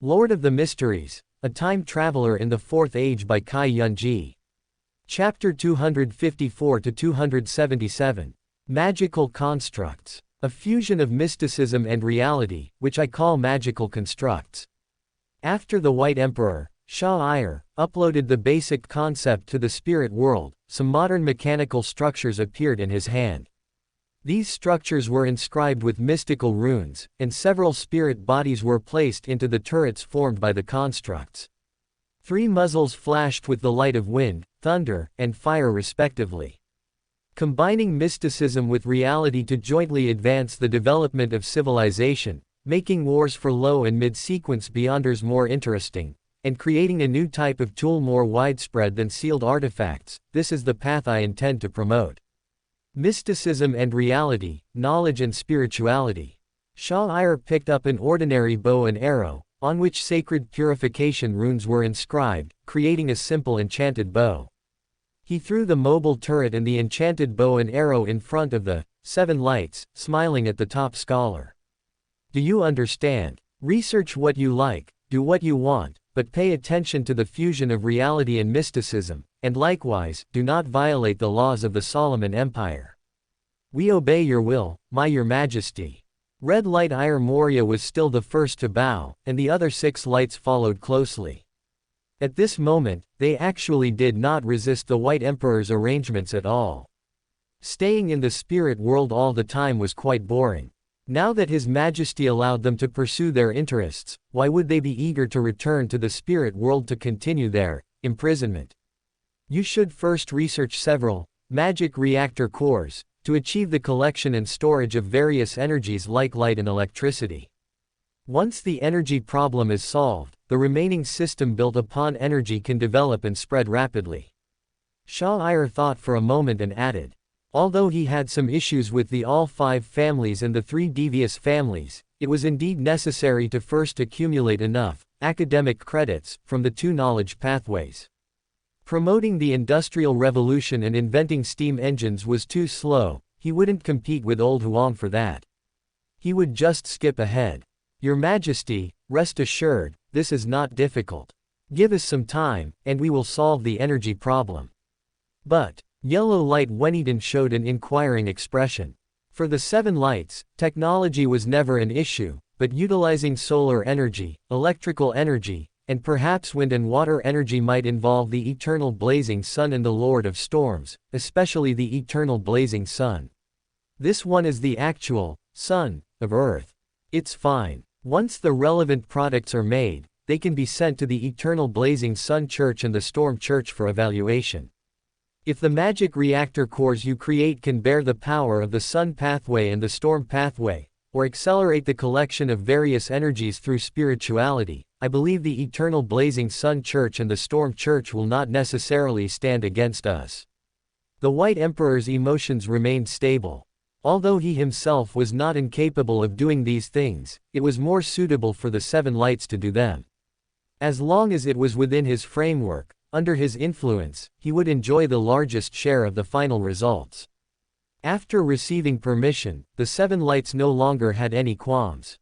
Lord of the Mysteries, A Time Traveler in the Fourth Age by Kai Yun-ji. Chapter 254-277. Magical Constructs. A fusion of mysticism and reality, which I call magical constructs. After the White Emperor, Shah Ayar, uploaded the basic concept to the spirit world, some modern mechanical structures appeared in his hand. These structures were inscribed with mystical runes, and several spirit bodies were placed into the turrets formed by the constructs. 3 muzzles flashed with the light of wind, thunder, and fire respectively. Combining mysticism with reality to jointly advance the development of civilization, making wars for low and mid-sequence beyonders more interesting, and creating a new type of tool more widespread than sealed artifacts, this is the path I intend to promote. Mysticism and reality, knowledge and spirituality. Shah Ayar picked up an ordinary bow and arrow, on which sacred purification runes were inscribed, creating a simple enchanted bow. He threw the mobile turret and the enchanted bow and arrow in front of the 7 lights, smiling at the top scholar. Do you understand? Research what you like, do what you want, but pay attention to the fusion of reality and mysticism, and likewise, do not violate the laws of the Solomon Empire. We obey your will, your majesty. Red Light Ayar Moria was still the first to bow, and the other 6 lights followed closely. At this moment, they actually did not resist the White Emperor's arrangements at all. Staying in the spirit world all the time was quite boring. Now that His Majesty allowed them to pursue their interests, why would they be eager to return to the spirit world to continue their imprisonment? You should first research several magic reactor cores to achieve the collection and storage of various energies like light and electricity. Once the energy problem is solved, the remaining system built upon energy can develop and spread rapidly. Shah Ayar thought for a moment and added, although he had some issues with the all 5 families and the 3 devious families, it was indeed necessary to first accumulate enough academic credits from the 2 knowledge pathways. Promoting the Industrial Revolution and inventing steam engines was too slow, he wouldn't compete with old Huang for that. He would just skip ahead. Your Majesty, rest assured, this is not difficult. Give us some time, and we will solve the energy problem. But, Yellow Light Weniden showed an inquiring expression. For the 7 lights, technology was never an issue, but utilizing solar energy, electrical energy, and perhaps wind and water energy might involve the eternal blazing sun and the Lord of Storms, especially the eternal blazing sun. This one is the actual sun of Earth. It's fine. Once the relevant products are made, they can be sent to the eternal blazing sun church and the storm church for evaluation. If the magic reactor cores you create can bear the power of the sun pathway and the storm pathway, or accelerate the collection of various energies through spirituality, I believe the eternal blazing sun church and the storm church will not necessarily stand against us. The White Emperor's emotions remained stable. Although he himself was not incapable of doing these things, it was more suitable for the 7 lights to do them. As long as it was within his framework, under his influence, he would enjoy the largest share of the final results. After receiving permission, the 7 lights no longer had any qualms.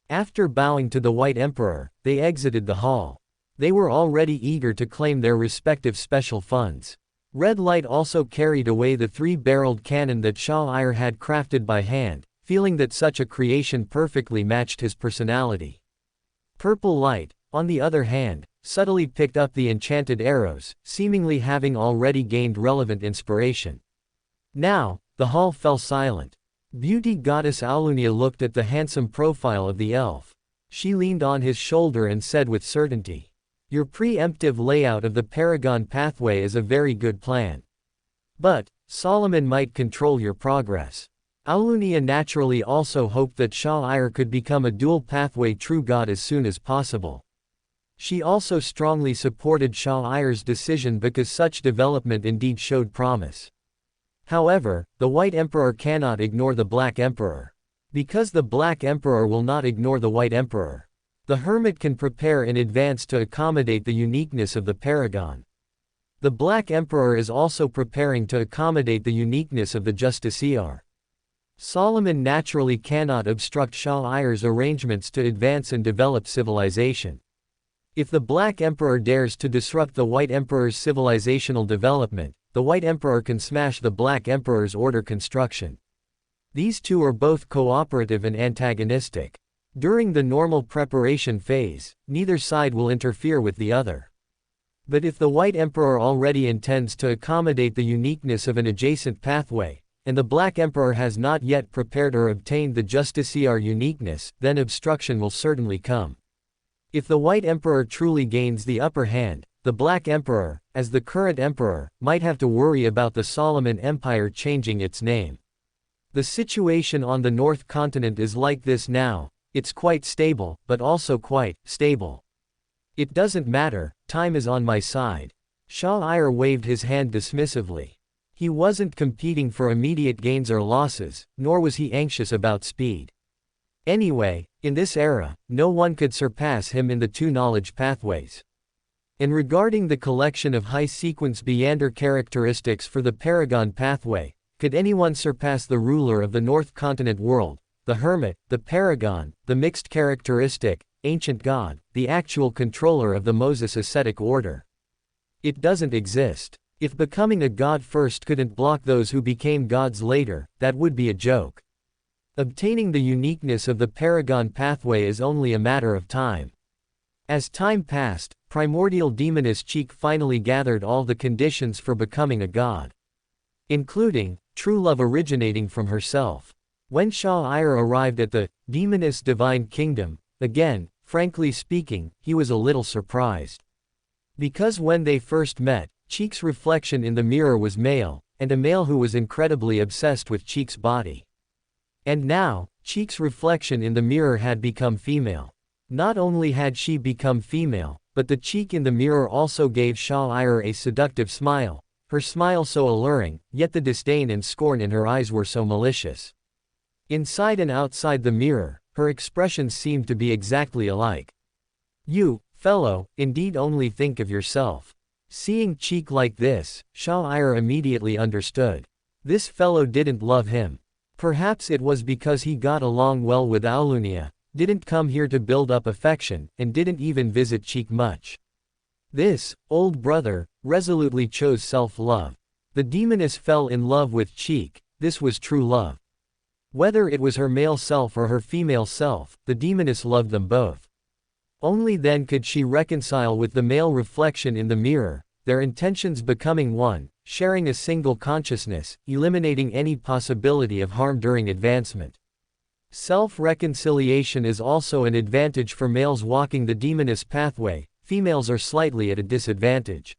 After bowing to the White Emperor, they exited the hall. They were already eager to claim their respective special funds. Red Light also carried away the 3-barreled cannon that Shah Ayar had crafted by hand, feeling that such a creation perfectly matched his personality. Purple Light, on the other hand, subtly picked up the enchanted arrows, seemingly having already gained relevant inspiration. Now, the hall fell silent. Beauty goddess Aulunia looked at the handsome profile of the elf. She leaned on his shoulder and said with certainty, "Your preemptive layout of the Paragon pathway is a very good plan. But, Solomon might control your progress." Aulunia naturally also hoped that Shah Ayar could become a dual pathway true god as soon as possible. She also strongly supported Shah Ayar's decision because such development indeed showed promise. However, the White Emperor cannot ignore the Black Emperor. Because the Black Emperor will not ignore the White Emperor. The Hermit can prepare in advance to accommodate the uniqueness of the Paragon. The Black Emperor is also preparing to accommodate the uniqueness of the Justiciar. Solomon naturally cannot obstruct Shah Ayar's arrangements to advance and develop civilization. If the Black Emperor dares to disrupt the White Emperor's civilizational development, the White Emperor can smash the Black Emperor's order construction. These two are both cooperative and antagonistic. During the normal preparation phase, neither side will interfere with the other. But if the White Emperor already intends to accommodate the uniqueness of an adjacent pathway, and the Black Emperor has not yet prepared or obtained the justiciar uniqueness, then obstruction will certainly come. If the White Emperor truly gains the upper hand, the Black Emperor, as the current emperor, might have to worry about the Solomon Empire changing its name. The situation on the North Continent is like this now. It's quite stable, but also quite stable. It doesn't matter, time is on my side. Shah Ayar waved his hand dismissively. He wasn't competing for immediate gains or losses, nor was he anxious about speed. Anyway, in this era, no one could surpass him in the two knowledge pathways. And regarding the collection of high-sequence Beander characteristics for the Paragon pathway, could anyone surpass the ruler of the North Continent world, the Hermit, the Paragon, the mixed characteristic, Ancient God, the actual controller of the Moses ascetic order? It doesn't exist. If becoming a god first couldn't block those who became gods later, that would be a joke. Obtaining the uniqueness of the Paragon pathway is only a matter of time. As time passed, primordial demoness Cheek finally gathered all the conditions for becoming a god, including true love originating from herself. When Shah Ayar arrived at the demoness divine kingdom, again, frankly speaking, he was a little surprised. Because when they first met, Cheek's reflection in the mirror was male, and a male who was incredibly obsessed with Cheek's body. And now, Cheek's reflection in the mirror had become female. Not only had she become female, but the Cheek in the mirror also gave Shah Ayar a seductive smile, her smile so alluring, yet the disdain and scorn in her eyes were so malicious. Inside and outside the mirror, her expressions seemed to be exactly alike. You, fellow, indeed only think of yourself. Seeing Cheek like this, Shah Ayar immediately understood. This fellow didn't love him. Perhaps it was because he got along well with Aulunia, didn't come here to build up affection, and didn't even visit Cheek much. This old brother resolutely chose self-love. The demoness fell in love with Cheek. This was true love. Whether it was her male self or her female self, the demoness loved them both. Only then could she reconcile with the male reflection in the mirror, their intentions becoming one, sharing a single consciousness, eliminating any possibility of harm during advancement. Self-reconciliation is also an advantage for males walking the demoness pathway. Females are slightly at a disadvantage.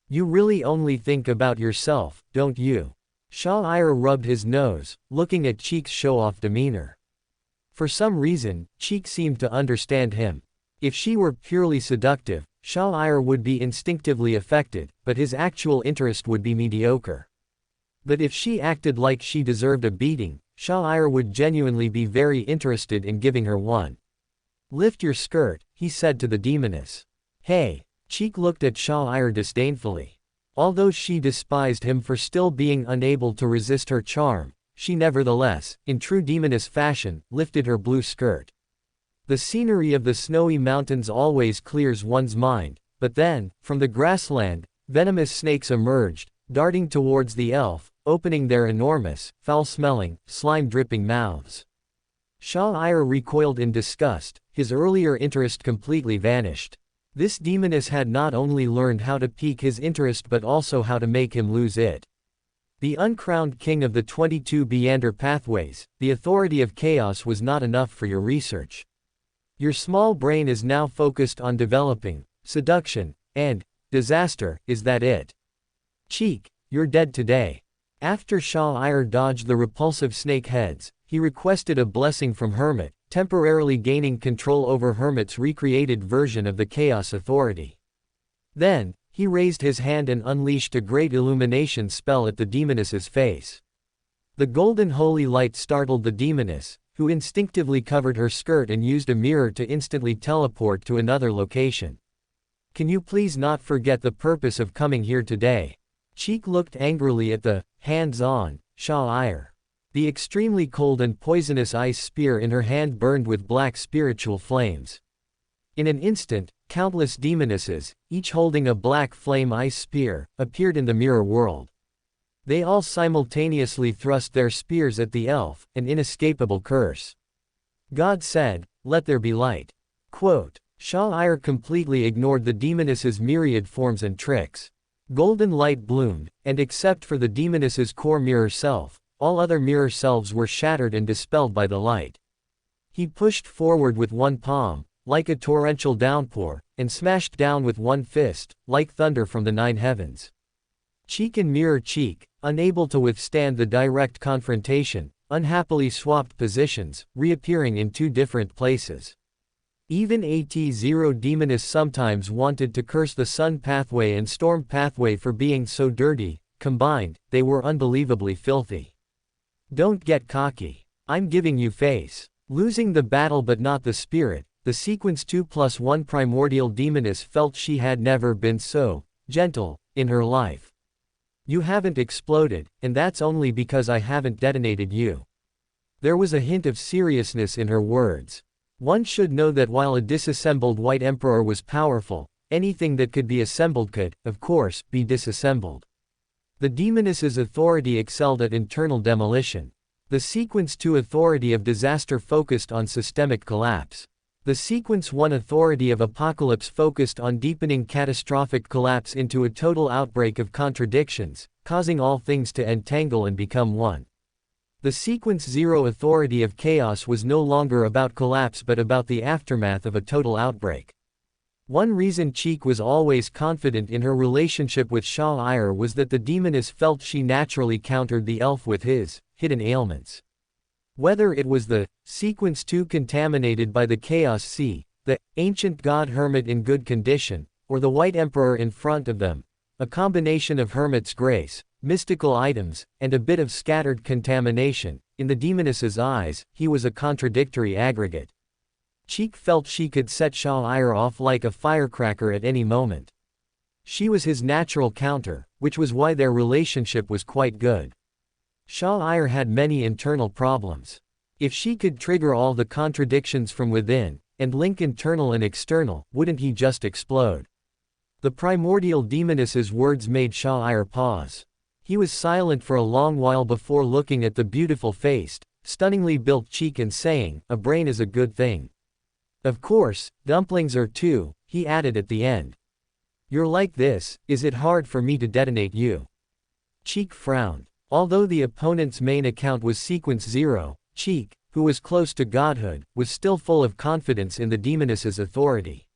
You really only think about yourself, don't you? Shah Ayar rubbed his nose, looking at Cheek's show-off demeanor. For some reason, Cheek seemed to understand him. If she were purely seductive, Shah Ayar would be instinctively affected, but his actual interest would be mediocre. But if she acted like she deserved a beating, Shah Ayar would genuinely be very interested in giving her one. Lift your skirt, he said to the demoness. Hey! Cheek looked at Shah Ayar disdainfully. Although she despised him for still being unable to resist her charm, she nevertheless, in true demoness fashion, lifted her blue skirt. The scenery of the snowy mountains always clears one's mind, but then, from the grassland, venomous snakes emerged, darting towards the elf, opening their enormous, foul-smelling, slime-dripping mouths. Shah Ayar recoiled in disgust, his earlier interest completely vanished. This demoness had not only learned how to pique his interest but also how to make him lose it. The uncrowned king of the 22 Beander pathways, the authority of chaos was not enough for your research. Your small brain is now focused on developing, seduction, and disaster. Is that it? Cheek, you're dead today. After Shah Ayar dodged the repulsive snake heads, he requested a blessing from Hermit, temporarily gaining control over Hermit's recreated version of the Chaos Authority. Then, he raised his hand and unleashed a great illumination spell at the demoness's face. The golden holy light startled the demoness, who instinctively covered her skirt and used a mirror to instantly teleport to another location. Can you please not forget the purpose of coming here today? Cheek looked angrily at the hands-on Shah Ayar. The extremely cold and poisonous ice spear in her hand burned with black spiritual flames. In an instant, countless demonesses, each holding a black flame ice spear, appeared in the mirror world. They all simultaneously thrust their spears at the elf, an inescapable curse. God said, "Let there be light." Quote, Shah-Ir completely ignored the demoness's myriad forms and tricks. Golden light bloomed, and except for the demoness's core mirror self, all other mirror selves were shattered and dispelled by the light. He pushed forward with one palm, like a torrential downpour, and smashed down with one fist, like thunder from the 9 heavens. Cheek and mirror cheek, unable to withstand the direct confrontation, unhappily swapped positions, reappearing in 2 different places. Even AT0 Demoness sometimes wanted to curse the Sun Pathway and Storm Pathway for being so dirty. Combined, they were unbelievably filthy. Don't get cocky. I'm giving you face. Losing the battle but not the spirit, the Sequence 2+1 Primordial Demoness felt she had never been so gentle in her life. You haven't exploded, and that's only because I haven't detonated you. There was a hint of seriousness in her words. One should know that while a disassembled White Emperor was powerful, anything that could be assembled could, of course, be disassembled. The demoness's authority excelled at internal demolition. The Sequence 2 authority of disaster focused on systemic collapse. The Sequence 1 authority of apocalypse focused on deepening catastrophic collapse into a total outbreak of contradictions, causing all things to entangle and become one. The Sequence 0 authority of chaos was no longer about collapse but about the aftermath of a total outbreak. One reason Cheek was always confident in her relationship with Shah-Ir was that the demoness felt she naturally countered the elf with his hidden ailments. Whether it was the Sequence 2 contaminated by the Chaos Sea, the ancient god hermit in good condition, or the White Emperor in front of them, a combination of hermit's grace, mystical items, and a bit of scattered contamination, in the demoness's eyes, he was a contradictory aggregate. Cheek felt she could set Shah-Ir off like a firecracker at any moment. She was his natural counter, which was why their relationship was quite good. Shah-Ir had many internal problems. If she could trigger all the contradictions from within, and link internal and external, wouldn't he just explode? The primordial demoness's words made Shah-Ir pause. He was silent for a long while before looking at the beautiful-faced, stunningly built Cheek and saying, "A brain is a good thing. Of course, dumplings are too," he added at the end. "You're like this, is it hard for me to detonate you?" Cheek frowned. Although the opponent's main account was Sequence 0, Cheek, who was close to godhood, was still full of confidence in the demoness's authority.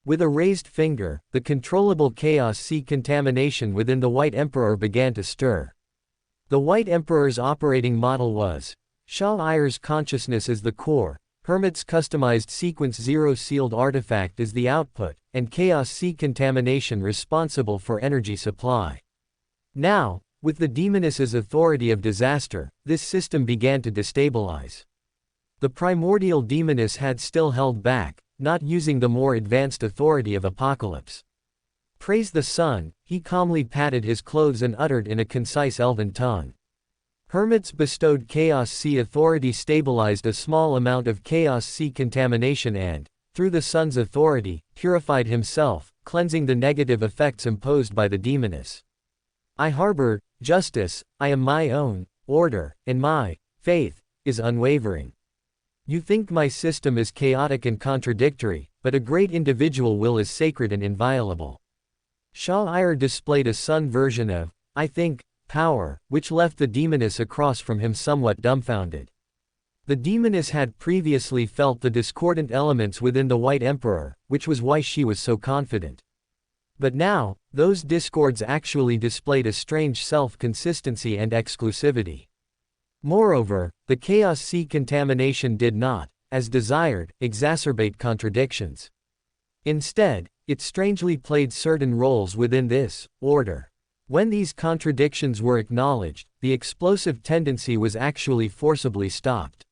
With a raised finger, the controllable Chaos Sea contamination within the White Emperor began to stir. The White Emperor's operating model was Shah-Ir's consciousness as the core, Hermit's customized Sequence 0 sealed artifact as the output, and Chaos Sea contamination responsible for energy supply. Now, with the demoness's authority of disaster, this system began to destabilize. The primordial demoness had still held back, not using the more advanced authority of apocalypse. "Praise the sun," he calmly patted his clothes and uttered in a concise elven tongue. Hermit's bestowed Chaos Sea authority stabilized a small amount of Chaos Sea contamination and, through the sun's authority, purified himself, cleansing the negative effects imposed by the demoness. "I harbor justice, I am my own order, and my faith is unwavering. You think my system is chaotic and contradictory, but a great individual will is sacred and inviolable." Shah-Ir displayed a sun version of, "I think," power, which left the demoness across from him somewhat dumbfounded. The demoness had previously felt the discordant elements within the White Emperor, which was why she was so confident. But now, those discords actually displayed a strange self-consistency and exclusivity. Moreover, the Chaos Sea contamination did not, as desired, exacerbate contradictions. Instead, it strangely played certain roles within this order. When these contradictions were acknowledged, the explosive tendency was actually forcibly stopped.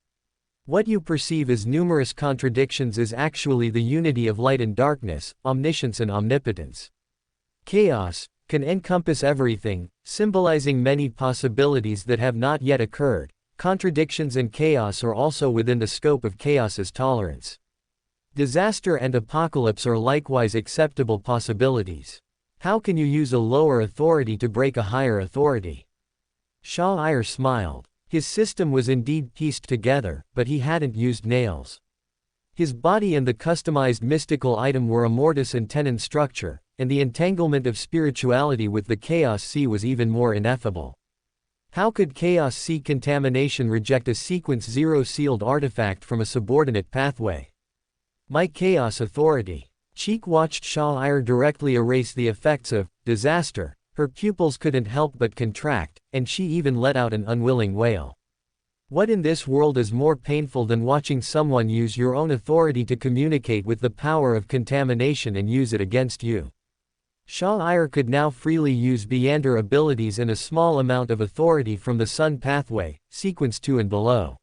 What you perceive as numerous contradictions is actually the unity of light and darkness, omniscience and omnipotence. Chaos can encompass everything, symbolizing many possibilities that have not yet occurred. contradictions and chaos are also within the scope of chaos's tolerance. Disaster and apocalypse are likewise acceptable possibilities. How can you use a lower authority to break a higher authority? Shah Ayar smiled. His system was indeed pieced together, but he hadn't used nails. His body and the customized mystical item were a mortise and tenon structure, and the entanglement of spirituality with the Chaos Sea was even more ineffable. How could Chaos Sea contamination reject a Sequence 0 sealed artifact from a subordinate pathway? My Chaos Authority. Cheek watched Shah Ayar directly erase the effects of disaster. Her pupils couldn't help but contract, and she even let out an unwilling wail. What in this world is more painful than watching someone use your own authority to communicate with the power of contamination and use it against you? Shah Ayar could now freely use Beyander abilities and a small amount of authority from the Sun pathway, Sequence 2 and below.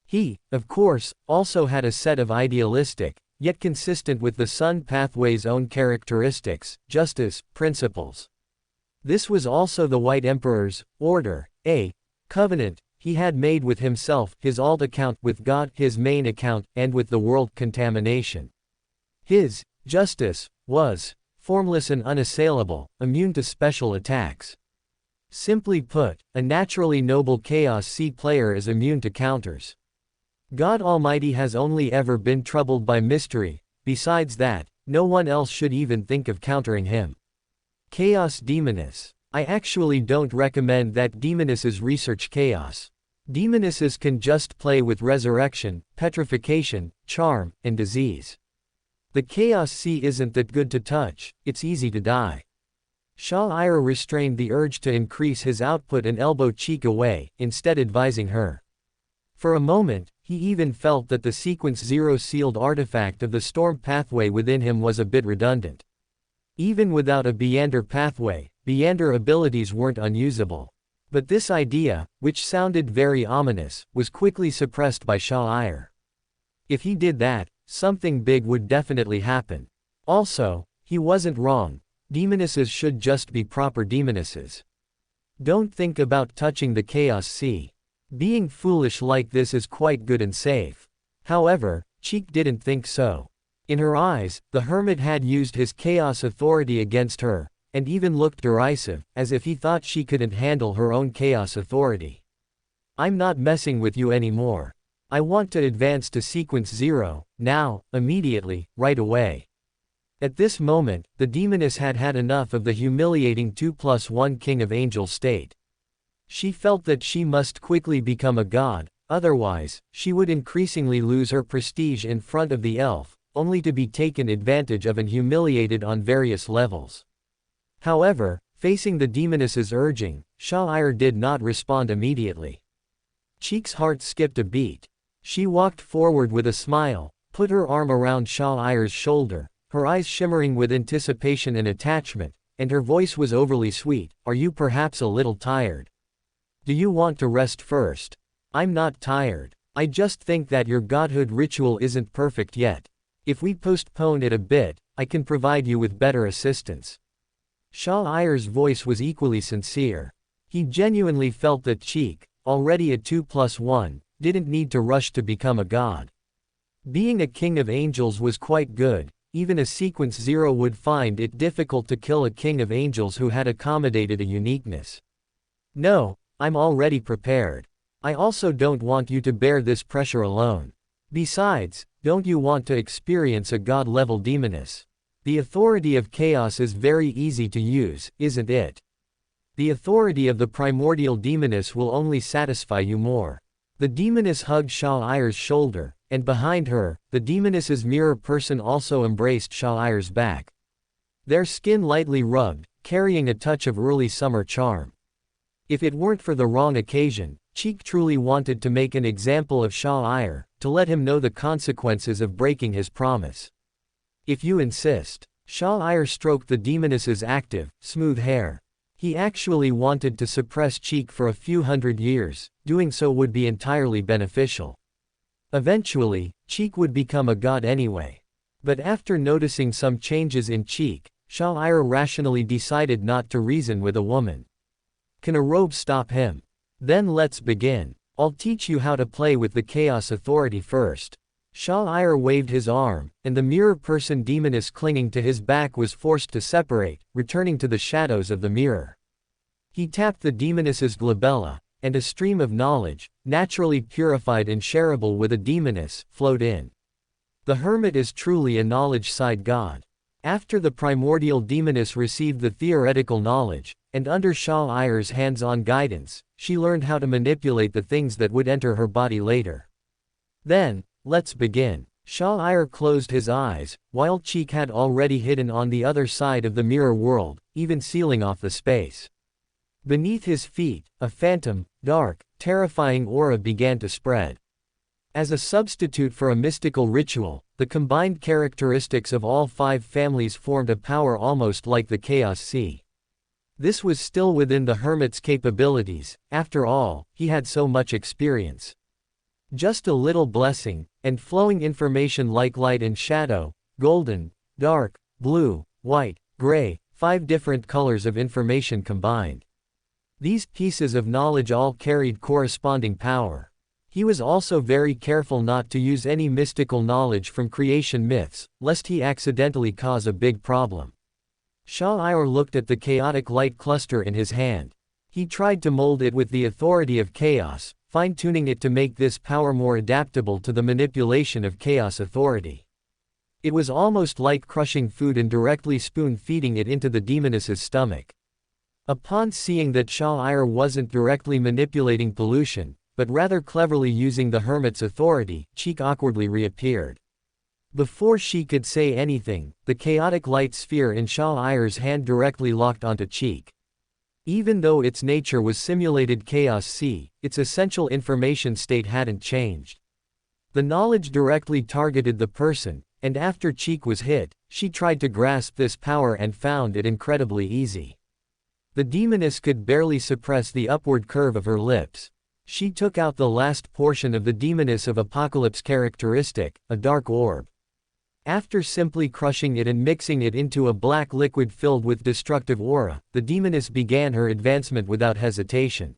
He, of course, also had a set of idealistic, yet consistent with the Sun pathway's own characteristics, justice, principles. This was also the White Emperor's order, a covenant he had made with himself, his alt account, with God, his main account, and with the world contamination. His justice was formless and unassailable, immune to special attacks. Simply put, a naturally noble Chaos Sea player is immune to counters. God Almighty has only ever been troubled by mystery. Besides that, no one else should even think of countering him. Chaos Demoness. I actually don't recommend that demonesses research chaos. Demonesses can just play with resurrection, petrification, charm, and disease. The Chaos Sea isn't that good to touch, it's easy to die. Shah Ayar restrained the urge to increase his output and elbowed Cheek away, instead advising her. For a moment, he even felt that the Sequence 0 sealed artifact of the storm pathway within him was a bit redundant. Even without a Beyander pathway, Beyander abilities weren't unusable. But this idea, which sounded very ominous, was quickly suppressed by Shah Ayar. If he did that, something big would definitely happen. Also, he wasn't wrong. Demonesses should just be proper demonesses. Don't think about touching the Chaos Sea. Being foolish like this is quite good and safe. However, Cheek didn't think so. In her eyes, the hermit had used his chaos authority against her, and even looked derisive, as if he thought she couldn't handle her own chaos authority. I'm not messing with you anymore. I want to advance to Sequence 0, now, immediately, right away. At this moment, the demoness had had enough of the humiliating 2+1 King of Angels state. She felt that she must quickly become a god, otherwise, she would increasingly lose her prestige in front of the elf, only to be taken advantage of and humiliated on various levels. However, facing the demoness's urging, Shah Ayar did not respond immediately. Cheek's heart skipped a beat. She walked forward with a smile, put her arm around Shah Ayar's shoulder, her eyes shimmering with anticipation and attachment, and her voice was overly sweet. Are you perhaps a little tired? Do you want to rest first? I'm not tired. I just think that your godhood ritual isn't perfect yet. If we postpone it a bit, I can provide you with better assistance. Shah Ayar's voice was equally sincere. He genuinely felt that Cheek, already a 2+1, didn't need to rush to become a god. Being a king of angels was quite good. Even a Sequence 0 would find it difficult to kill a king of angels who had accommodated a uniqueness. No, I'm already prepared. I also don't want you to bear this pressure alone. Besides, don't you want to experience a god-level demoness? The authority of chaos is very easy to use, isn't it? The authority of the primordial demoness will only satisfy you more. The demoness hugged Shah Ayar's shoulder, and behind her, the demoness's mirror person also embraced Shah Ayar's back. Their skin lightly rubbed, carrying a touch of early summer charm. If it weren't for the wrong occasion, Cheek truly wanted to make an example of Shah Ayar, to let him know the consequences of breaking his promise. If you insist. Shah Ayar stroked the demoness's active, smooth hair. He actually wanted to suppress Cheek for a few hundred years. Doing so would be entirely beneficial. Eventually, Cheek would become a god anyway. But after noticing some changes in Cheek, Shah Ayar rationally decided not to reason with a woman. Can a robe stop him? Then let's begin. I'll teach you how to play with the Chaos Authority first. Shah-Ir waved his arm, and the mirror person demoness clinging to his back was forced to separate, returning to the shadows of the mirror. He tapped the demoness's glabella, and a stream of knowledge, naturally purified and shareable with a demoness, flowed in. The hermit is truly a knowledge-side god. After the primordial demoness received the theoretical knowledge, and under Shah-Ir's hands-on guidance, she learned how to manipulate the things that would enter her body later. Then, let's begin. Shah-Ir closed his eyes, while Cheek had already hidden on the other side of the mirror world, even sealing off the space. Beneath his feet, a phantom, dark, terrifying aura began to spread. As a substitute for a mystical ritual, the combined characteristics of all 5 families formed a power almost like the Chaos Sea. This was still within the hermit's capabilities, after all, he had so much experience. Just a little blessing, and flowing information like light and shadow, golden, dark, blue, white, gray, 5 different colors of information combined. These pieces of knowledge all carried corresponding power. He was also very careful not to use any mystical knowledge from creation myths, lest he accidentally cause a big problem. Shah-Ir looked at the chaotic light cluster in his hand. He tried to mold it with the authority of chaos, fine-tuning it to make this power more adaptable to the manipulation of chaos authority. It was almost like crushing food and directly spoon-feeding it into the demoness's stomach. Upon seeing that Shah-Ir wasn't directly manipulating pollution, but rather cleverly using the hermit's authority, Cheek awkwardly reappeared. Before she could say anything, the chaotic light sphere in Shah-Ir's hand directly locked onto Cheek. Even though its nature was simulated Chaos Sea, its essential information state hadn't changed. The knowledge directly targeted the person, and after Cheek was hit, she tried to grasp this power and found it incredibly easy. The demoness could barely suppress the upward curve of her lips. She took out the last portion of the demoness of Apocalypse characteristic, a dark orb. After simply crushing it and mixing it into a black liquid filled with destructive aura, the demoness began her advancement without hesitation.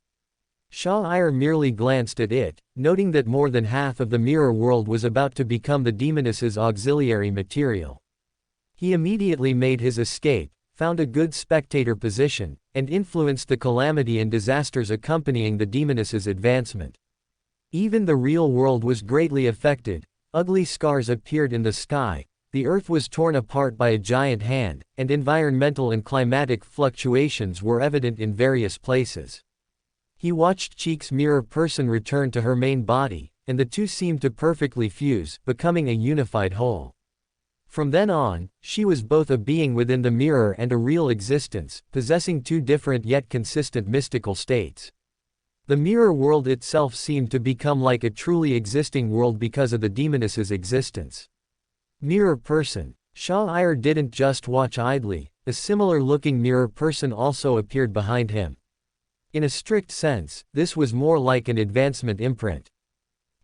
Shah-Ir merely glanced at it, noting that more than half of the mirror world was about to become the demoness's auxiliary material. He immediately made his escape, found a good spectator position, and influenced the calamity and disasters accompanying the demoness's advancement. Even the real world was greatly affected. Ugly scars appeared in the sky, the earth was torn apart by a giant hand, and environmental and climatic fluctuations were evident in various places. He watched Cheek's mirror person return to her main body, and the two seemed to perfectly fuse, becoming a unified whole. From then on, she was both a being within the mirror and a real existence, possessing 2 different yet consistent mystical states. The mirror world itself seemed to become like a truly existing world because of the demoness's existence. Mirror person. Shah-Ir didn't just watch idly, a similar-looking mirror person also appeared behind him. In a strict sense, this was more like an advancement imprint.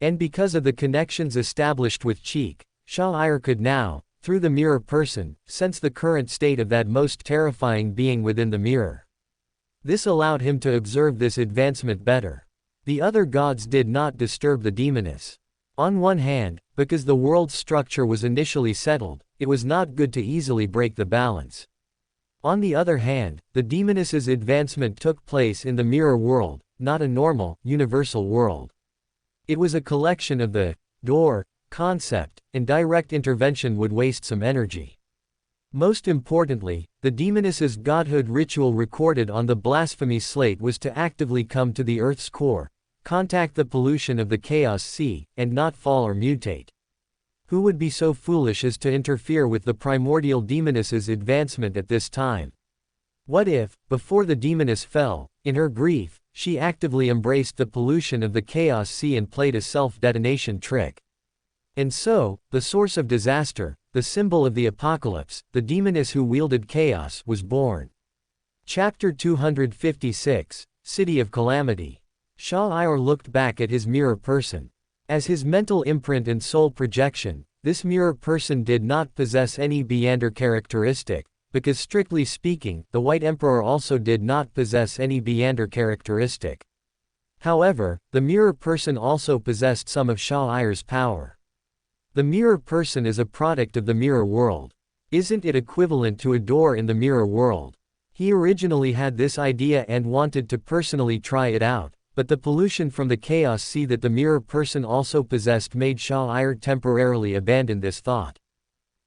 And because of the connections established with Cheek, Shah-Ir could now, through the mirror person, sense the current state of that most terrifying being within the mirror. This allowed him to observe this advancement better. The other gods did not disturb the demoness. On one hand, because the world's structure was initially settled, it was not good to easily break the balance. On the other hand, the demoness's advancement took place in the mirror world, not a normal, universal world. It was a collection of the door concept, and direct intervention would waste some energy. Most importantly, the demoness's godhood ritual recorded on the blasphemy slate was to actively come to the Earth's core, contact the pollution of the Chaos Sea, and not fall or mutate. Who would be so foolish as to interfere with the primordial demoness's advancement at this time? What if, before the demoness fell, in her grief, she actively embraced the pollution of the Chaos Sea and played a self-detonation trick? And so, the source of disaster, the symbol of the apocalypse, the demoness who wielded chaos, was born. Chapter 256, City of Calamity. Shah-Ir looked back at his mirror person. As his mental imprint and soul projection, this mirror person did not possess any Beander characteristic, because strictly speaking, the White Emperor also did not possess any Beander characteristic. However, the mirror person also possessed some of Shah Ayar's power. The mirror person is a product of the mirror world. Isn't it equivalent to a door in the mirror world? He originally had this idea and wanted to personally try it out, but the pollution from the chaos sea that the mirror person also possessed made Shah Ayar temporarily abandon this thought.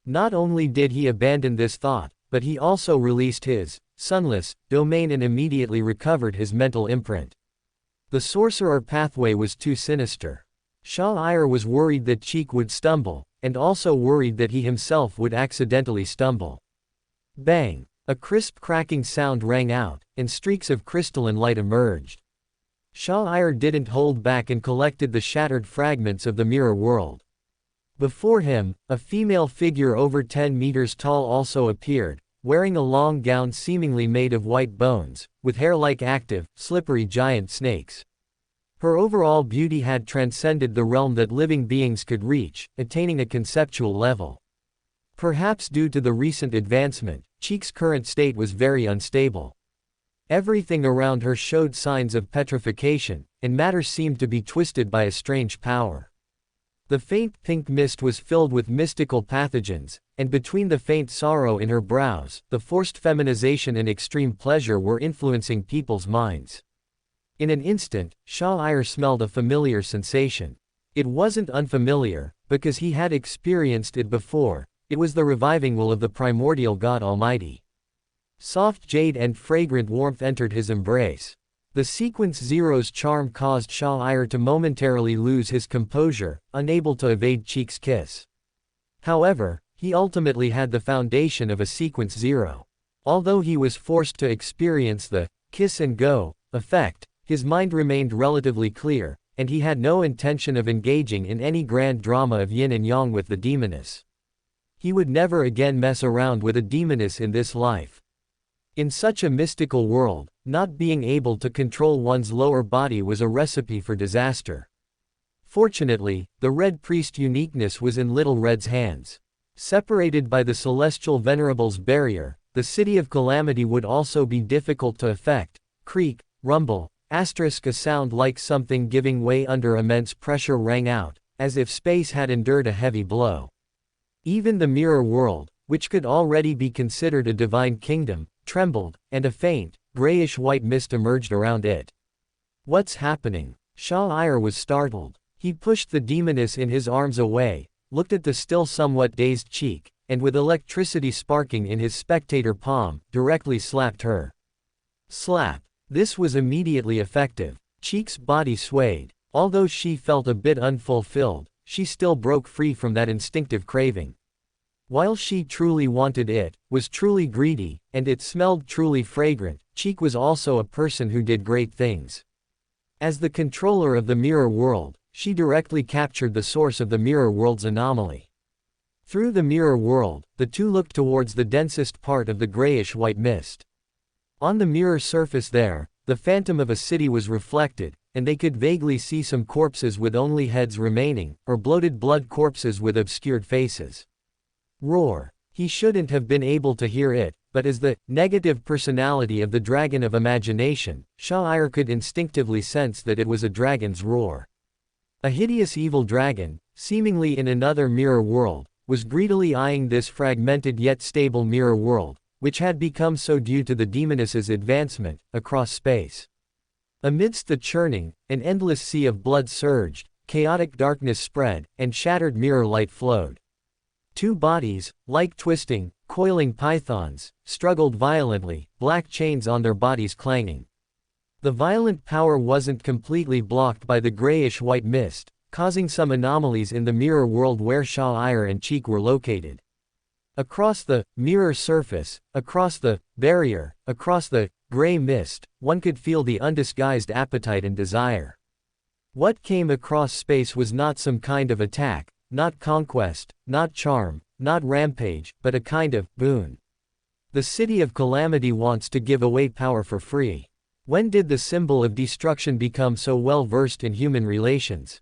Not only did he abandon this thought, but he also released his sunless domain and immediately recovered his mental imprint. The sorcerer pathway was too sinister. Shah Ayar was worried that Cheek would stumble, and also worried that he himself would accidentally stumble. Bang! A crisp cracking sound rang out, and streaks of crystalline light emerged. Shah Ayar didn't hold back and collected the shattered fragments of the mirror world. Before him, a female figure over 10 meters tall also appeared, wearing a long gown seemingly made of white bones, with hair like active, slippery giant snakes. Her overall beauty had transcended the realm that living beings could reach, attaining a conceptual level. Perhaps due to the recent advancement, Cheek's current state was very unstable. Everything around her showed signs of petrification, and matter seemed to be twisted by a strange power. The faint pink mist was filled with mystical pathogens, and between the faint sorrow in her brows, the forced feminization and extreme pleasure were influencing people's minds. In an instant, Shah Ayar smelled a familiar sensation. It wasn't unfamiliar, because he had experienced it before. It was the reviving will of the primordial God Almighty. Soft jade and fragrant warmth entered his embrace. The sequence Zero's charm caused Shah Ayar to momentarily lose his composure, unable to evade Cheek's kiss. However, he ultimately had the foundation of a sequence Zero. Although he was forced to experience the kiss and go effect, his mind remained relatively clear, and he had no intention of engaging in any grand drama of yin and yang with the demoness. He would never again mess around with a demoness in this life. In such a mystical world, not being able to control one's lower body was a recipe for disaster. Fortunately, the Red Priest's uniqueness was in Little Red's hands. Separated by the Celestial Venerable's barrier, the City of Calamity would also be difficult to affect. Creak, rumble, asterisk, a sound like something giving way under immense pressure rang out, as if space had endured a heavy blow. Even the mirror world, which could already be considered a divine kingdom, trembled, and a faint, grayish-white mist emerged around it. What's happening? Shah Ayar was startled. He pushed the demoness in his arms away, looked at the still somewhat dazed Cheek, and with electricity sparking in his spectator palm, directly slapped her. Slap. This was immediately effective. Cheek's body swayed. Although she felt a bit unfulfilled, she still broke free from that instinctive craving. While she truly wanted it, was truly greedy, and it smelled truly fragrant, Cheek was also a person who did great things. As the controller of the mirror world, she directly captured the source of the mirror world's anomaly. Through the mirror world, the two looked towards the densest part of the grayish-white mist. On the mirror surface there, the phantom of a city was reflected, and they could vaguely see some corpses with only heads remaining, or bloated blood corpses with obscured faces. Roar. He shouldn't have been able to hear it, but as the negative personality of the dragon of imagination, Shah Ayar could instinctively sense that it was a dragon's roar. A hideous evil dragon, seemingly in another mirror world, was greedily eyeing this fragmented yet stable mirror world, which had become so due to the demoness's advancement, across space. Amidst the churning, an endless sea of blood surged, chaotic darkness spread, and shattered mirror light flowed. Two bodies, like twisting, coiling pythons, struggled violently, black chains on their bodies clanging. The violent power wasn't completely blocked by the grayish-white mist, causing some anomalies in the mirror world where Shah Ayar and Cheek were located. Across the mirror surface, across the barrier, across the gray mist, one could feel the undisguised appetite and desire. What came across space was not some kind of attack, not conquest, not charm, not rampage, but a kind of boon. The City of Calamity wants to give away power for free. When did the symbol of destruction become so well versed in human relations?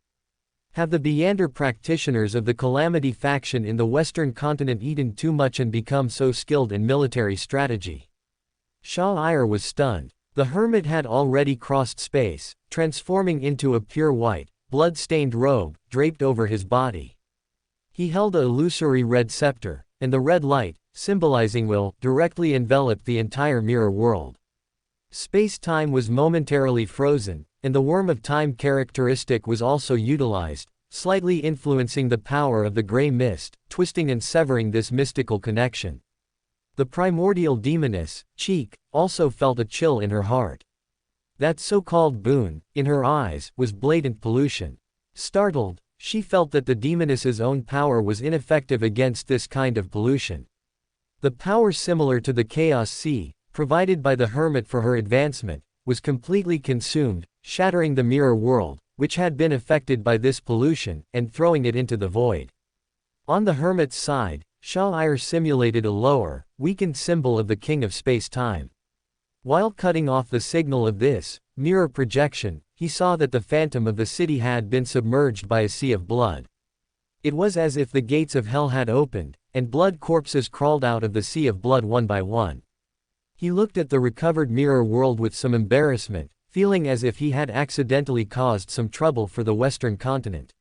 Have the Beander practitioners of the Calamity faction in the Western continent eaten too much and become so skilled in military strategy? Shah Ayar was stunned. The hermit had already crossed space, transforming into a pure white, blood-stained robe, draped over his body. He held a illusory red scepter, and the red light, symbolizing will, directly enveloped the entire mirror world. Space-time was momentarily frozen, and the worm of time characteristic was also utilized, slightly influencing the power of the gray mist, twisting and severing this mystical connection. The primordial demoness, Cheek, also felt a chill in her heart. That so-called boon, in her eyes, was blatant pollution. Startled, she felt that the demoness's own power was ineffective against this kind of pollution. The power similar to the chaos sea, provided by the hermit for her advancement, was completely consumed, shattering the mirror world, which had been affected by this pollution, and throwing it into the void. On the hermit's side, Sha'ir simulated a lower, weakened symbol of the king of space-time. While cutting off the signal of this mirror projection, he saw that the phantom of the city had been submerged by a sea of blood. It was as if the gates of hell had opened, and blood corpses crawled out of the sea of blood one by one. He looked at the recovered mirror world with some embarrassment, feeling as if he had accidentally caused some trouble for the Western continent.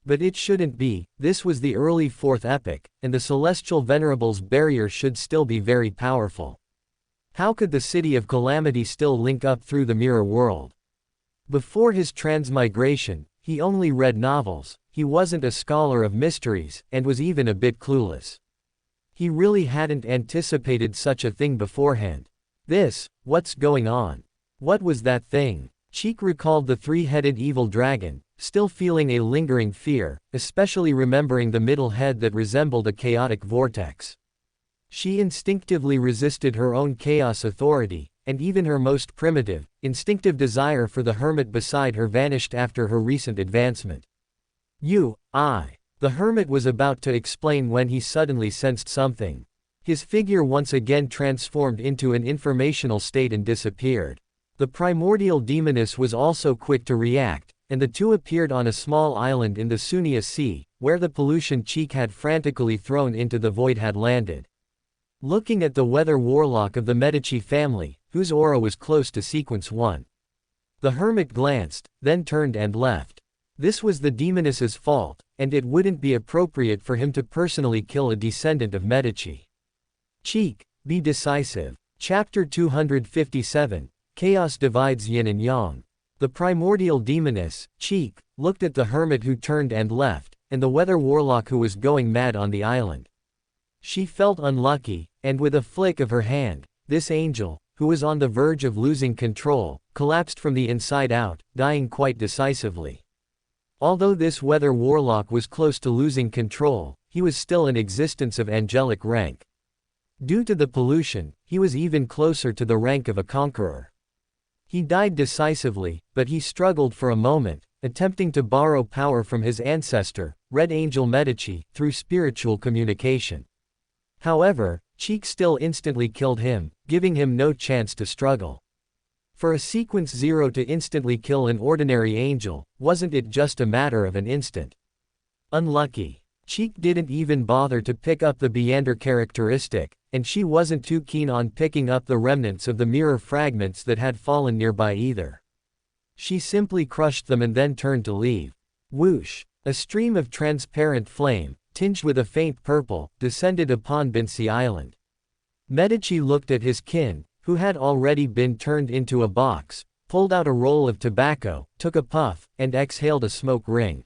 But it shouldn't be, this was the early 4th epoch, and the celestial venerable's barrier should still be very powerful. How could the City of Calamity still link up through the mirror world? Before his transmigration, he only read novels, he wasn't a scholar of mysteries, and was even a bit clueless. He really hadn't anticipated such a thing beforehand. What's going on? What was that thing? Cheek recalled the three-headed evil dragon, still feeling a lingering fear, especially remembering the middle head that resembled a chaotic vortex. She instinctively resisted her own chaos authority, and even her most primitive, instinctive desire for the hermit beside her vanished after her recent advancement. The hermit was about to explain when he suddenly sensed something. His figure once again transformed into an informational state and disappeared. The primordial demoness was also quick to react, and the two appeared on a small island in the Sunia Sea, where the pollution Cheek had frantically thrown into the void had landed. Looking at the weather warlock of the Medici family, whose aura was close to sequence 1. The hermit glanced, then turned and left. This was the demoness's fault, and it wouldn't be appropriate for him to personally kill a descendant of Medici. Cheek, be decisive. Chapter 257, Chaos divides yin and yang. The primordial demoness, Cheek, looked at the hermit who turned and left, and the weather warlock who was going mad on the island. She felt unlucky, and with a flick of her hand, this angel, who was on the verge of losing control, collapsed from the inside out, dying quite decisively. Although this weather warlock was close to losing control, he was still an existence of angelic rank. Due to the pollution, he was even closer to the rank of a conqueror. He died decisively, but he struggled for a moment, attempting to borrow power from his ancestor, Red Angel Medici, through spiritual communication. However, Cheek still instantly killed him, giving him no chance to struggle. For a sequence 0 to instantly kill an ordinary angel, wasn't it just a matter of an instant? Unlucky. Cheek didn't even bother to pick up the Beander characteristic, and she wasn't too keen on picking up the remnants of the mirror fragments that had fallen nearby either. She simply crushed them and then turned to leave. Whoosh! A stream of transparent flame, tinged with a faint purple, descended upon Binsi Island. Medici looked at his kin, who had already been turned into a box, pulled out a roll of tobacco, took a puff, and exhaled a smoke ring.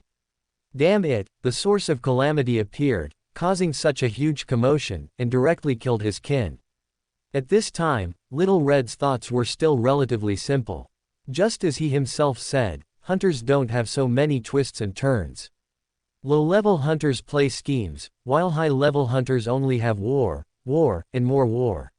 Damn it, the source of calamity appeared, causing such a huge commotion, and directly killed his kin. At this time, Little Red's thoughts were still relatively simple. Just as he himself said, hunters don't have so many twists and turns. Low-level hunters play schemes, while high-level hunters only have war, and more war.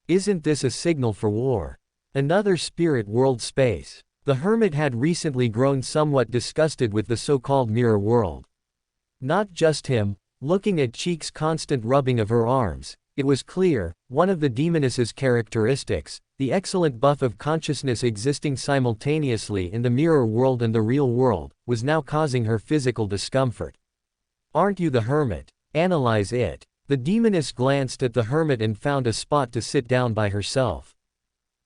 Isn't this a signal for war? Another spirit world space. The hermit had recently grown somewhat disgusted with the so-called mirror world. Not just him, looking at Cheek's constant rubbing of her arms, it was clear, one of the demoness's characteristics, the excellent buff of consciousness existing simultaneously in the mirror world and the real world, was now causing her physical discomfort. Aren't you the hermit? Analyze it. The demoness glanced at the hermit and found a spot to sit down by herself.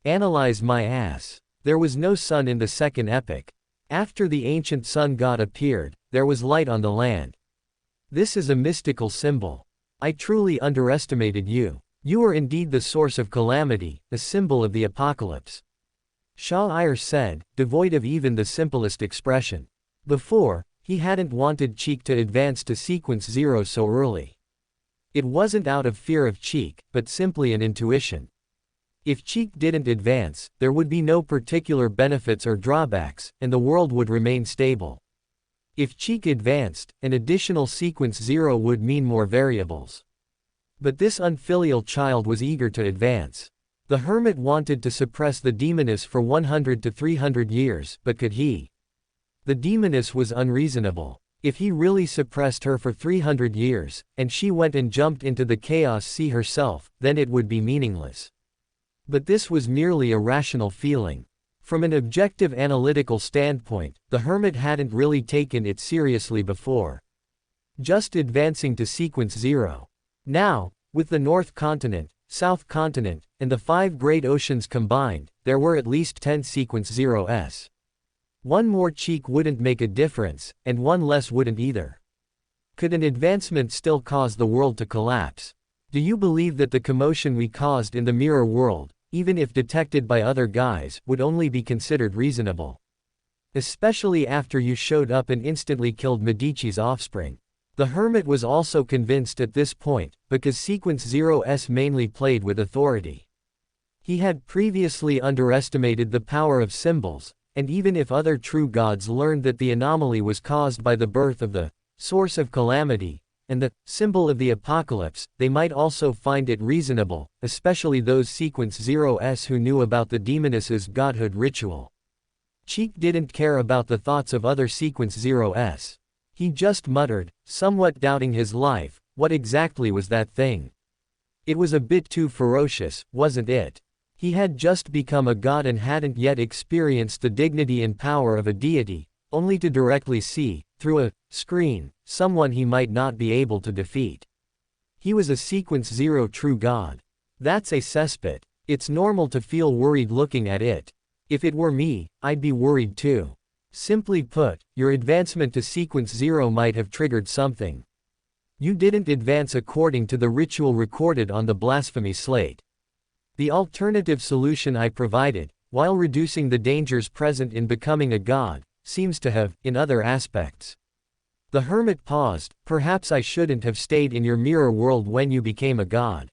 Analyze my ass. There was no sun in the second epoch. After the ancient sun god appeared, there was light on the land. This is a mystical symbol. I truly underestimated you. You are indeed the source of calamity, a symbol of the apocalypse. Shah said, devoid of even the simplest expression. Before, he hadn't wanted Cheek to advance to sequence 0 so early. It wasn't out of fear of Cheek, but simply an intuition. If Cheek didn't advance, there would be no particular benefits or drawbacks, and the world would remain stable. If Cheek advanced, an additional sequence 0 would mean more variables. But this unfilial child was eager to advance. The hermit wanted to suppress the demoness for 100 to 300 years, but could he? The demoness was unreasonable. If he really suppressed her for 300 years, and she went and jumped into the chaos sea herself, then it would be meaningless. But this was merely a rational feeling. From an objective analytical standpoint, the hermit hadn't really taken it seriously before. Just advancing to sequence 0. Now, with the North Continent, South Continent, and the 5 great oceans combined, there were at least 10 sequence 0s. One more Cheek wouldn't make a difference, and one less wouldn't either. Could an advancement still cause the world to collapse? Do you believe that the commotion we caused in the mirror world, even if detected by other guys, would only be considered reasonable? Especially after you showed up and instantly killed Medici's offspring. The hermit was also convinced at this point, because sequence 0s mainly played with authority. He had previously underestimated the power of symbols, and even if other true gods learned that the anomaly was caused by the birth of the source of calamity, and the symbol of the apocalypse, they might also find it reasonable, especially those sequence 0s who knew about the demoness's godhood ritual. Cheek didn't care about the thoughts of other sequence 0s. He just muttered, somewhat doubting his life, what exactly was that thing? It was a bit too ferocious, wasn't it? He had just become a god and hadn't yet experienced the dignity and power of a deity, only to directly see, through a screen, someone he might not be able to defeat. He was a sequence 0 true god. That's a cesspit. It's normal to feel worried looking at it. If it were me, I'd be worried too. Simply put, your advancement to sequence 0 might have triggered something. You didn't advance according to the ritual recorded on the blasphemy slate. The alternative solution I provided, while reducing the dangers present in becoming a god, seems to have, in other aspects. The hermit paused, perhaps I shouldn't have stayed in your mirror world when you became a god.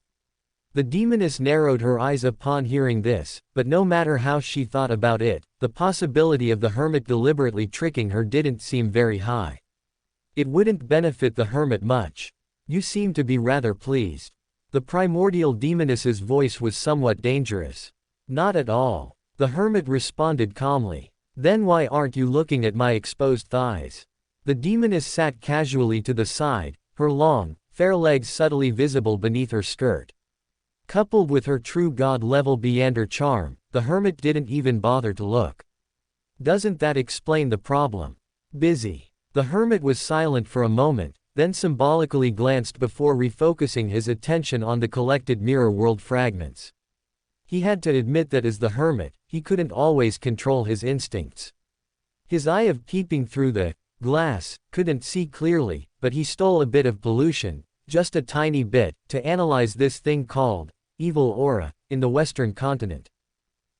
The demoness narrowed her eyes upon hearing this, but no matter how she thought about it, the possibility of the hermit deliberately tricking her didn't seem very high. It wouldn't benefit the hermit much. You seem to be rather pleased. The primordial demoness's voice was somewhat dangerous. Not at all. The hermit responded calmly. Then why aren't you looking at my exposed thighs? The demoness sat casually to the side, her long, fair legs subtly visible beneath her skirt. Coupled with her true god-level Beander charm, the hermit didn't even bother to look. Doesn't that explain the problem? Busy. The hermit was silent for a moment, then symbolically glanced before refocusing his attention on the collected mirror world fragments. He had to admit that as the hermit, he couldn't always control his instincts. His eye of peeping through the glass couldn't see clearly, but he stole a bit of pollution, just a tiny bit, to analyze this thing called evil aura in the Western continent.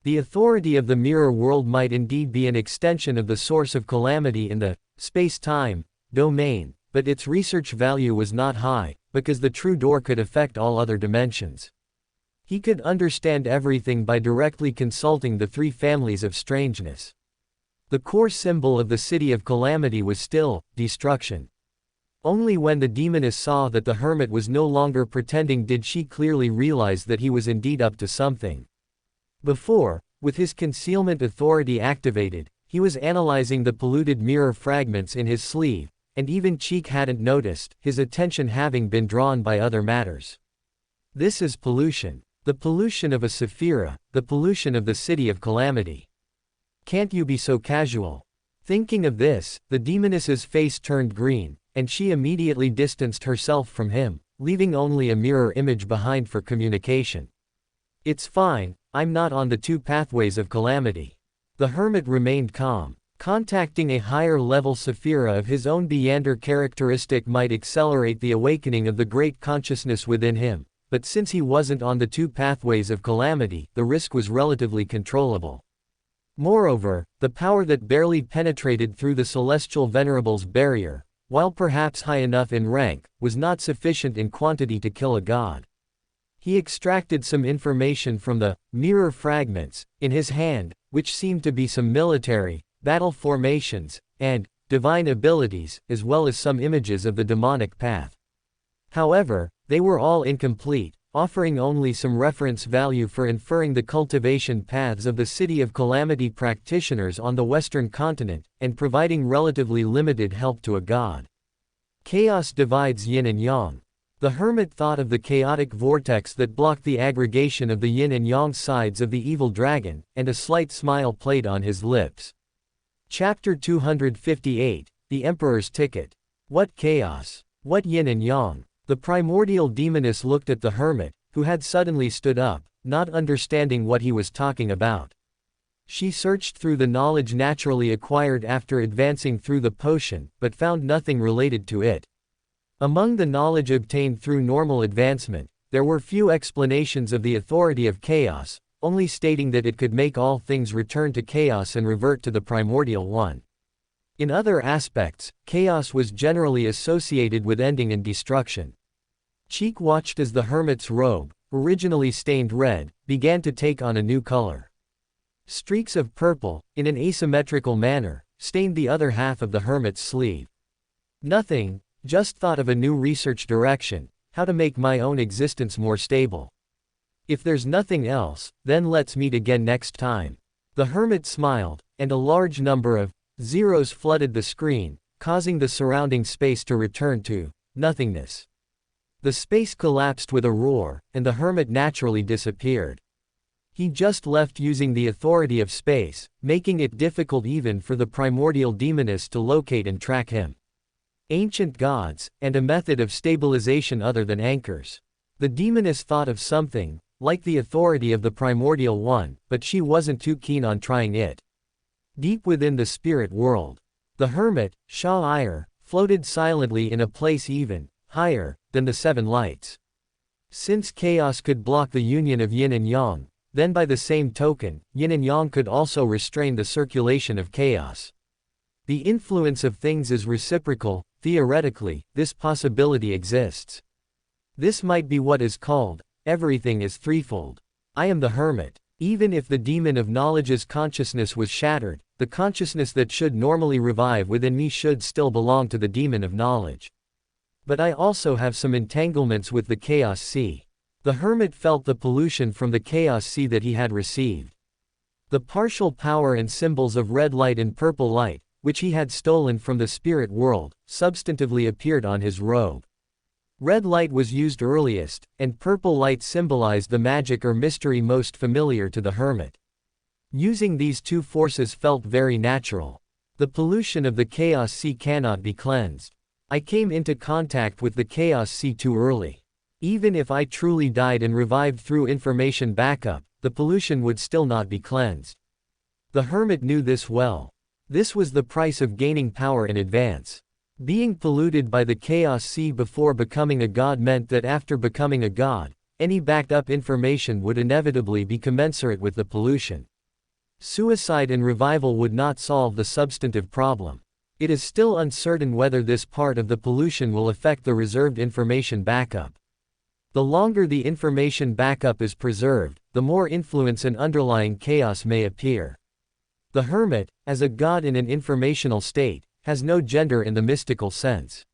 The authority of the mirror world might indeed be an extension of the source of calamity in the space-time domain, but its research value was not high, because the true door could affect all other dimensions. He could understand everything by directly consulting the 3 families of strangeness. The core symbol of the city of calamity was still destruction. Only when the demoness saw that the hermit was no longer pretending did she clearly realize that he was indeed up to something. Before, with his concealment authority activated, he was analyzing the polluted mirror fragments in his sleeve, and even Cheek hadn't noticed, his attention having been drawn by other matters. This is pollution. The pollution of a Sephira, the pollution of the city of calamity. Can't you be so casual? Thinking of this, the demoness's face turned green, and she immediately distanced herself from him, leaving only a mirror image behind for communication. It's fine, I'm not on the 2 pathways of calamity. The hermit remained calm. Contacting a higher-level Sephira of his own Beyander characteristic might accelerate the awakening of the great consciousness within him, but since he wasn't on the two pathways of calamity, the risk was relatively controllable. Moreover, the power that barely penetrated through the celestial venerable's barrier, while perhaps high enough in rank, was not sufficient in quantity to kill a god. He extracted some information from the mirror fragments in his hand, which seemed to be some military, battle formations, and divine abilities, as well as some images of the demonic path. However, they were all incomplete, offering only some reference value for inferring the cultivation paths of the City of Calamity practitioners on the Western continent, and providing relatively limited help to a god. Chaos divides yin and yang. The hermit thought of the chaotic vortex that blocked the aggregation of the yin and yang sides of the evil dragon, and a slight smile played on his lips. Chapter 258, The Emperor's Ticket. What chaos? What yin and yang? The primordial demoness looked at the hermit, who had suddenly stood up, not understanding what he was talking about. She searched through the knowledge naturally acquired after advancing through the potion, but found nothing related to it. Among the knowledge obtained through normal advancement, there were few explanations of the authority of chaos, only stating that it could make all things return to chaos and revert to the primordial one. In other aspects, chaos was generally associated with ending and destruction. Cheek watched as the hermit's robe, originally stained red, began to take on a new color. Streaks of purple, in an asymmetrical manner, stained the other half of the hermit's sleeve. Nothing, just thought of a new research direction, how to make my own existence more stable. If there's nothing else, then let's meet again next time. The hermit smiled, and a large number of zeros flooded the screen, causing the surrounding space to return to nothingness. The space collapsed with a roar, and the hermit naturally disappeared. He just left using the authority of space, making it difficult even for the primordial demoness to locate and track him. Ancient gods, and a method of stabilization other than anchors. The demoness thought of something, like the authority of the primordial one, but she wasn't too keen on trying it. Deep within the spirit world, the hermit, Shah-Ir, floated silently in a place even higher than the seven lights. Since chaos could block the union of yin and yang, then by the same token, yin and yang could also restrain the circulation of chaos. The influence of things is reciprocal. Theoretically, this possibility exists. This might be what is called, everything is threefold. I am the hermit. Even if the demon of knowledge's consciousness was shattered, the consciousness that should normally revive within me should still belong to the demon of knowledge. But I also have some entanglements with the chaos sea. The hermit felt the pollution from the chaos sea that he had received. The partial power and symbols of red light and purple light, which he had stolen from the spirit world, substantively appeared on his robe. Red light was used earliest, and purple light symbolized the magic or mystery most familiar to the hermit. Using these two forces felt very natural. The pollution of the chaos sea cannot be cleansed. I came into contact with the chaos sea too early. Even if I truly died and revived through information backup, the pollution would still not be cleansed. The hermit knew this well. This was the price of gaining power in advance. Being polluted by the chaos sea before becoming a god meant that after becoming a god, any backed up information would inevitably be commensurate with the pollution. Suicide and revival would not solve the substantive problem. It is still uncertain whether this part of the pollution will affect the reserved information backup. The longer the information backup is preserved, the more influence and underlying chaos may appear. The hermit, as a god in an informational state, has no gender in the mystical sense.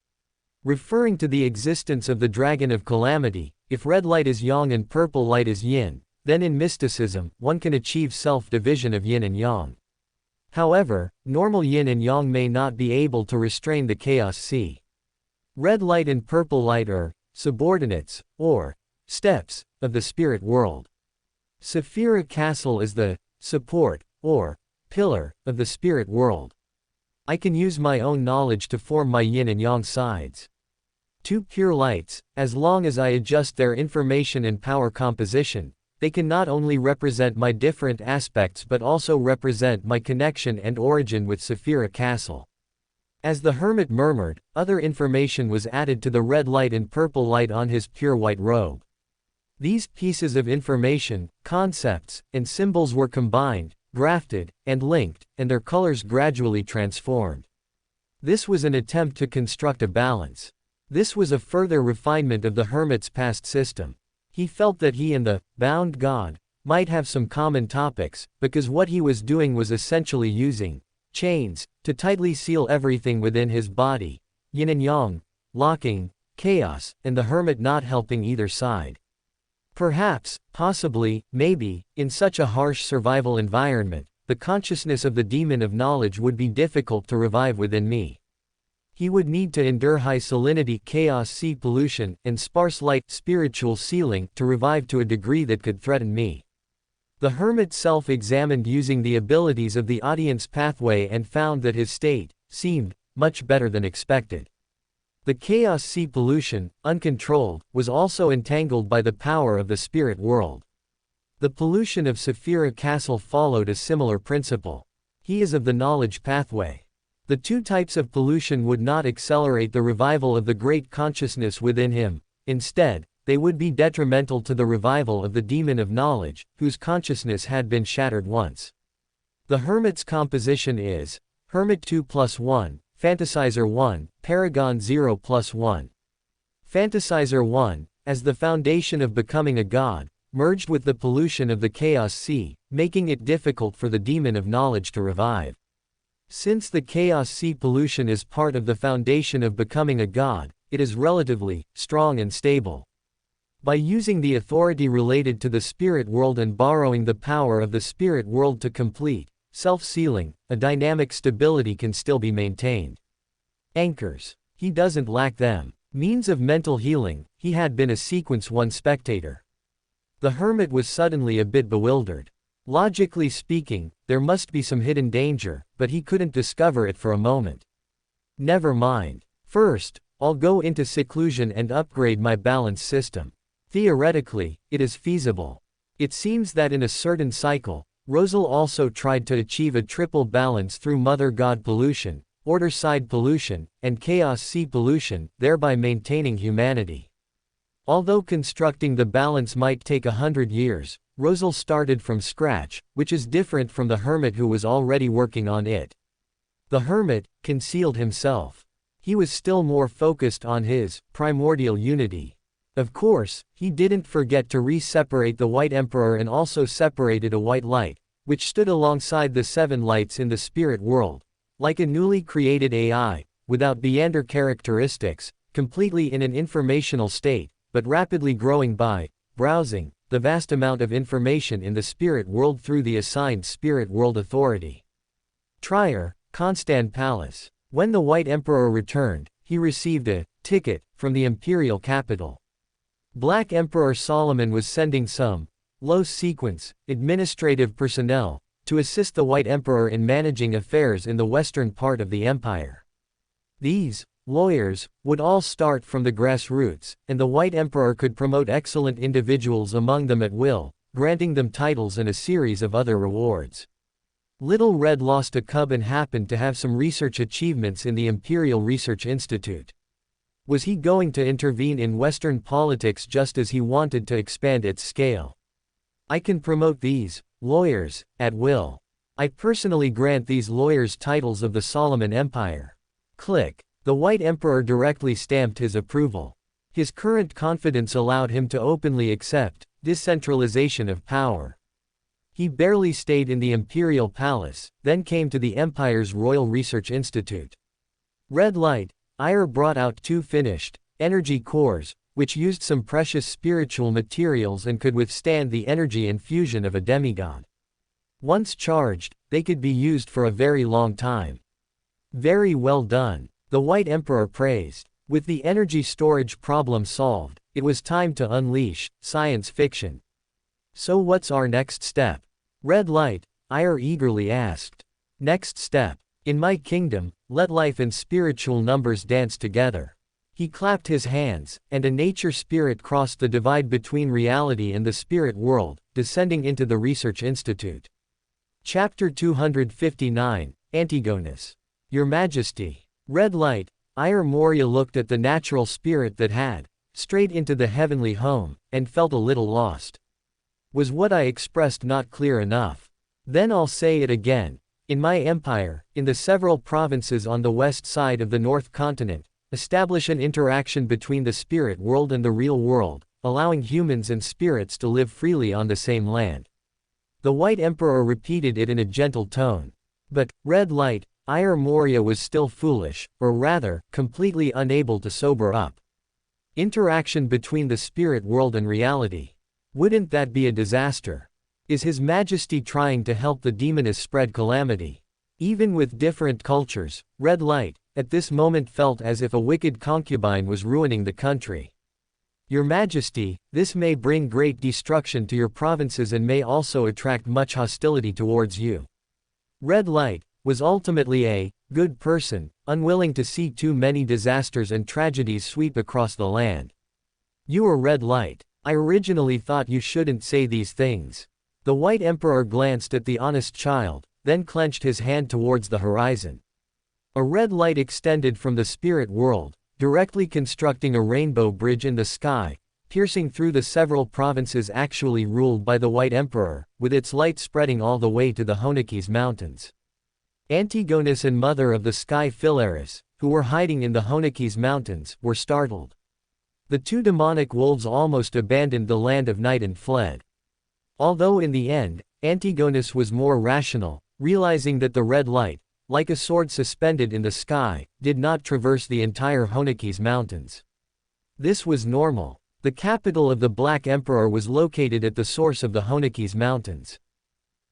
Referring to the existence of the dragon of calamity, if red light is yang and purple light is yin, then in mysticism, one can achieve self-division of yin and yang. However, normal yin and yang may not be able to restrain the chaos sea. Red light and purple light are subordinates, or steps, of the spirit world. Sephira Castle is the support, or pillar, of the spirit world. I can use my own knowledge to form my yin and yang sides. Two pure lights, as long as I adjust their information and power composition, they can not only represent my different aspects but also represent my connection and origin with Saphira Castle. As the hermit murmured, other information was added to the red light and purple light on his pure white robe. These pieces of information, concepts, and symbols were combined, grafted, and linked, and their colors gradually transformed. This was an attempt to construct a balance. This was a further refinement of the hermit's past system. He felt that he and the bound god might have some common topics, because what he was doing was essentially using chains to tightly seal everything within his body, yin and yang, locking, chaos, and the hermit not helping either side. Perhaps, possibly, maybe, in such a harsh survival environment, the consciousness of the demon of knowledge would be difficult to revive within me. He would need to endure high salinity chaos sea pollution and sparse light spiritual sealing to revive to a degree that could threaten me. The hermit self-examined using the abilities of the audience pathway and found that his state seemed much better than expected. The chaos sea pollution, uncontrolled, was also entangled by the power of the spirit world. The pollution of Saphira Castle followed a similar principle. He is of the knowledge pathway. The two types of pollution would not accelerate the revival of the great consciousness within him. Instead, they would be detrimental to the revival of the demon of knowledge, whose consciousness had been shattered once. The hermit's composition is Hermit 2+1, Fantasizer 1, Paragon 0+1. Fantasizer 1, as the foundation of becoming a god, merged with the pollution of the chaos sea, making it difficult for the demon of knowledge to revive. Since the chaos sea pollution is part of the foundation of becoming a god, it is relatively strong and stable. By using the authority related to the spirit world and borrowing the power of the spirit world to complete self-sealing, a dynamic stability can still be maintained. Anchors. He doesn't lack them. Means of mental healing. He had been a Sequence 1 spectator. The hermit was suddenly a bit bewildered. Logically speaking, there must be some hidden danger, but he couldn't discover it for a moment. Never mind. First, I'll go into seclusion and upgrade my balance system. Theoretically, it is feasible. It seems that in a certain cycle, Rosal also tried to achieve a triple balance through Mother God pollution, Order Side pollution, and Chaos Sea pollution, thereby maintaining humanity. Although constructing the balance might take 100 years, Rosal started from scratch, which is different from the hermit who was already working on it. The hermit concealed himself. He was still more focused on his primordial unity. Of course, he didn't forget to re-separate the White Emperor and also separated a white light, which stood alongside the 7 lights in the spirit world, like a newly created AI, without Beander characteristics, completely in an informational state, but rapidly growing by browsing the vast amount of information in the spirit world through the assigned spirit world authority. Trier, Constan Palace. When the White Emperor returned, he received a ticket from the imperial capital. Black Emperor Solomon was sending some low sequence administrative personnel to assist the White Emperor in managing affairs in the western part of the empire. These lawyers would all start from the grassroots, and the White Emperor could promote excellent individuals among them at will, granting them titles and a series of other rewards. Little Red lost a cub and happened to have some research achievements in the Imperial Research Institute. Was he going to intervene in Western politics just as he wanted to expand its scale? I can promote these lawyers at will. I personally grant these lawyers titles of the Solomon Empire. Click. The White Emperor directly stamped his approval. His current confidence allowed him to openly accept decentralization of power. He barely stayed in the imperial palace, then came to the empire's Royal Research Institute. Red light. Ire brought out 2 finished energy cores, which used some precious spiritual materials and could withstand the energy infusion of a demigod. Once charged, they could be used for a very long time. Very well done. The White Emperor praised. With the energy storage problem solved, it was time to unleash science fiction. So what's our next step? Red light, Ire eagerly asked. Next step. In my kingdom, let life and spiritual numbers dance together. He clapped his hands, and a nature spirit crossed the divide between reality and the spirit world, descending into the research institute. Chapter 259, Antigonus. Your Majesty. Red light. Ire Moria looked at the natural spirit that had strayed into the heavenly home, and felt a little lost. Was what I expressed not clear enough? Then I'll say it again. In my empire, in the several provinces on the west side of the North Continent, establish an interaction between the spirit world and the real world, allowing humans and spirits to live freely on the same land. The White Emperor repeated it in a gentle tone. But, Red Light, Ire Moria was still foolish, or rather, completely unable to sober up. Interaction between the spirit world and reality. Wouldn't that be a disaster? Is His Majesty trying to help the demoness spread calamity? Even with different cultures, Red Light, at this moment felt as if a wicked concubine was ruining the country. Your Majesty, this may bring great destruction to your provinces and may also attract much hostility towards you. Red Light was ultimately a good person, unwilling to see too many disasters and tragedies sweep across the land. You are Red Light. I originally thought you shouldn't say these things. The White Emperor glanced at the honest child, then clenched his hand towards the horizon. A red light extended from the spirit world, directly constructing a rainbow bridge in the sky, piercing through the several provinces actually ruled by the White Emperor, with its light spreading all the way to the Honekes Mountains. Antigonus and Mother of the Sky Philaris, who were hiding in the Honekes Mountains, were startled. The two demonic wolves almost abandoned the land of night and fled. Although in the end, Antigonus was more rational, realizing that the red light, like a sword suspended in the sky, did not traverse the entire Honekes Mountains. This was normal. The capital of the Black Emperor was located at the source of the Honekes Mountains.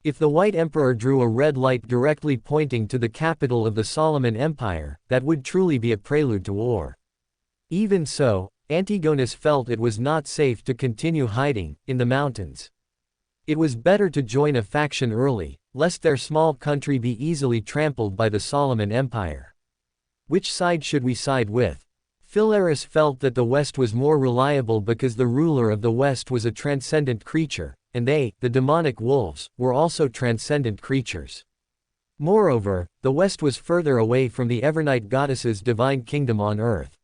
If the White Emperor drew a red light directly pointing to the capital of the Solomon Empire, that would truly be a prelude to war. Even so, Antigonus felt it was not safe to continue hiding in the mountains. It was better to join a faction early, lest their small country be easily trampled by the Solomon Empire. Which side should we side with? Philaris felt that the West was more reliable because the ruler of the West was a transcendent creature, and they, the demonic wolves, were also transcendent creatures. Moreover, the West was further away from the Evernight goddess's divine kingdom on earth.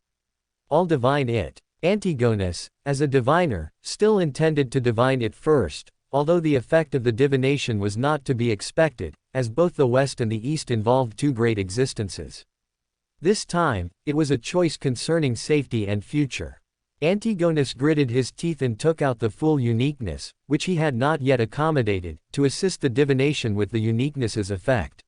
All divine it. Antigonus, as a diviner, still intended to divine it first, although the effect of the divination was not to be expected, as both the West and the East involved two great existences. This time, it was a choice concerning safety and future. Antigonus gritted his teeth and took out the full uniqueness, which he had not yet accommodated, to assist the divination with the uniqueness's effect.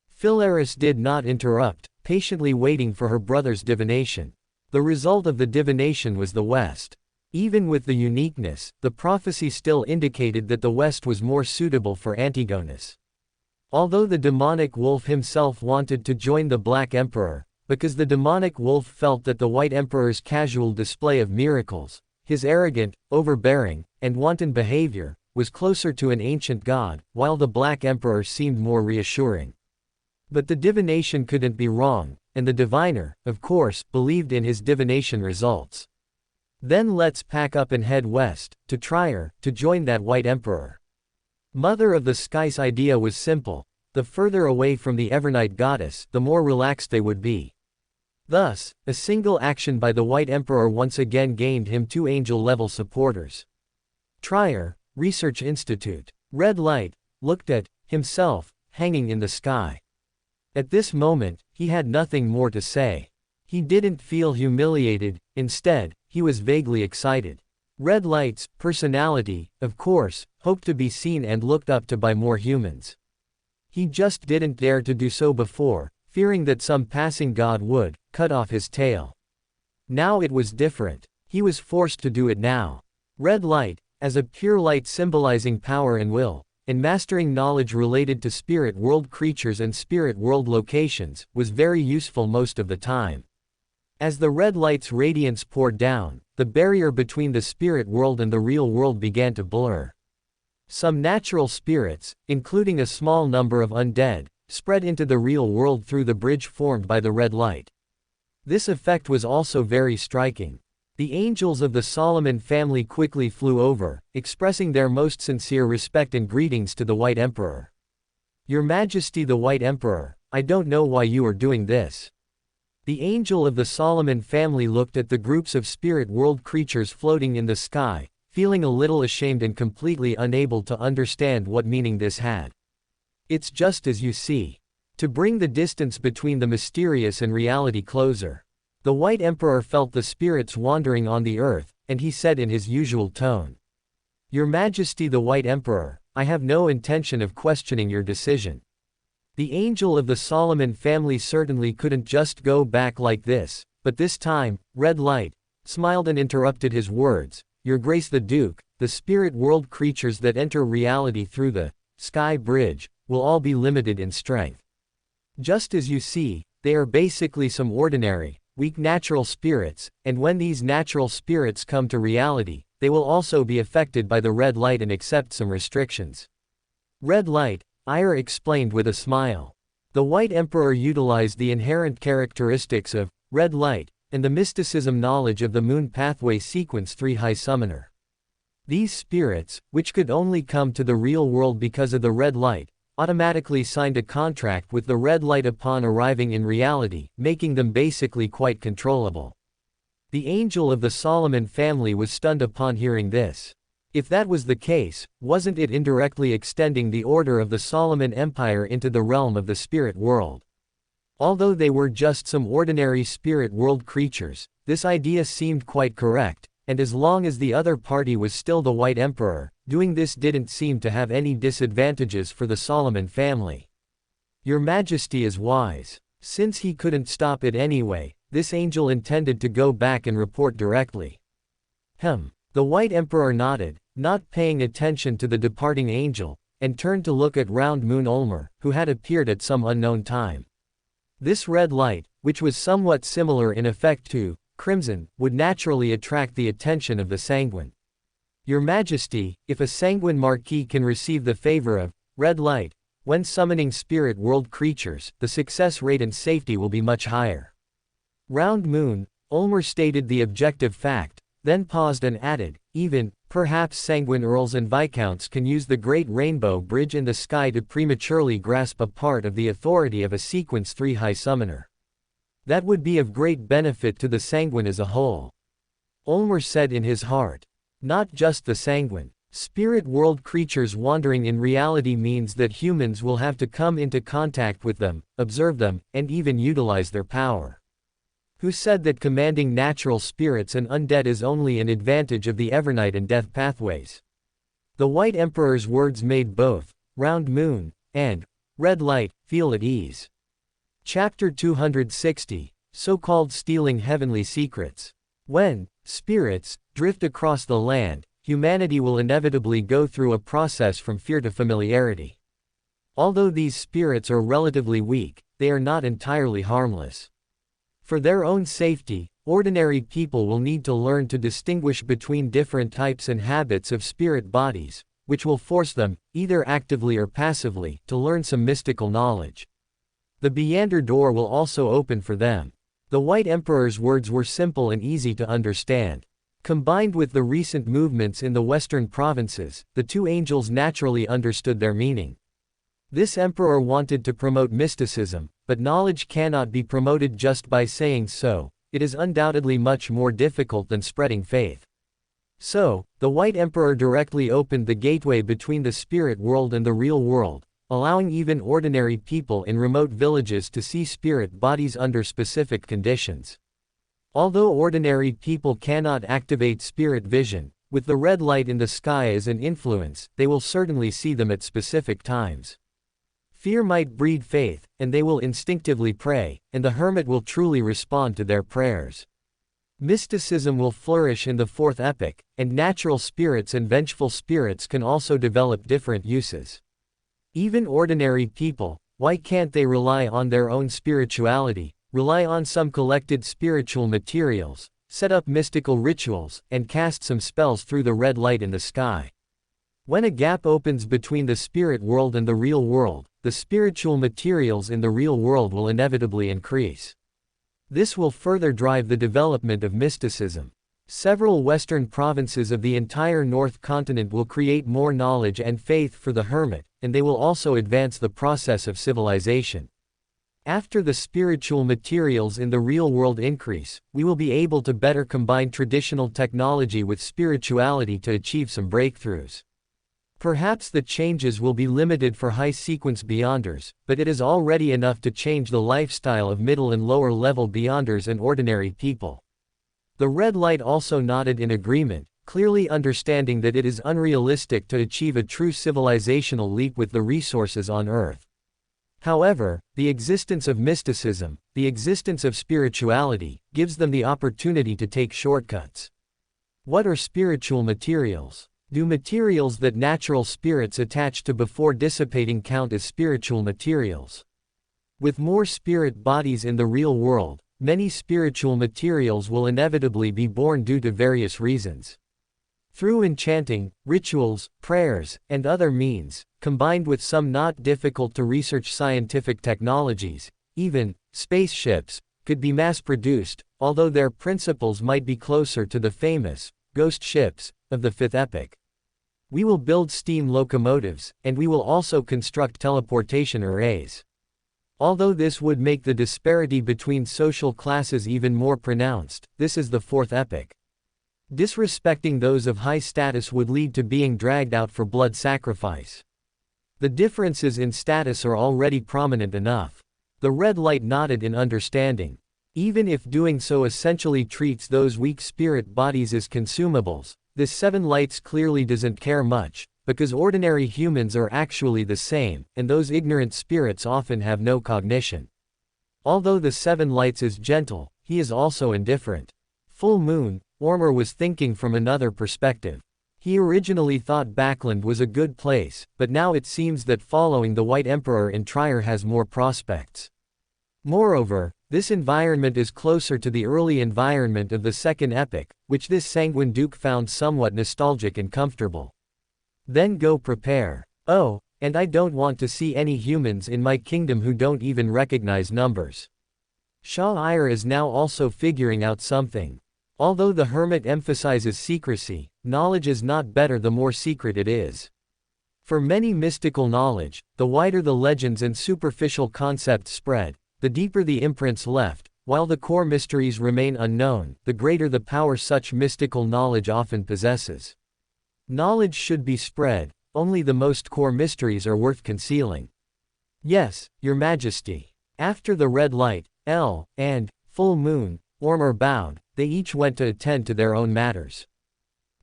Philaris did not interrupt, patiently waiting for her brother's divination. The result of the divination was the West. Even with the uniqueness, the prophecy still indicated that the West was more suitable for Antigonus. Although the demonic wolf himself wanted to join the Black Emperor, because the demonic wolf felt that the White Emperor's casual display of miracles, his arrogant, overbearing, and wanton behavior, was closer to an ancient god, while the Black Emperor seemed more reassuring. But the divination couldn't be wrong, and the diviner, of course, believed in his divination results. Then let's pack up and head west, to Trier, to join that White Emperor. Mother of the Sky's idea was simple: the further away from the Evernight goddess, the more relaxed they would be. Thus, a single action by the White Emperor once again gained him two angel-level supporters. Trier, Research Institute. Red Light looked at himself, hanging in the sky. At this moment, he had nothing more to say. He didn't feel humiliated, instead, he was vaguely excited. Red Light's personality, of course, hoped to be seen and looked up to by more humans. He just didn't dare to do so before, fearing that some passing god would cut off his tail. Now it was different. He was forced to do it now. Red Light, as a pure light symbolizing power and will, and mastering knowledge related to spirit world creatures and spirit world locations, was very useful most of the time. As the red light's radiance poured down, the barrier between the spirit world and the real world began to blur. Some natural spirits, including a small number of undead, spread into the real world through the bridge formed by the red light. This effect was also very striking. The angels of the Solomon family quickly flew over, expressing their most sincere respect and greetings to the White Emperor. Your Majesty the White Emperor, I don't know why you are doing this. The angel of the Solomon family looked at the groups of spirit world creatures floating in the sky, feeling a little ashamed and completely unable to understand what meaning this had. It's just as you see. To bring the distance between the mysterious and reality closer. The White Emperor felt the spirits wandering on the earth, and he said in his usual tone. Your Majesty the White Emperor, I have no intention of questioning your decision. The angel of the Solomon family certainly couldn't just go back like this, but this time, Red Light smiled and interrupted his words. Your Grace the Duke, the spirit world creatures that enter reality through the sky bridge will all be limited in strength. Just as you see, they are basically some ordinary, weak natural spirits, and when these natural spirits come to reality, they will also be affected by the red light and accept some restrictions. Red light, Ire explained with a smile. The White Emperor utilized the inherent characteristics of red light and the mysticism knowledge of the Moon Pathway Sequence 3 High Summoner. These spirits, which could only come to the real world because of the red light, automatically signed a contract with the red light upon arriving in reality, making them basically quite controllable. The angel of the Solomon family was stunned upon hearing this. If that was the case, wasn't it indirectly extending the order of the Solomon Empire into the realm of the spirit world? Although they were just some ordinary spirit world creatures, this idea seemed quite correct, and as long as the other party was still the White Emperor, doing this didn't seem to have any disadvantages for the Solomon family. Your Majesty is wise. Since he couldn't stop it anyway, this angel intended to go back and report directly. The White Emperor nodded, not paying attention to the departing angel, and turned to look at Round Moon Ulmer, who had appeared at some unknown time. This red light, which was somewhat similar in effect to crimson, would naturally attract the attention of the sanguine. Your Majesty, if a sanguine marquis can receive the favor of red light when summoning spirit world creatures, the success rate and safety will be much higher. Round Moon Ulmer stated the objective fact, then paused and added, even, perhaps sanguine earls and viscounts can use the Great Rainbow Bridge in the sky to prematurely grasp a part of the authority of a Sequence 3 High Summoner. That would be of great benefit to the sanguine as a whole. Ulmer said in his heart. Not just the sanguine. Spirit world creatures wandering in reality means that humans will have to come into contact with them, observe them, and even utilize their power. Who said that commanding natural spirits and undead is only an advantage of the Evernight and Death pathways? The White Emperor's words made both Round Moon and Red Light feel at ease. Chapter 260, so-called Stealing Heavenly Secrets. When spirits drift across the land, humanity will inevitably go through a process from fear to familiarity. Although these spirits are relatively weak, they are not entirely harmless. For their own safety, ordinary people will need to learn to distinguish between different types and habits of spirit bodies, which will force them, either actively or passively, to learn some mystical knowledge. The Beyonder door will also open for them. The White Emperor's words were simple and easy to understand. Combined with the recent movements in the western provinces, the two angels naturally understood their meaning. This emperor wanted to promote mysticism, but knowledge cannot be promoted just by saying so. It is undoubtedly much more difficult than spreading faith. So, the White Emperor directly opened the gateway between the spirit world and the real world, allowing even ordinary people in remote villages to see spirit bodies under specific conditions. Although ordinary people cannot activate spirit vision, with the red light in the sky as an influence, they will certainly see them at specific times. Fear might breed faith, and they will instinctively pray, and the hermit will truly respond to their prayers. Mysticism will flourish in the fourth epoch, and natural spirits and vengeful spirits can also develop different uses. Even ordinary people, why can't they rely on their own spirituality, rely on some collected spiritual materials, set up mystical rituals, and cast some spells through the red light in the sky? When a gap opens between the spirit world and the real world, the spiritual materials in the real world will inevitably increase. This will further drive the development of mysticism. Several Western provinces of the entire North Continent will create more knowledge and faith for the hermit, and they will also advance the process of civilization. After the spiritual materials in the real world increase, we will be able to better combine traditional technology with spirituality to achieve some breakthroughs. Perhaps the changes will be limited for high-sequence Beyonders, but it is already enough to change the lifestyle of middle and lower-level Beyonders and ordinary people. The red light also nodded in agreement, clearly understanding that it is unrealistic to achieve a true civilizational leap with the resources on Earth. However, the existence of mysticism, the existence of spirituality, gives them the opportunity to take shortcuts. What are spiritual materials? Do materials that natural spirits attach to before dissipating count as spiritual materials? With more spirit bodies in the real world, many spiritual materials will inevitably be born due to various reasons. Through enchanting, rituals, prayers, and other means, combined with some not difficult to research scientific technologies, even spaceships could be mass-produced, although their principles might be closer to the famous ghost ships of the fifth epoch. We will build steam locomotives, and we will also construct teleportation arrays. Although this would make the disparity between social classes even more pronounced, this is the fourth epoch. Disrespecting those of high status would lead to being dragged out for blood sacrifice. The differences in status are already prominent enough. The red light nodded in understanding. Even if doing so essentially treats those weak spirit bodies as consumables, this seven lights clearly doesn't care much, because ordinary humans are actually the same, and those ignorant spirits often have no cognition. Although the seven lights is gentle, he is also indifferent. Full moon, Ormer was thinking from another perspective. He originally thought Backland was a good place, but now it seems that following the White Emperor in Trier has more prospects. Moreover, this environment is closer to the early environment of the Second Epoch, which this sanguine duke found somewhat nostalgic and comfortable. Then go prepare. Oh, and I don't want to see any humans in my kingdom who don't even recognize numbers. Shah Iyer is now also figuring out something. Although the hermit emphasizes secrecy, knowledge is not better the more secret it is. For many mystical knowledge, the wider the legends and superficial concepts spread, the deeper the imprints left, while the core mysteries remain unknown, the greater the power such mystical knowledge often possesses. Knowledge should be spread, only the most core mysteries are worth concealing. Yes, Your Majesty. After the red light, and full moon, Ormer bowed, they each went to attend to their own matters.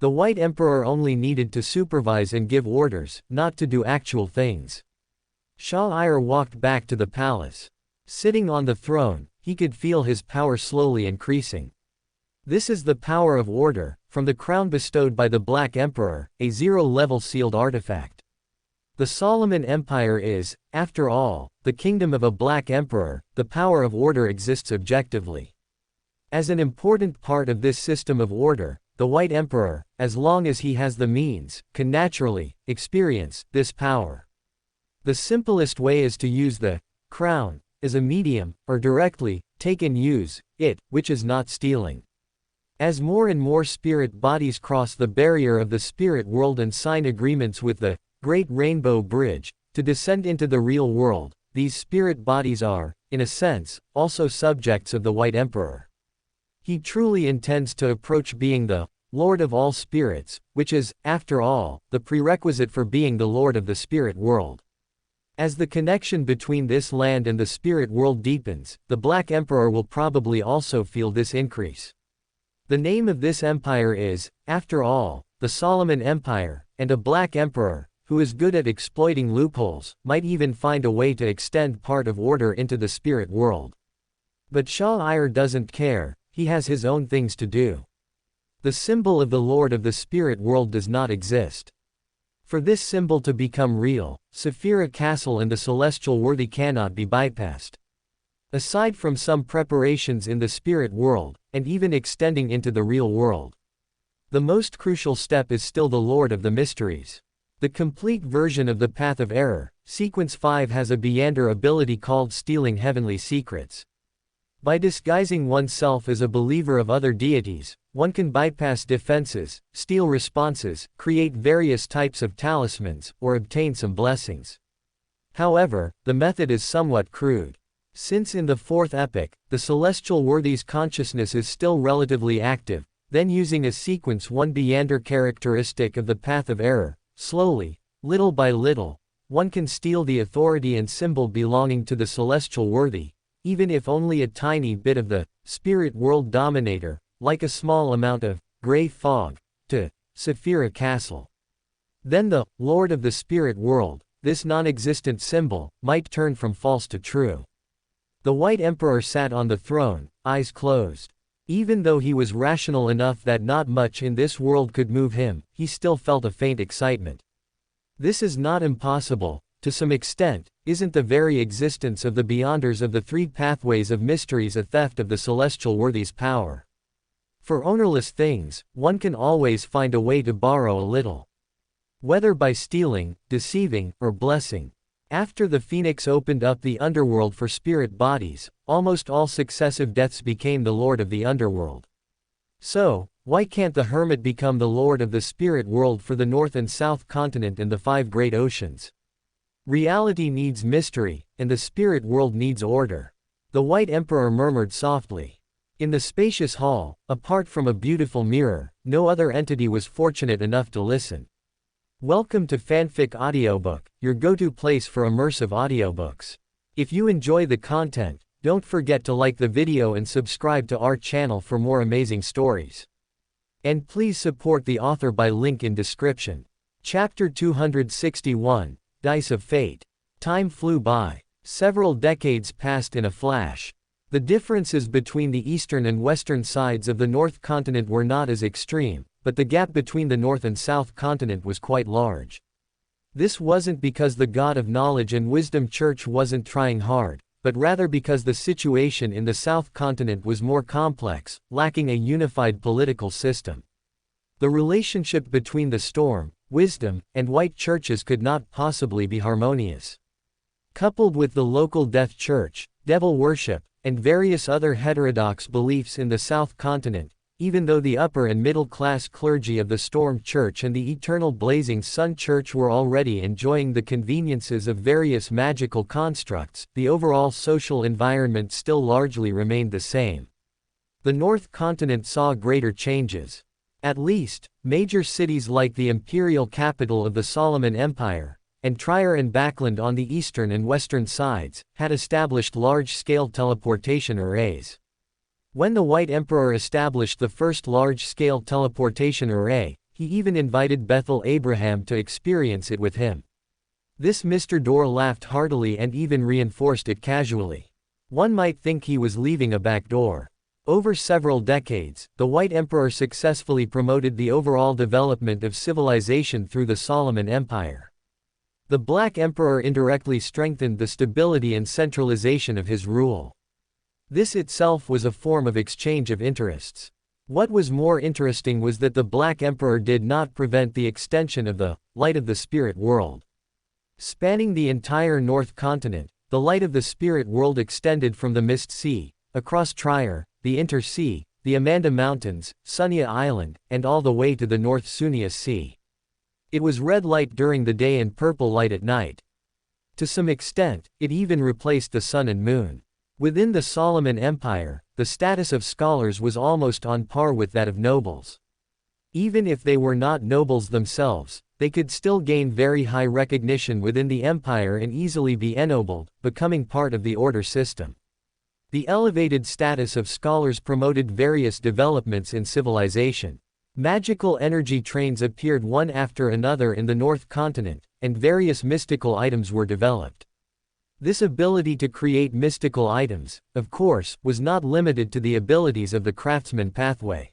The White Emperor only needed to supervise and give orders, not to do actual things. Shah Iyer walked back to the palace. Sitting on the throne, he could feel his power slowly increasing. This is the power of order, from the crown bestowed by the Black Emperor, a zero-level sealed artifact. The Solomon Empire is, after all, the kingdom of a Black Emperor. The power of order exists objectively. As an important part of this system of order, the White Emperor, as long as he has the means, can naturally experience this power. The simplest way is to use the crown as a medium, or directly take and use it, which is not stealing. As more and more spirit bodies cross the barrier of the spirit world and sign agreements with the Great Rainbow Bridge to descend into the real world, these spirit bodies are, in a sense, also subjects of the White Emperor. He truly intends to approach being the Lord of all spirits, which is, after all, the prerequisite for being the Lord of the spirit world. As the connection between this land and the spirit world deepens, the Black Emperor will probably also feel this increase. The name of this empire is, after all, the Solomon Empire, and a Black Emperor, who is good at exploiting loopholes, might even find a way to extend part of order into the spirit world. But Shah Iyer doesn't care, he has his own things to do. The symbol of the Lord of the spirit world does not exist. For this symbol to become real, Saphira Castle and the celestial worthy cannot be bypassed. Aside from some preparations in the spirit world, and even extending into the real world, the most crucial step is still the Lord of the Mysteries. The complete version of the Path of Error, Sequence 5 has a Beyonder ability called Stealing Heavenly Secrets. By disguising oneself as a believer of other deities, one can bypass defenses, steal responses, create various types of talismans, or obtain some blessings. However, the method is somewhat crude. Since in the fourth epoch, the celestial worthy's consciousness is still relatively active, then using a sequence 1 Beander characteristic of the path of error, slowly, little by little, one can steal the authority and symbol belonging to the celestial worthy, even if only a tiny bit of the spirit world dominator, like a small amount of gray fog, to Saphira Castle. Then the Lord of the spirit world, this non-existent symbol, might turn from false to true. The White Emperor sat on the throne, eyes closed. Even though he was rational enough that not much in this world could move him, he still felt a faint excitement. This is not impossible, to some extent. Isn't the very existence of the Beyonders of the three pathways of mysteries a theft of the celestial worthy's power? For ownerless things, one can always find a way to borrow a little. Whether by stealing, deceiving, or blessing. After the Phoenix opened up the underworld for spirit bodies, almost all successive deaths became the Lord of the underworld. So, why can't the Hermit become the Lord of the spirit world for the North and South continent and the 5 great oceans? Reality needs mystery, and the spirit world needs order. The White Emperor murmured softly. In the spacious hall, apart from a beautiful mirror, no other entity was fortunate enough to listen. Welcome to Fanfic Audiobook, your go-to place for immersive audiobooks. If you enjoy the content, don't forget to like the video and subscribe to our channel for more amazing stories. And please support the author by link in description. Chapter 261, Dice of Fate. Time flew by. Several decades passed in a flash. The differences between the eastern and western sides of the North continent were not as extreme, but the gap between the North and South continent was quite large. This wasn't because the God of Knowledge and Wisdom Church wasn't trying hard, but rather because the situation in the South continent was more complex, lacking a unified political system. The relationship between the Storm, Wisdom, and White churches could not possibly be harmonious. Coupled with the local Death Church, devil worship, and various other heterodox beliefs in the South continent, even though the upper and middle-class clergy of the Storm Church and the Eternal Blazing Sun Church were already enjoying the conveniences of various magical constructs, the overall social environment still largely remained the same. The North continent saw greater changes. At least, major cities like the imperial capital of the Solomon Empire, and Trier and Backland on the eastern and western sides, had established large-scale teleportation arrays. When the White Emperor established the first large-scale teleportation array, he even invited Bethel Abraham to experience it with him. This Mr. Dorr laughed heartily and even reinforced it casually. One might think he was leaving a back door. Over several decades, the White Emperor successfully promoted the overall development of civilization through the Solomon Empire. The Black Emperor indirectly strengthened the stability and centralization of his rule. This itself was a form of exchange of interests. What was more interesting was that the Black Emperor did not prevent the extension of the light of the spirit world. Spanning the entire North continent, the light of the spirit world extended from the Mist Sea, across Trier, the Intersea, the Amanda Mountains, Sunia Island, and all the way to the North Sunia Sea. It was red light during the day and purple light at night. To some extent, it even replaced the sun and moon. Within the Solomon Empire, the status of scholars was almost on par with that of nobles. Even if they were not nobles themselves, they could still gain very high recognition within the empire and easily be ennobled, becoming part of the order system. The elevated status of scholars promoted various developments in civilization. Magical energy trains appeared one after another in the North continent, and various mystical items were developed. This ability to create mystical items, of course, was not limited to the abilities of the craftsman pathway.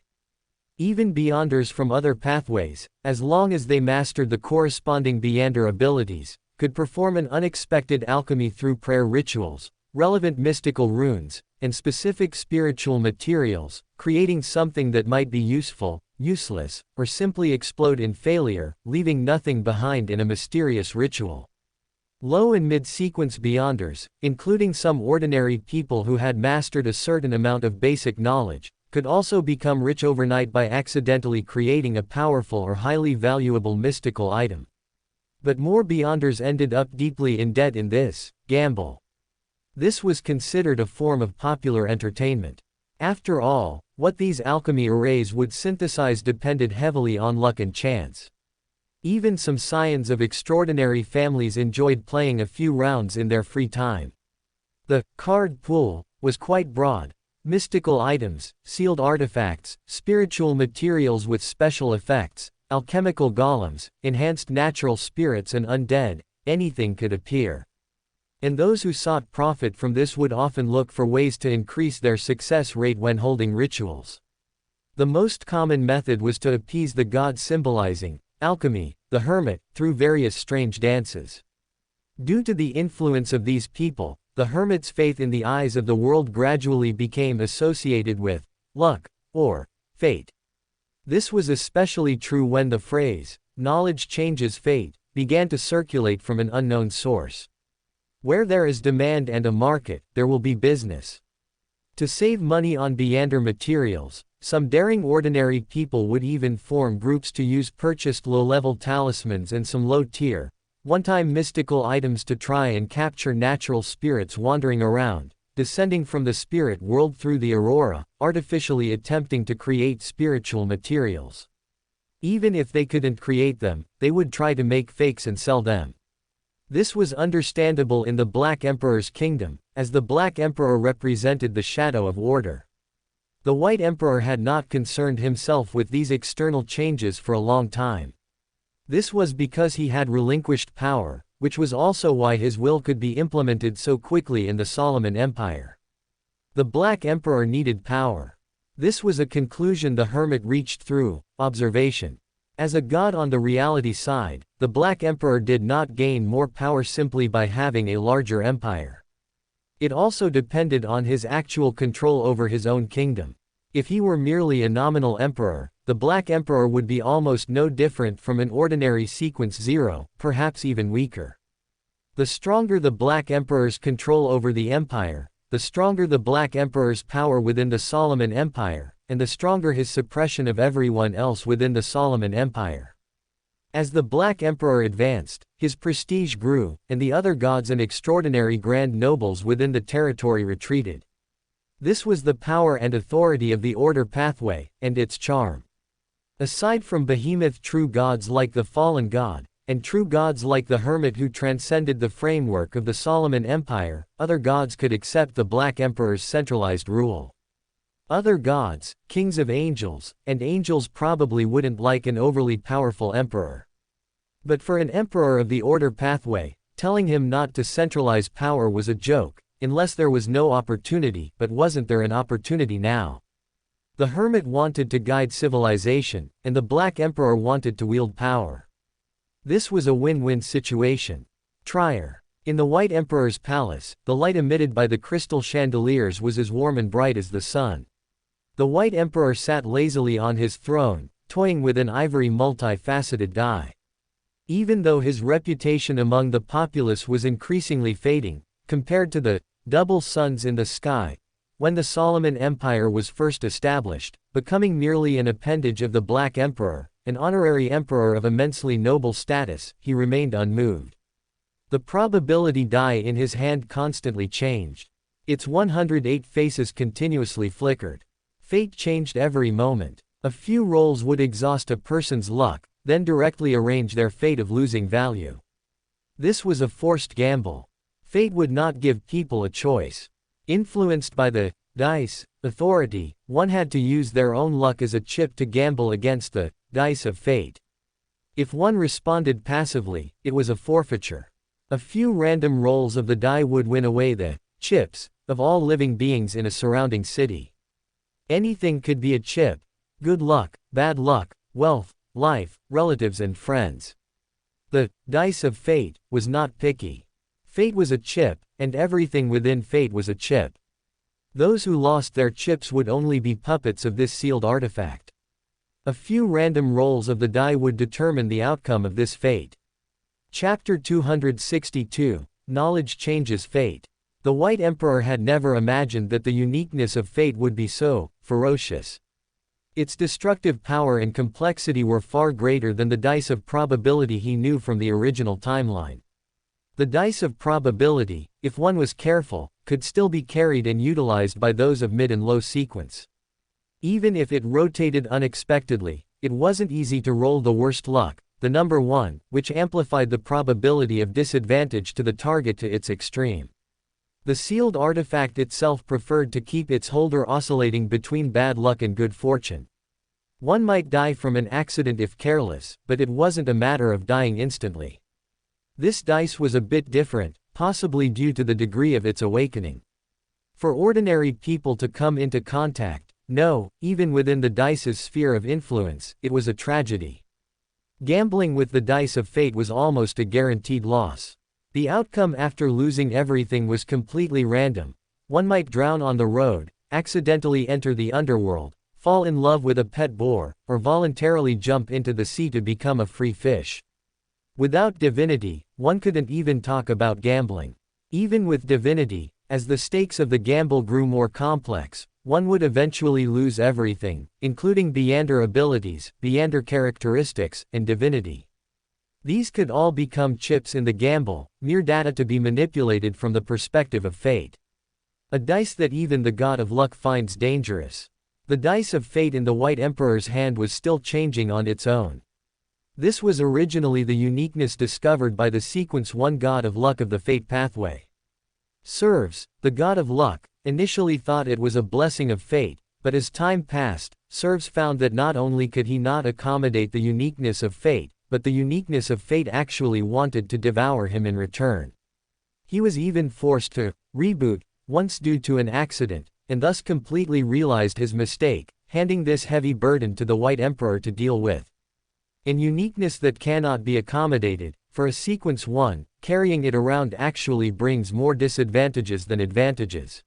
Even Beyonders from other pathways, as long as they mastered the corresponding Beyonder abilities, could perform an unexpected alchemy through prayer rituals, relevant mystical runes, and specific spiritual materials, creating something that might be useful, useless, or simply explode in failure, leaving nothing behind in a mysterious ritual. Low and mid-sequence beyonders, including some ordinary people who had mastered a certain amount of basic knowledge, could also become rich overnight by accidentally creating a powerful or highly valuable mystical item. But more beyonders ended up deeply in debt in this gamble. This was considered a form of popular entertainment. After all, what these alchemy arrays would synthesize depended heavily on luck and chance. Even some scions of extraordinary families enjoyed playing a few rounds in their free time. The card pool was quite broad. Mystical items, sealed artifacts, spiritual materials with special effects, alchemical golems, enhanced natural spirits and undead, anything could appear. And those who sought profit from this would often look for ways to increase their success rate when holding rituals. The most common method was to appease the god symbolizing alchemy, the hermit, through various strange dances. Due to the influence of these people, the hermit's faith in the eyes of the world gradually became associated with luck or fate. This was especially true when the phrase, knowledge changes fate, began to circulate from an unknown source. Where there is demand and a market, there will be business. To save money on beyonder materials, some daring ordinary people would even form groups to use purchased low-level talismans and some low-tier, one-time mystical items to try and capture natural spirits wandering around, descending from the spirit world through the aurora, artificially attempting to create spiritual materials. Even if they couldn't create them, they would try to make fakes and sell them. This was understandable in the Black Emperor's kingdom, as the Black Emperor represented the shadow of order. The White Emperor had not concerned himself with these external changes for a long time. This was because he had relinquished power, which was also why his will could be implemented so quickly in the Solomon Empire. The Black Emperor needed power. This was a conclusion the hermit reached through observation. As a god on the reality side, the Black Emperor did not gain more power simply by having a larger empire. It also depended on his actual control over his own kingdom. If he were merely a nominal emperor, the Black Emperor would be almost no different from an ordinary sequence 0, perhaps even weaker. The stronger the Black Emperor's control over the empire, the stronger the Black Emperor's power within the Solomon Empire, and the stronger his suppression of everyone else within the Solomon Empire. As the Black Emperor advanced, his prestige grew, and the other gods and extraordinary grand nobles within the territory retreated. This was the power and authority of the order pathway, and its charm. Aside from behemoth true gods like the fallen god, and true gods like the hermit who transcended the framework of the Solomon Empire, other gods could accept the Black Emperor's centralized rule. Other gods, kings of angels, and angels probably wouldn't like an overly powerful emperor. But for an emperor of the order pathway, telling him not to centralize power was a joke, unless there was no opportunity. But wasn't there an opportunity now? The hermit wanted to guide civilization, and the Black Emperor wanted to wield power. This was a win-win situation. Trier. In the White Emperor's palace, the light emitted by the crystal chandeliers was as warm and bright as the sun. The White Emperor sat lazily on his throne, toying with an ivory multi-faceted die. Even though his reputation among the populace was increasingly fading, compared to the double suns in the sky, when the Solomon Empire was first established, becoming merely an appendage of the Black Emperor, an honorary emperor of immensely noble status, he remained unmoved. The probability die in his hand constantly changed. Its 108 faces continuously flickered. Fate changed every moment. A few rolls would exhaust a person's luck, then directly arrange their fate of losing value. This was a forced gamble. Fate would not give people a choice. Influenced by the dice authority, one had to use their own luck as a chip to gamble against the dice of fate. If one responded passively, it was a forfeiture. A few random rolls of the die would win away the chips of all living beings in a surrounding city. Anything could be a chip: good luck, bad luck, wealth, life, relatives and friends. The dice of fate was not picky. Fate was a chip, and everything within fate was a chip. Those who lost their chips would only be puppets of this sealed artifact. A few random rolls of the die would determine the outcome of this fate. Chapter 262, Knowledge Changes Fate. The White Emperor had never imagined that the uniqueness of fate would be so ferocious. Its destructive power and complexity were far greater than the dice of probability he knew from the original timeline. The dice of probability, if one was careful, could still be carried and utilized by those of mid and low sequence. Even if it rotated unexpectedly, it wasn't easy to roll the worst luck, the number 1, which amplified the probability of disadvantage to the target to its extreme. The sealed artifact itself preferred to keep its holder oscillating between bad luck and good fortune. One might die from an accident if careless, but it wasn't a matter of dying instantly. This dice was a bit different, possibly due to the degree of its awakening. For ordinary people to come into contact, no, even within the dice's sphere of influence, it was a tragedy. Gambling with the dice of fate was almost a guaranteed loss. The outcome after losing everything was completely random. One might drown on the road, accidentally enter the underworld, fall in love with a pet boar, or voluntarily jump into the sea to become a free fish. Without divinity, one couldn't even talk about gambling. Even with divinity, as the stakes of the gamble grew more complex, one would eventually lose everything, including Beyander abilities, Beyander characteristics, and divinity. These could all become chips in the gamble, mere data to be manipulated from the perspective of fate. A dice that even the god of luck finds dangerous. The dice of fate in the White Emperor's hand was still changing on its own. This was originally the uniqueness discovered by the Sequence 1 god of luck of the fate pathway. Serves, the god of luck, initially thought it was a blessing of fate, but as time passed, Serves found that not only could he not accommodate the uniqueness of fate, but the uniqueness of fate actually wanted to devour him in return. He was even forced to reboot, once due to an accident, and thus completely realized his mistake, handing this heavy burden to the White Emperor to deal with. In uniqueness that cannot be accommodated, for a Sequence 1, carrying it around actually brings more disadvantages than advantages.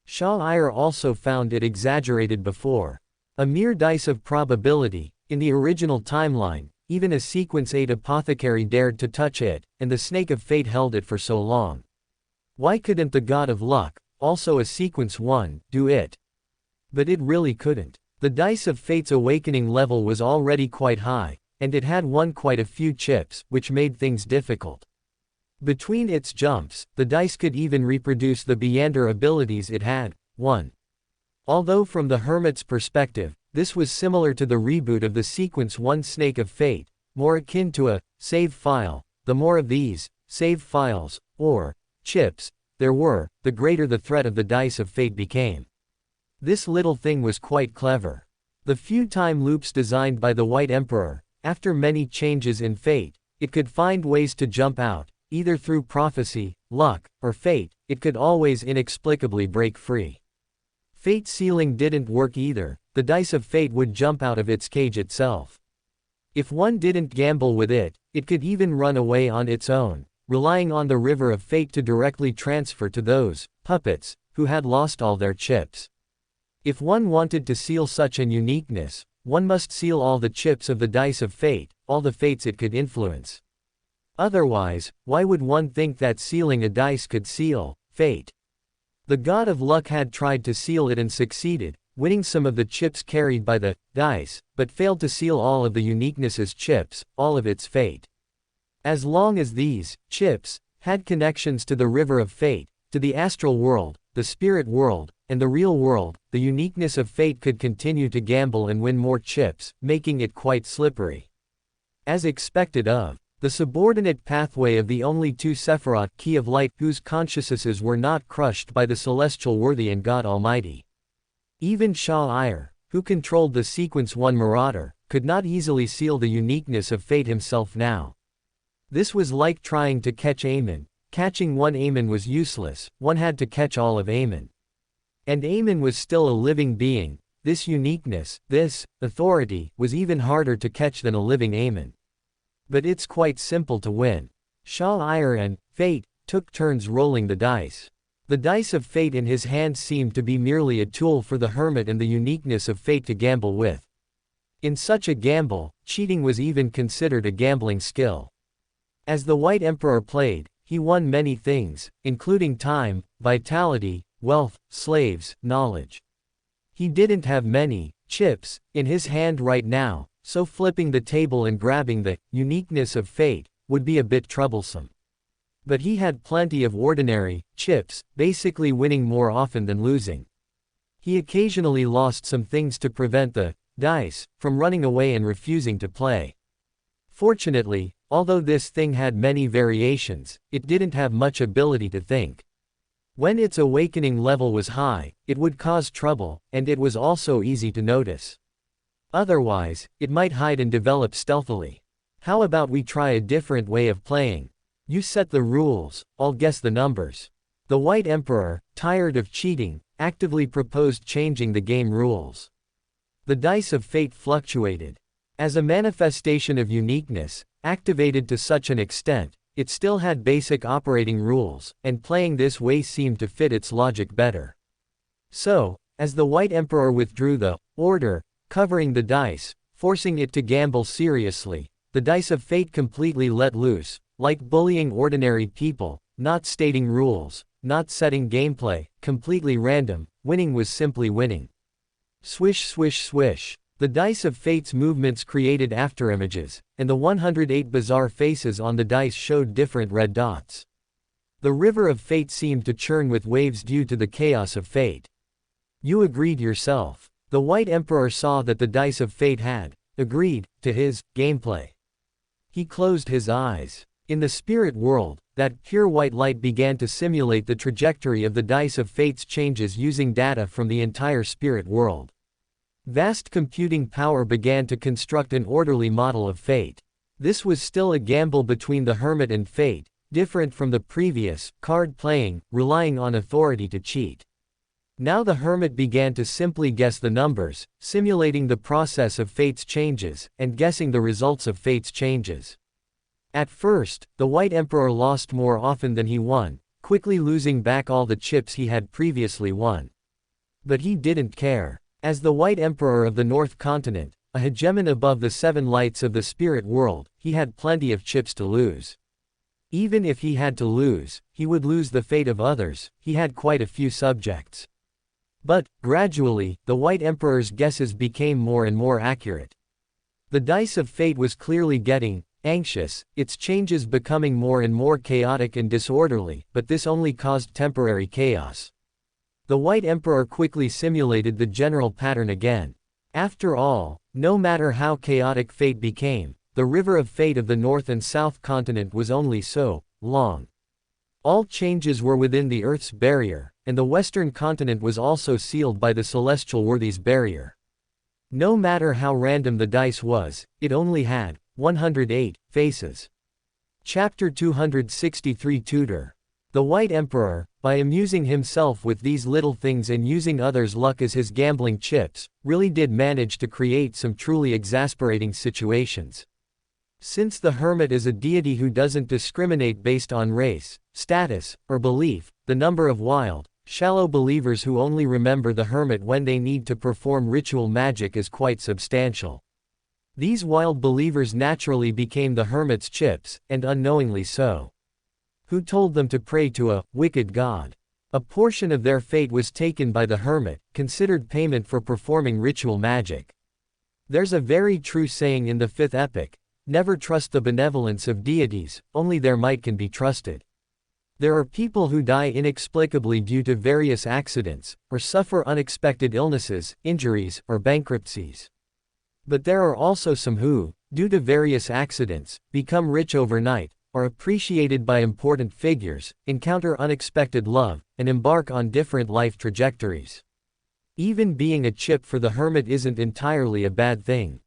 Shah-Ir also found it exaggerated before. A mere dice of probability, in the original timeline, even a Sequence 8 apothecary dared to touch it, and the Snake of Fate held it for so long. Why couldn't the God of Luck, also a Sequence 1, do it? But it really couldn't. The dice of Fate's awakening level was already quite high, and it had won quite a few chips, which made things difficult. Between its jumps, the dice could even reproduce the Beyander abilities it had. 1. Although from the Hermit's perspective, this was similar to the reboot of the Sequence 1 Snake of Fate, more akin to a save file. The more of these save files, or chips, there were, the greater the threat of the dice of fate became. This little thing was quite clever. The few time loops designed by the White Emperor, after many changes in fate, it could find ways to jump out, either through prophecy, luck, or fate. It could always inexplicably break free. Fate sealing didn't work either. The dice of fate would jump out of its cage itself. If one didn't gamble with it, it could even run away on its own, relying on the river of fate to directly transfer to those puppets who had lost all their chips. If one wanted to seal such an uniqueness, one must seal all the chips of the dice of fate, all the fates it could influence. Otherwise, why would one think that sealing a dice could seal fate? The god of luck had tried to seal it and succeeded, winning some of the chips carried by the dice, but failed to seal all of the uniqueness's chips, all of its fate. As long as these chips had connections to the river of fate, to the astral world, the spirit world, and the real world, the uniqueness of fate could continue to gamble and win more chips, making it quite slippery. As expected of the subordinate pathway of the only two Sephiroth, Key of Light, whose consciousnesses were not crushed by the celestial worthy and God Almighty. Even Shah-Ir, who controlled the Sequence 1 Marauder, could not easily seal the uniqueness of fate himself now. This was like trying to catch Aemon. Catching one Aemon was useless, one had to catch all of Aemon. And Aemon was still a living being. This uniqueness, this authority, was even harder to catch than a living Aemon. But it's quite simple to win. Shah-Ir and fate took turns rolling the dice. The dice of fate in his hand seemed to be merely a tool for the hermit and the uniqueness of fate to gamble with. In such a gamble, cheating was even considered a gambling skill. As the White Emperor played, he won many things, including time, vitality, wealth, slaves, knowledge. He didn't have many chips in his hand right now, so flipping the table and grabbing the uniqueness of fate would be a bit troublesome. But he had plenty of ordinary chips, basically winning more often than losing. He occasionally lost some things to prevent the dice from running away and refusing to play. Fortunately, although this thing had many variations, it didn't have much ability to think. When its awakening level was high, it would cause trouble, and it was also easy to notice. Otherwise, it might hide and develop stealthily. How about we try a different way of playing? You set the rules, I'll guess the numbers. The White Emperor, tired of cheating, actively proposed changing the game rules. The dice of fate fluctuated. As a manifestation of uniqueness, activated to such an extent, it still had basic operating rules, and playing this way seemed to fit its logic better. So, as the White Emperor withdrew the order, covering the dice, forcing it to gamble seriously, the dice of fate completely let loose, like bullying ordinary people, not stating rules, not setting gameplay, completely random, winning was simply winning. Swish swish swish. The dice of fate's movements created afterimages, and the 108 bizarre faces on the dice showed different red dots. The river of fate seemed to churn with waves due to the chaos of fate. You agreed yourself. The White Emperor saw that the dice of fate had agreed to his gameplay. He closed his eyes. In the spirit world, that pure white light began to simulate the trajectory of the dice of fate's changes using data from the entire spirit world. Vast computing power began to construct an orderly model of fate. This was still a gamble between the hermit and fate, different from the previous card playing, relying on authority to cheat. Now the hermit began to simply guess the numbers, simulating the process of fate's changes, and guessing the results of fate's changes. At first, the White Emperor lost more often than he won, quickly losing back all the chips he had previously won. But he didn't care. As the White Emperor of the North Continent, a hegemon above the seven lights of the spirit world, he had plenty of chips to lose. Even if he had to lose, he would lose the fate of others. He had quite a few subjects. But, gradually, the White Emperor's guesses became more and more accurate. The dice of fate was clearly getting anxious, its changes becoming more and more chaotic and disorderly, but this only caused temporary chaos. The White Emperor quickly simulated the general pattern again. After all, no matter how chaotic fate became, the river of fate of the North and South continent was only so long. All changes were within the Earth's barrier, and the Western continent was also sealed by the celestial worthies barrier. No matter how random the dice was, it only had 108 faces. Chapter 263 Tutor. The White Emperor, by amusing himself with these little things and using others' luck as his gambling chips, really did manage to create some truly exasperating situations. Since the hermit is a deity who doesn't discriminate based on race, status, or belief, the number of wild, shallow believers who only remember the hermit when they need to perform ritual magic is quite substantial. These wild believers naturally became the hermit's chips, and unknowingly so. Who told them to pray to a wicked god? A portion of their fate was taken by the hermit, considered payment for performing ritual magic. There's a very true saying in the fifth epic: never trust the benevolence of deities, only their might can be trusted. There are people who die inexplicably due to various accidents, or suffer unexpected illnesses, injuries, or bankruptcies. But there are also some who, due to various accidents, become rich overnight, are appreciated by important figures, encounter unexpected love, and embark on different life trajectories. Even being a chip for the hermit isn't entirely a bad thing.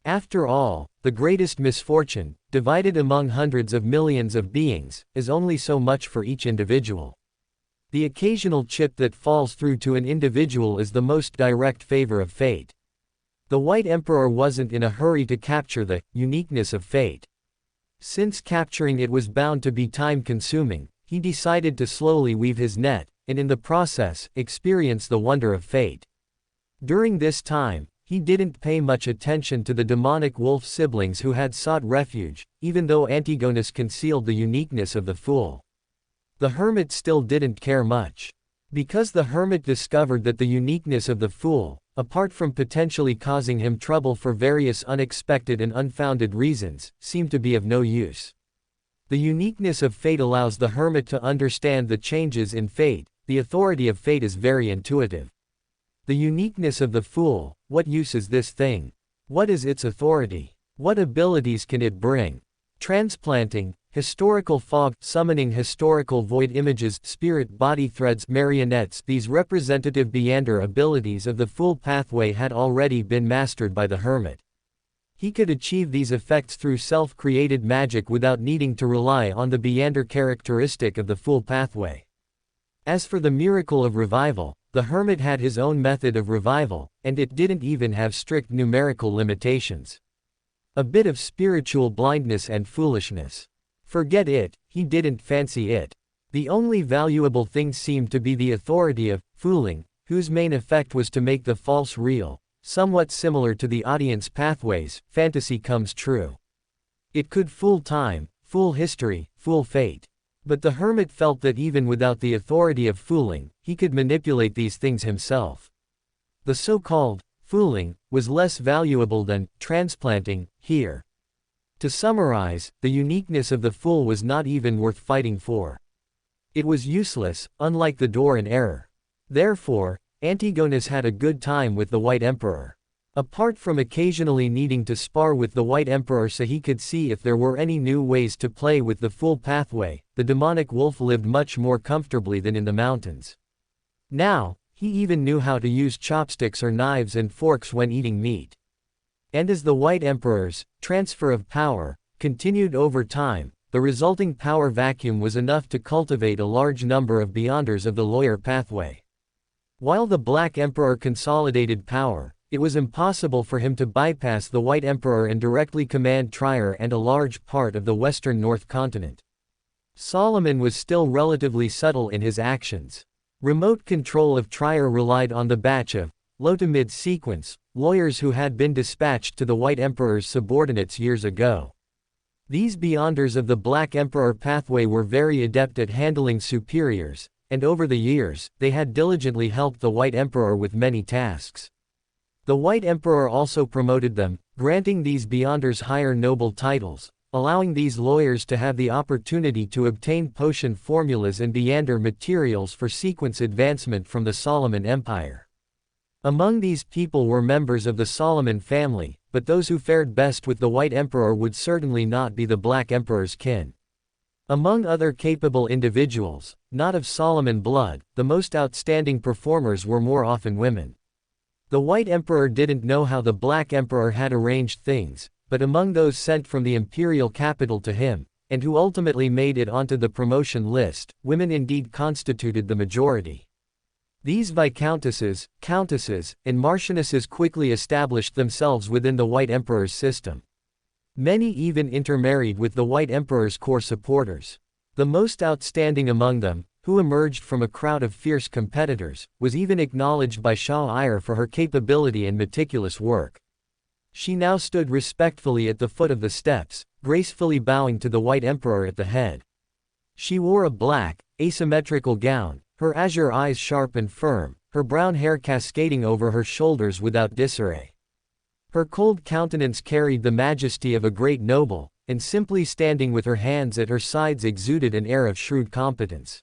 After all, the greatest misfortune, divided among hundreds of millions of beings, is only so much for each individual. The occasional chip that falls through to an individual is the most direct favor of fate. The White Emperor wasn't in a hurry to capture the uniqueness of fate. Since capturing it was bound to be time-consuming, he decided to slowly weave his net, and in the process, experience the wonder of fate. During this time, He didn't pay much attention to the demonic wolf siblings who had sought refuge, even though Antigonus concealed the uniqueness of the fool. The hermit still didn't care much. Because the hermit discovered that the uniqueness of the fool, apart from potentially causing him trouble for various unexpected and unfounded reasons, seemed to be of no use. The uniqueness of fate allows the hermit to understand the changes in fate. The authority of fate is very intuitive. The uniqueness of the fool, what use is this thing? What is its authority? What abilities can it bring? Transplanting, historical fog, summoning historical void images, spirit body threads, marionettes. These representative Beander abilities of the fool pathway had already been mastered by the hermit. He could achieve these effects through self-created magic without needing to rely on the Beander characteristic of the fool pathway. As for the miracle of revival, the hermit had his own method of revival, and it didn't even have strict numerical limitations. A bit of spiritual blindness and foolishness. Forget it, he didn't fancy it. The only valuable thing seemed to be the authority of fooling, whose main effect was to make the false real, somewhat similar to the audience pathways. Fantasy comes true. It could fool time, fool history, fool fate. But the hermit felt that even without the authority of fooling, he could manipulate these things himself. The so-called fooling was less valuable than transplanting here. To summarize, the uniqueness of the fool was not even worth fighting for. It was useless, unlike the door in error. Therefore, Antigonus had a good time with the White Emperor. Apart from occasionally needing to spar with the White Emperor so he could see if there were any new ways to play with the fool pathway, the demonic wolf lived much more comfortably than in the mountains. Now, he even knew how to use chopsticks or knives and forks when eating meat. And as the White Emperor's transfer of power continued over time, the resulting power vacuum was enough to cultivate a large number of Beyonders of the lawyer pathway. While the Black Emperor consolidated power, it was impossible for him to bypass the White Emperor and directly command Trier and a large part of the western North Continent. Solomon was still relatively subtle in his actions. Remote control of Trier relied on the batch of low-to-mid sequence lawyers who had been dispatched to the White Emperor's subordinates years ago. These Beyonders of the Black Emperor pathway were very adept at handling superiors, and over the years, they had diligently helped the White Emperor with many tasks. The White Emperor also promoted them, granting these Beyonders higher noble titles, allowing these lawyers to have the opportunity to obtain potion formulas and Beander materials for sequence advancement from the Solomon Empire. Among these people were members of the Solomon family, but those who fared best with the White Emperor would certainly not be the Black Emperor's kin. Among other capable individuals, not of Solomon blood, the most outstanding performers were more often women. The White Emperor didn't know how the Black Emperor had arranged things, but among those sent from the imperial capital to him, and who ultimately made it onto the promotion list, women indeed constituted the majority. These viscountesses, countesses, and marchionesses quickly established themselves within the White Emperor's system. Many even intermarried with the White Emperor's core supporters. The most outstanding among them, who emerged from a crowd of fierce competitors, was even acknowledged by Shah Ayar for her capability and meticulous work. She now stood respectfully at the foot of the steps, gracefully bowing to the White Emperor at the head. She wore a black, asymmetrical gown, her azure eyes sharp and firm, her brown hair cascading over her shoulders without disarray. Her cold countenance carried the majesty of a great noble, and simply standing with her hands at her sides exuded an air of shrewd competence.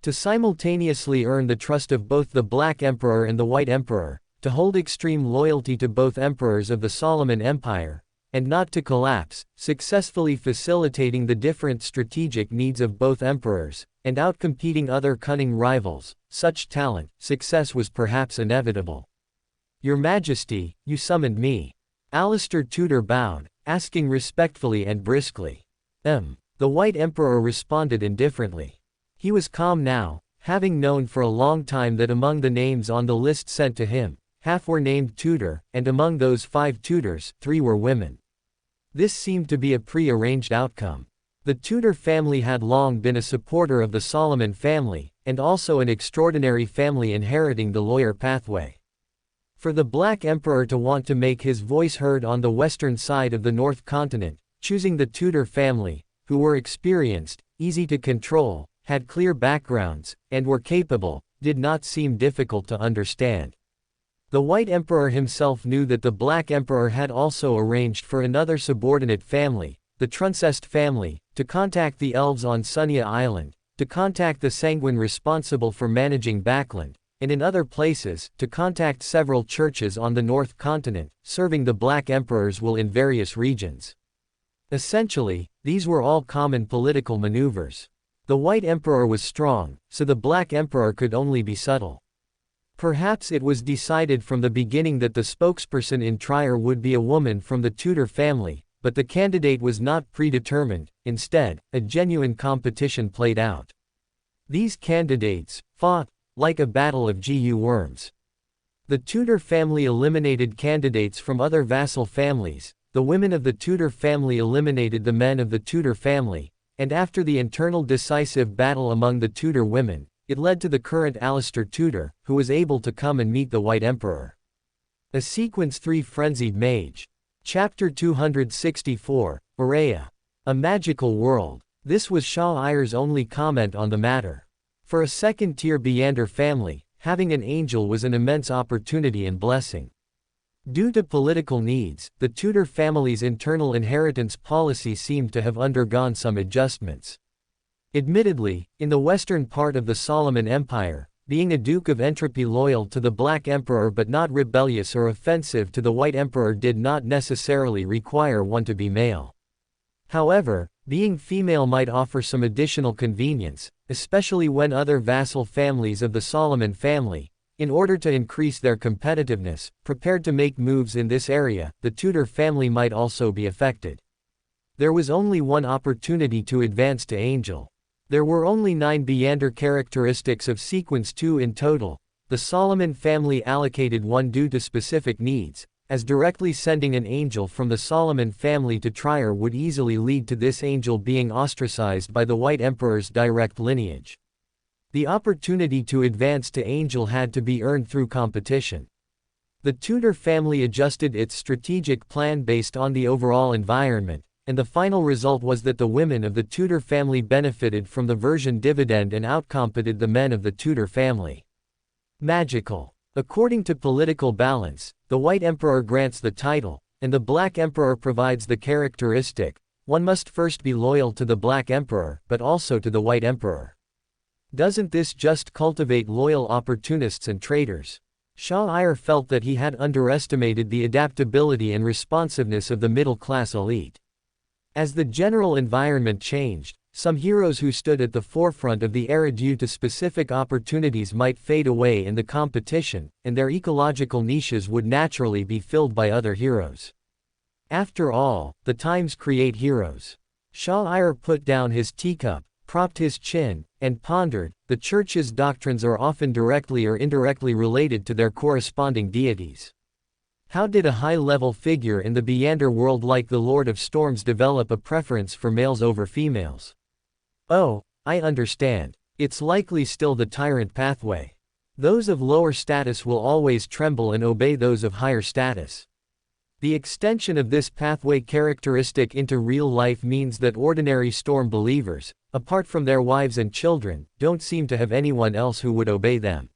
To simultaneously earn the trust of both the Black Emperor and the White Emperor, to hold extreme loyalty to both emperors of the Solomon Empire, and not to collapse, successfully facilitating the different strategic needs of both emperors, and outcompeting other cunning rivals, such talent, success was perhaps inevitable. Your Majesty, you summoned me. Alistair Tudor bowed, asking respectfully and briskly. The White Emperor responded indifferently. He was calm now, having known for a long time that among the names on the list sent to him, half were named Tudor, and among those 5 Tudors, 3 were women. This seemed to be a pre-arranged outcome. The Tudor family had long been a supporter of the Solomon family, and also an extraordinary family inheriting the lawyer pathway. For the Black Emperor to want to make his voice heard on the western side of the North Continent, choosing the Tudor family, who were experienced, easy to control, had clear backgrounds, and were capable, did not seem difficult to understand. The White Emperor himself knew that the Black Emperor had also arranged for another subordinate family, the Truncest family, to contact the elves on Sunia Island, to contact the Sanguine responsible for managing Backland, and in other places, to contact several churches on the North Continent, serving the Black Emperor's will in various regions. Essentially, these were all common political maneuvers. The White Emperor was strong, so the Black Emperor could only be subtle. Perhaps it was decided from the beginning that the spokesperson in Trier would be a woman from the Tudor family, but the candidate was not predetermined. Instead, a genuine competition played out. These candidates fought like a battle of GU worms. The Tudor family eliminated candidates from other vassal families, the women of the Tudor family eliminated the men of the Tudor family, and after the internal decisive battle among the Tudor women, it led to the current Alistair Tudor, who was able to come and meet the White Emperor. A Sequence 3 Frenzied Mage. Chapter 264, Aurea. A Magical World. This was Shah Iyer's only comment on the matter. For a second-tier Beander family, having an angel was an immense opportunity and blessing. Due to political needs, the Tudor family's internal inheritance policy seemed to have undergone some adjustments. Admittedly, in the western part of the Solomon Empire, being a Duke of Entropy loyal to the Black Emperor but not rebellious or offensive to the White Emperor did not necessarily require one to be male. However, being female might offer some additional convenience, especially when other vassal families of the Solomon family, in order to increase their competitiveness, prepared to make moves in this area. The Tudor family might also be affected. There was only one opportunity to advance to Angel. There were only 9 Beander characteristics of Sequence 2 in total. The Solomon family allocated one due to specific needs, as directly sending an angel from the Solomon family to Trier would easily lead to this angel being ostracized by the White Emperor's direct lineage. The opportunity to advance to angel had to be earned through competition. The Tudor family adjusted its strategic plan based on the overall environment, and the final result was that the women of the Tudor family benefited from the version dividend and outcompeted the men of the Tudor family. Magical. According to political balance, the White Emperor grants the title, and the Black Emperor provides the characteristic. One must first be loyal to the Black Emperor, but also to the White Emperor. Doesn't this just cultivate loyal opportunists and traitors? Shah Iyer felt that he had underestimated the adaptability and responsiveness of the middle-class elite. As the general environment changed, some heroes who stood at the forefront of the era due to specific opportunities might fade away in the competition, and their ecological niches would naturally be filled by other heroes. After all, the times create heroes. Shah Iyer put down his teacup, propped his chin, and pondered. The Church's doctrines are often directly or indirectly related to their corresponding deities. How did a high-level figure in the Beander world like the Lord of Storms develop a preference for males over females? Oh, I understand. It's likely still the tyrant pathway. Those of lower status will always tremble and obey those of higher status. The extension of this pathway characteristic into real life means that ordinary storm believers, apart from their wives and children, don't seem to have anyone else who would obey them.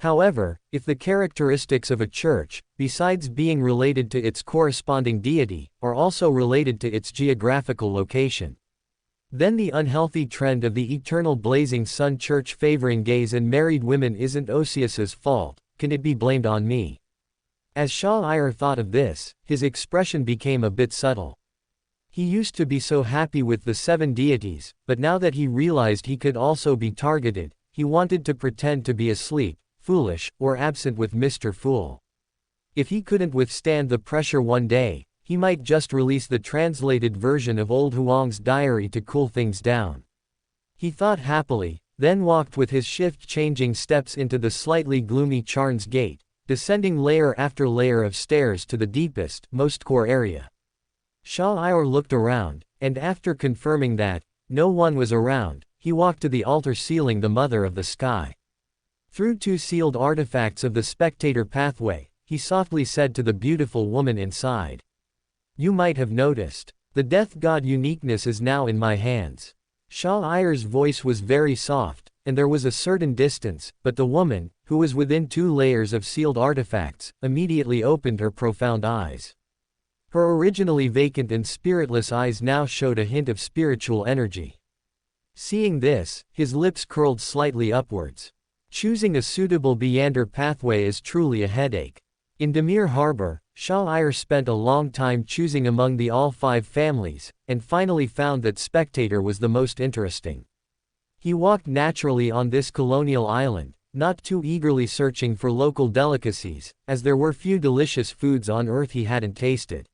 However, if the characteristics of a church, besides being related to its corresponding deity, are also related to its geographical location, then the unhealthy trend of the eternal blazing sun church favoring gays and married women isn't Osius's fault. Can it be blamed on me? As Shah Iyer thought of this, his expression became a bit subtle. He used to be so happy with the 7 deities, but now that he realized he could also be targeted, he wanted to pretend to be asleep, foolish, or absent with Mr. Fool. If he couldn't withstand the pressure one day, he might just release the translated version of Old Huang's diary to cool things down. He thought happily, then walked with his shift-changing steps into the slightly gloomy Charn's Gate, descending layer after layer of stairs to the deepest, most core area. Shah Iyer looked around, and after confirming that no one was around, he walked to the altar sealing the Mother of the Sky. Through 2 sealed artifacts of the spectator pathway, he softly said to the beautiful woman inside. You might have noticed. The death god uniqueness is now in my hands. Shah Ayer's voice was very soft, and there was a certain distance, but the woman, who was within 2 layers of sealed artifacts, immediately opened her profound eyes. Her originally vacant and spiritless eyes now showed a hint of spiritual energy. Seeing this, his lips curled slightly upwards. Choosing a suitable meander pathway is truly a headache. In Demir Harbor, Shah Ayer spent a long time choosing among the all 5 families, and finally found that Spectator was the most interesting. He walked naturally on this colonial island, not too eagerly searching for local delicacies, as there were few delicious foods on Earth he hadn't tasted.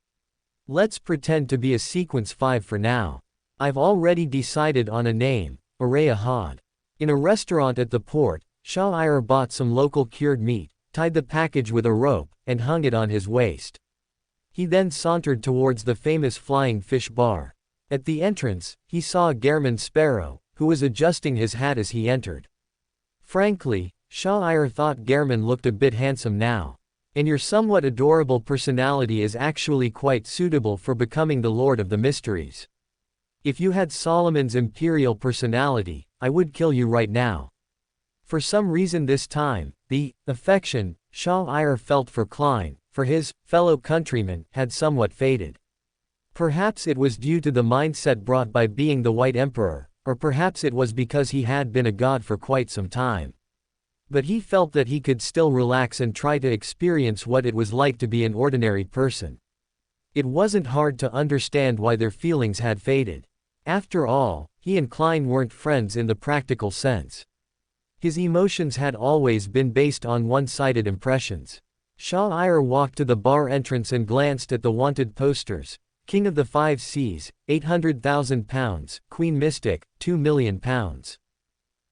Let's pretend to be a sequence 5 for now. I've already decided on a name, Araya Had. In a restaurant at the port, Shah Ayer bought some local cured meat, tied the package with a rope, and hung it on his waist. He then sauntered towards the famous Flying Fish Bar. At the entrance, he saw a German sparrow, who was adjusting his hat as he entered. Frankly, Shah Ayer thought German looked a bit handsome now. And your somewhat adorable personality is actually quite suitable for becoming the Lord of the Mysteries. If you had Solomon's imperial personality, I would kill you right now. For some reason this time, the affection Shah Ayer felt for Klein, for his fellow countrymen, had somewhat faded. Perhaps it was due to the mindset brought by being the White Emperor, or perhaps it was because he had been a god for quite some time. But he felt that he could still relax and try to experience what it was like to be an ordinary person. It wasn't hard to understand why their feelings had faded. After all, he and Klein weren't friends in the practical sense. His emotions had always been based on one-sided impressions. Shah Ayer walked to the bar entrance and glanced at the wanted posters. King of the 5 Seas, £800,000, Queen Mystic, £2 million.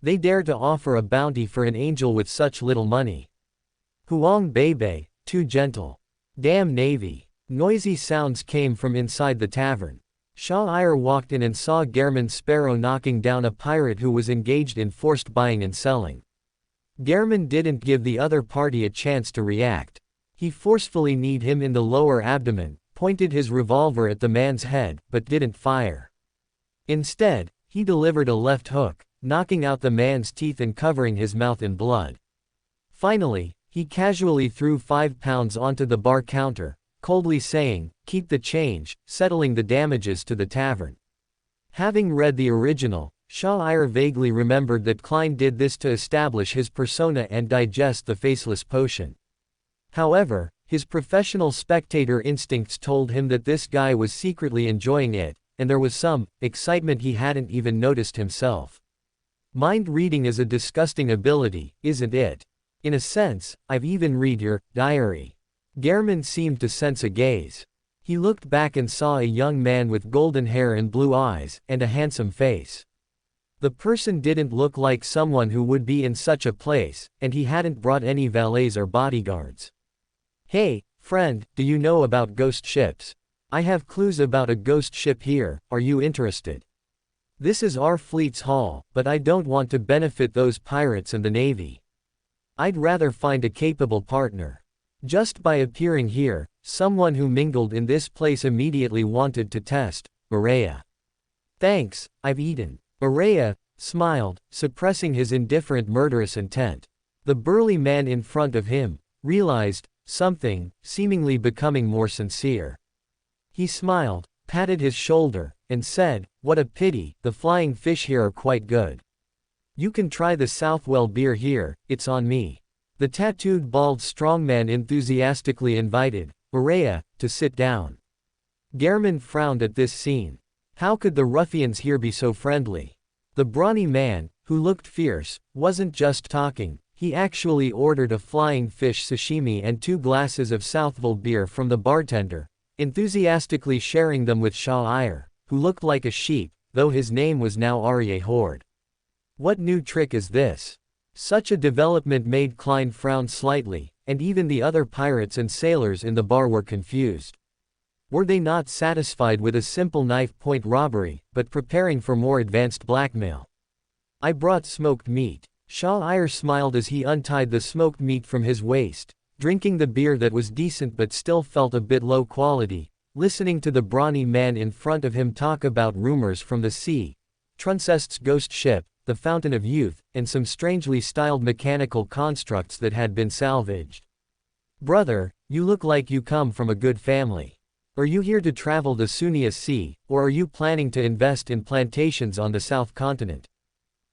They dared to offer a bounty for an angel with such little money. Huang Beibei, too gentle. Damn Navy. Noisy sounds came from inside the tavern. Shah Ayer walked in and saw German Sparrow knocking down a pirate who was engaged in forced buying and selling. German didn't give the other party a chance to react. He forcefully kneed him in the lower abdomen, pointed his revolver at the man's head, but didn't fire. Instead, he delivered a left hook, knocking out the man's teeth and covering his mouth in blood. Finally, he casually threw £5 onto the bar counter, coldly saying, "Keep the change," settling the damages to the tavern. Having read the original, Shah Ayer vaguely remembered that Klein did this to establish his persona and digest the faceless potion. However, his professional spectator instincts told him that this guy was secretly enjoying it, and there was some excitement he hadn't even noticed himself. Mind reading is a disgusting ability, isn't it? In a sense, I've even read your diary. German seemed to sense a gaze. He looked back and saw a young man with golden hair and blue eyes, and a handsome face. The person didn't look like someone who would be in such a place, and he hadn't brought any valets or bodyguards. "Hey, friend, do you know about ghost ships? I have clues about a ghost ship here, are you interested? This is our fleet's haul, but I don't want to benefit those pirates and the Navy. I'd rather find a capable partner. Just by appearing here, someone who mingled in this place immediately wanted to test Araya. Thanks, I've eaten." Araya smiled, suppressing his indifferent murderous intent. The burly man in front of him realized something, seemingly becoming more sincere. He smiled, patted his shoulder, and said, "What a pity, the flying fish here are quite good. You can try the Southwell beer here, it's on me." The tattooed bald strongman enthusiastically invited Araya to sit down. German frowned at this scene. How could the ruffians here be so friendly? The brawny man, who looked fierce, wasn't just talking, he actually ordered a flying fish sashimi and 2 glasses of Southwell beer from the bartender, enthusiastically sharing them with Shah Ayer, who looked like a sheep, though his name was now Arye Horde. What new trick is this? Such a development made Klein frown slightly, and even the other pirates and sailors in the bar were confused. Were they not satisfied with a simple knife-point robbery, but preparing for more advanced blackmail? "I brought smoked meat." Shah Ayer smiled as he untied the smoked meat from his waist, drinking the beer that was decent but still felt a bit low quality, listening to the brawny man in front of him talk about rumors from the sea, Truncest's ghost ship, the Fountain of Youth, and some strangely styled mechanical constructs that had been salvaged. "Brother, you look like you come from a good family. Are you here to travel the Sunia Sea, or are you planning to invest in plantations on the South Continent?"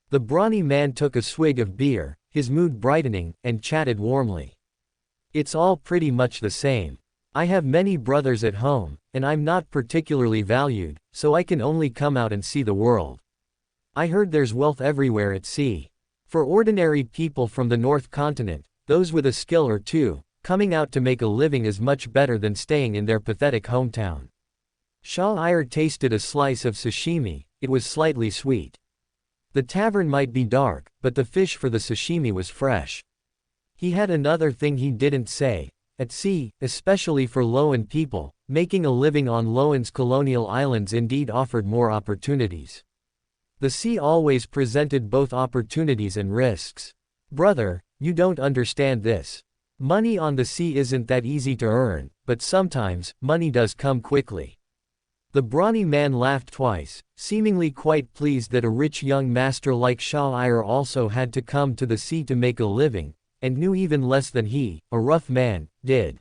The brawny man took a swig of beer, his mood brightening, and chatted warmly. "It's all pretty much the same. I have many brothers at home, and I'm not particularly valued, so I can only come out and see the world. I heard there's wealth everywhere at sea. For ordinary people from the North Continent, those with a skill or two, coming out to make a living is much better than staying in their pathetic hometown." Shah-Ir tasted a slice of sashimi. It was slightly sweet. The tavern might be dark, but the fish for the sashimi was fresh. He had another thing he didn't say. At sea, especially for Loan people, making a living on Loan's colonial islands indeed offered more opportunities. The sea always presented both opportunities and risks. "Brother, you don't understand this. Money on the sea isn't that easy to earn, but sometimes, money does come quickly." The brawny man laughed twice, seemingly quite pleased that a rich young master like Shah-Ir also had to come to the sea to make a living, and knew even less than he, a rough man, did.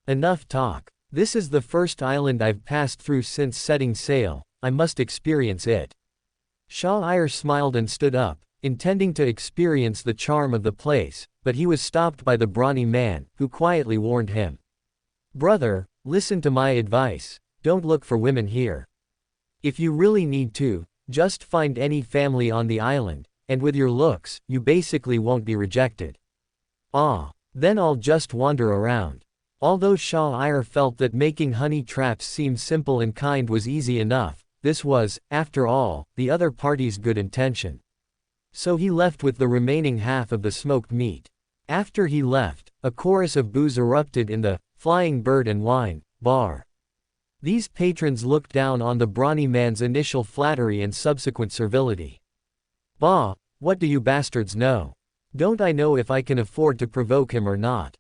"Enough talk. This is the first island I've passed through since setting sail. I must experience it." Shah-Ir smiled and stood up, intending to experience the charm of the place, but he was stopped by the brawny man, who quietly warned him. "Brother, listen to my advice. Don't look for women here. If you really need to, just find any family on the island, and with your looks, you basically won't be rejected. Then I'll just wander around." Although Shah-Ir felt that making honey traps seem simple and kind was easy enough, this was, after all, the other party's good intention. So he left with the remaining half of the smoked meat. After he left, a chorus of boos erupted in the Flying Bird and Wine bar. These patrons looked down on the brawny man's initial flattery and subsequent servility. "Bah, what do you bastards know? Don't I know if I can afford to provoke him or not?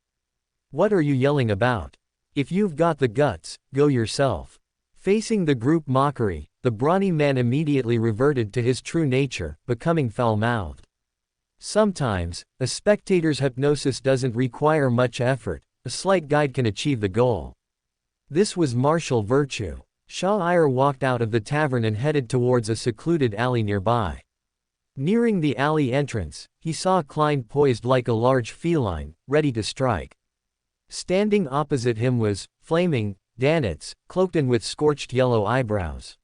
What are you yelling about? If you've got the guts, go yourself." Facing the group mockery, the brawny man immediately reverted to his true nature, becoming foul-mouthed. Sometimes, a spectator's hypnosis doesn't require much effort. A slight guide can achieve the goal. This was martial virtue. Shah-Ir walked out of the tavern and headed towards a secluded alley nearby. Nearing the alley entrance, he saw Klein poised like a large feline, ready to strike. Standing opposite him was Flaming Danitz, cloaked and with scorched yellow eyebrows.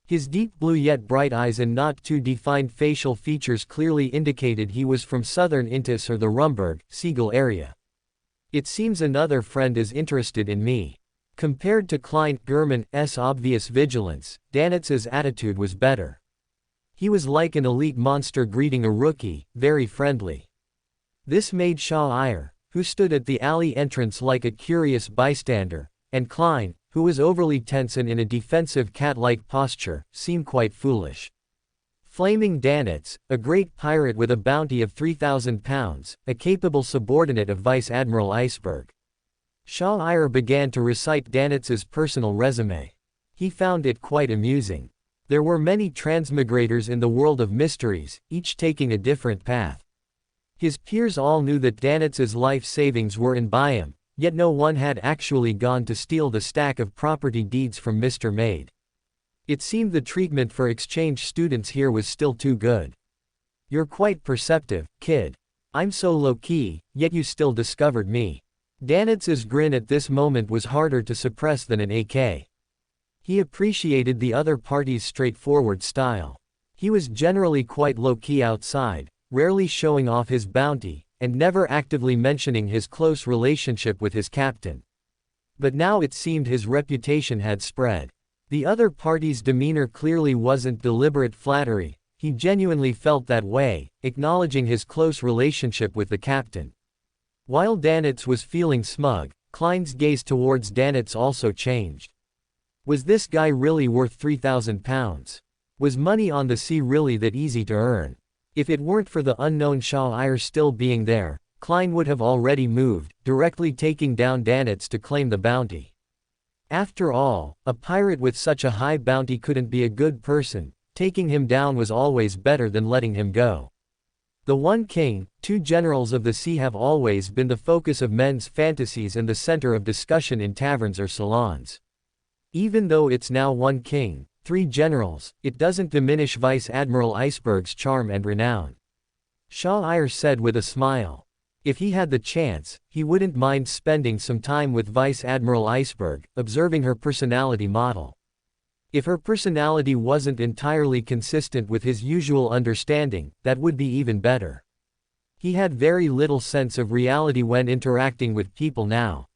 His deep blue yet bright eyes and not too defined facial features clearly indicated he was from southern Intis or the Rumburg, Siegel area. "It seems another friend is interested in me." Compared to Klein German's obvious vigilance, Danitz's attitude was better. He was like an elite monster greeting a rookie, very friendly. This made Shah-Ir, who stood at the alley entrance like a curious bystander, and Klein, who was overly tense and in a defensive cat-like posture, seem quite foolish. Flaming Danitz, a great pirate with a bounty of 3,000 pounds, a capable subordinate of Vice Admiral Iceberg. Shah-Ir began to recite Danitz's personal resume. He found it quite amusing. There were many transmigrators in the world of mysteries, each taking a different path. His peers all knew that Danitz's life savings were in Byam, yet no one had actually gone to steal the stack of property deeds from Mr. Maid. It seemed the treatment for exchange students here was still too good. "You're quite perceptive, kid. I'm so low-key, yet you still discovered me." Danitz's grin at this moment was harder to suppress than an AK. He appreciated the other party's straightforward style. He was generally quite low-key outside, rarely showing off his bounty, and never actively mentioning his close relationship with his captain. But now it seemed his reputation had spread. The other party's demeanor clearly wasn't deliberate flattery, he genuinely felt that way, acknowledging his close relationship with the captain. While Danitz was feeling smug, Klein's gaze towards Danitz also changed. Was this guy really worth 3,000 pounds? Was money on the sea really that easy to earn? If it weren't for the unknown Shah-Ir still being there, Klein would have already moved, directly taking down Danitz to claim the bounty. After all, a pirate with such a high bounty couldn't be a good person. Taking him down was always better than letting him go. The One King, Two Generals of the Sea have always been the focus of men's fantasies and the center of discussion in taverns or salons. Even though it's now One King, Three Generals, it doesn't diminish Vice Admiral Iceberg's charm and renown. Shaw Iyer said with a smile. If he had the chance, he wouldn't mind spending some time with Vice Admiral Iceberg, observing her personality model. If her personality wasn't entirely consistent with his usual understanding, that would be even better. He had very little sense of reality when interacting with people now.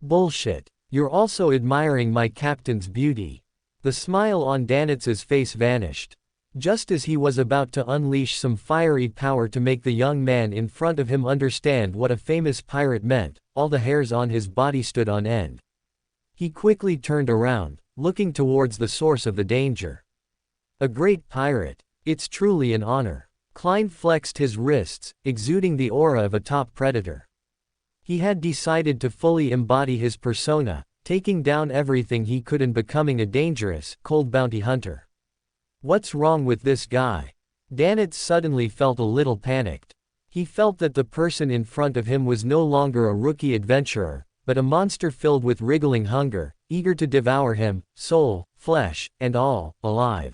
Bullshit. You're also admiring my captain's beauty. The smile on Danitz's face vanished. Just as he was about to unleash some fiery power to make the young man in front of him understand what a famous pirate meant, all the hairs on his body stood on end. He quickly turned around, looking towards the source of the danger. A great pirate. It's truly an honor. Klein flexed his wrists, exuding the aura of a top predator. He had decided to fully embody his persona, taking down everything he could and becoming a dangerous, cold bounty hunter. What's wrong with this guy? Danitz suddenly felt a little panicked. He felt that the person in front of him was no longer a rookie adventurer, but a monster filled with wriggling hunger, eager to devour him, soul, flesh, and all, alive.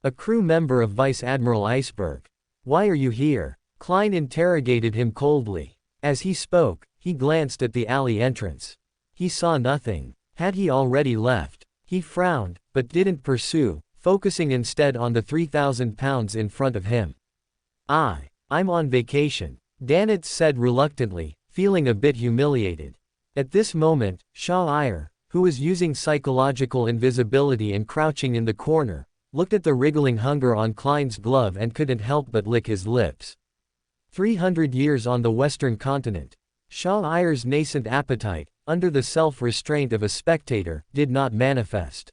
A crew member of Vice Admiral Iceberg. Why are you here? Klein interrogated him coldly. As he spoke, he glanced at the alley entrance. He saw nothing. Had he already left? He frowned, but didn't pursue, focusing instead on the 3,000 pounds in front of him. I'm on vacation, Danitz said reluctantly, feeling a bit humiliated. At this moment, Shaw Iyer, who was using psychological invisibility and crouching in the corner, looked at the wriggling hunger on Klein's glove and couldn't help but lick his lips. 300 years on the Western continent. Shaw Iyer's nascent appetite, under the self-restraint of a spectator, did not manifest.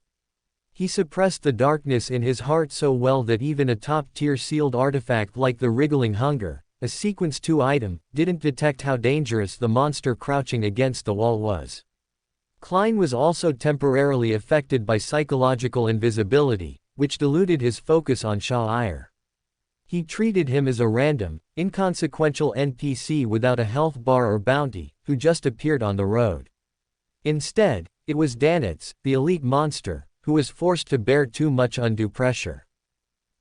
He suppressed the darkness in his heart so well that even a top-tier sealed artifact like the wriggling hunger, a sequence 2 item, didn't detect how dangerous the monster crouching against the wall was. Klein was also temporarily affected by psychological invisibility, which diluted his focus on Shaw Iyer. He treated him as a random, inconsequential NPC without a health bar or bounty, who just appeared on the road. Instead, it was Danitz, the elite monster, who was forced to bear too much undue pressure.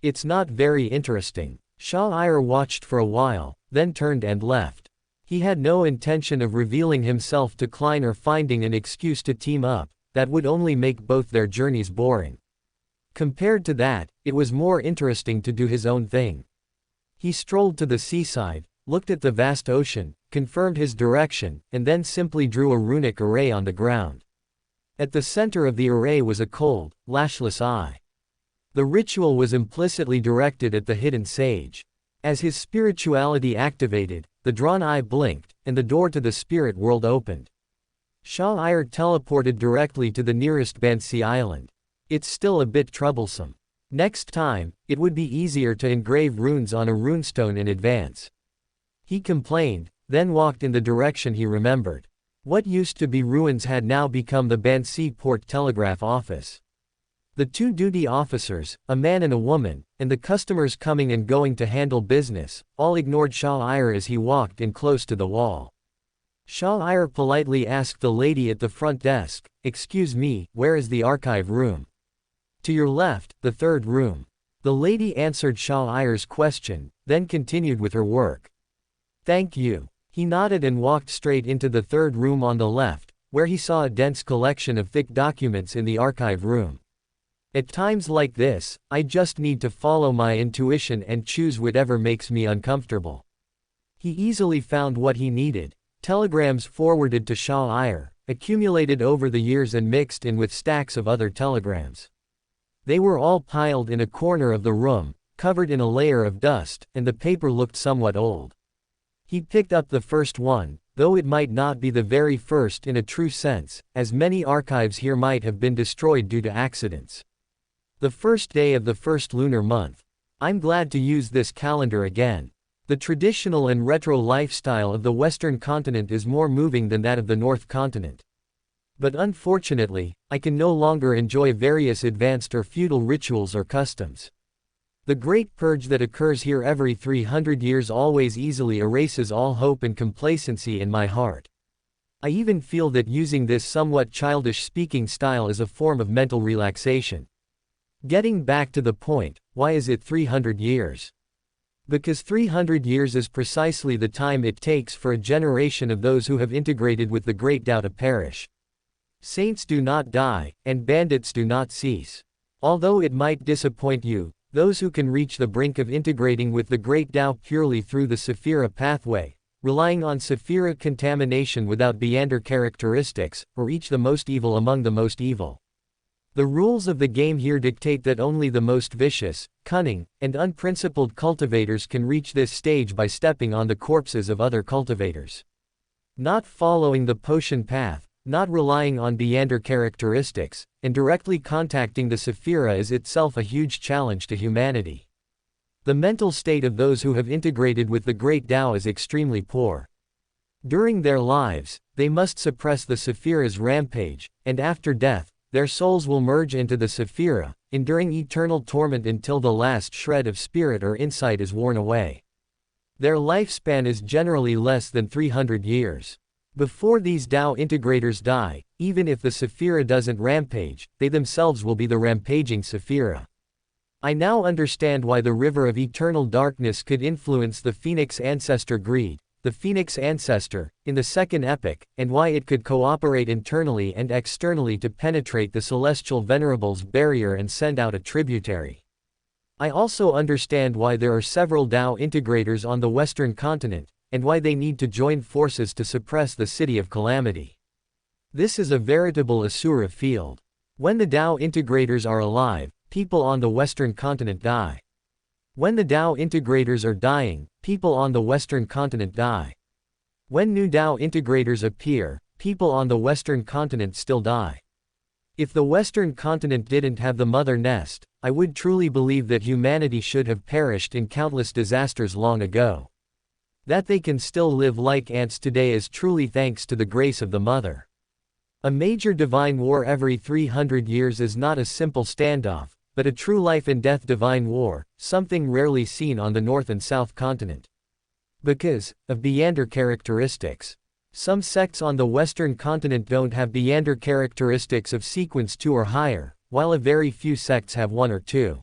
It's not very interesting. Shaw Iyer watched for a while, then turned and left. He had no intention of revealing himself to Klein or finding an excuse to team up, that would only make both their journeys boring. Compared to that, it was more interesting to do his own thing. He strolled to the seaside, looked at the vast ocean, confirmed his direction, and then simply drew a runic array on the ground. At the center of the array was a cold, lashless eye. The ritual was implicitly directed at the hidden sage. As his spirituality activated, the drawn eye blinked, and the door to the spirit world opened. Shaw Iyer teleported directly to the nearest Bansi Island. It's still a bit troublesome. Next time, it would be easier to engrave runes on a runestone in advance. He complained, then walked in the direction he remembered. What used to be ruins had now become the Bansi Port Telegraph Office. The 2 duty officers, a man and a woman, and the customers coming and going to handle business, all ignored Shaw Iyer as he walked in close to the wall. Shaw Iyer politely asked the lady at the front desk, "Excuse me, where is the archive room?" "To your left, the 3rd room." The lady answered Shaw Iyer's question, then continued with her work. "Thank you." He nodded and walked straight into the 3rd room on the left, where he saw a dense collection of thick documents in the archive room. At times like this, I just need to follow my intuition and choose whatever makes me uncomfortable. He easily found what he needed. Telegrams forwarded to Shaw Iyer, accumulated over the years and mixed in with stacks of other telegrams. They were all piled in a corner of the room, covered in a layer of dust, and the paper looked somewhat old. He picked up the first one, though it might not be the very first in a true sense, as many archives here might have been destroyed due to accidents. The first day of the first lunar month. I'm glad to use this calendar again. The traditional and retro lifestyle of the Western continent is more moving than that of the North continent. But unfortunately, I can no longer enjoy various advanced or feudal rituals or customs. The Great Purge that occurs here every 300 years always easily erases all hope and complacency in my heart. I even feel that using this somewhat childish speaking style is a form of mental relaxation. Getting back to the point, why is it 300 years? Because 300 years is precisely the time it takes for a generation of those who have integrated with the Great Tao to perish. Saints do not die, and bandits do not cease. Although it might disappoint you, those who can reach the brink of integrating with the Great Tao purely through the Sephira pathway, relying on Sephira contamination without Beander characteristics, reach the most evil among the most evil. The rules of the game here dictate that only the most vicious, cunning, and unprincipled cultivators can reach this stage by stepping on the corpses of other cultivators. Not following the potion path, not relying on Beander characteristics, and directly contacting the Sephira is itself a huge challenge to humanity. The mental state of those who have integrated with the Great Tao is extremely poor. During their lives, they must suppress the Sephira's rampage, and after death, their souls will merge into the Sephira, enduring eternal torment until the last shred of spirit or insight is worn away. Their lifespan is generally less than 300 years. Before these Tao integrators die, even if the Sephira doesn't rampage, they themselves will be the rampaging Sephira. I now understand why the river of eternal darkness could influence the Phoenix ancestor greed, the Phoenix ancestor, in the second epoch, and why it could cooperate internally and externally to penetrate the celestial venerable's barrier and send out a tributary. I also understand why there are several Tao integrators on the Western continent, and why they need to join forces to suppress the City of Calamity. This is a veritable Asura field. When the Tao integrators are alive, people on the Western continent die. When the Tao integrators are dying, people on the Western continent die. When new Tao integrators appear, people on the Western continent still die. If the Western continent didn't have the mother nest, I would truly believe that humanity should have perished in countless disasters long ago. That they can still live like ants today is truly thanks to the grace of the mother. A major divine war every 300 years is not a simple standoff, but a true life and death divine war, something rarely seen on the North and South continent. Because of Beander characteristics. Some sects on the Western continent don't have Beander characteristics of sequence 2 or higher, while a very few sects have 1 or 2.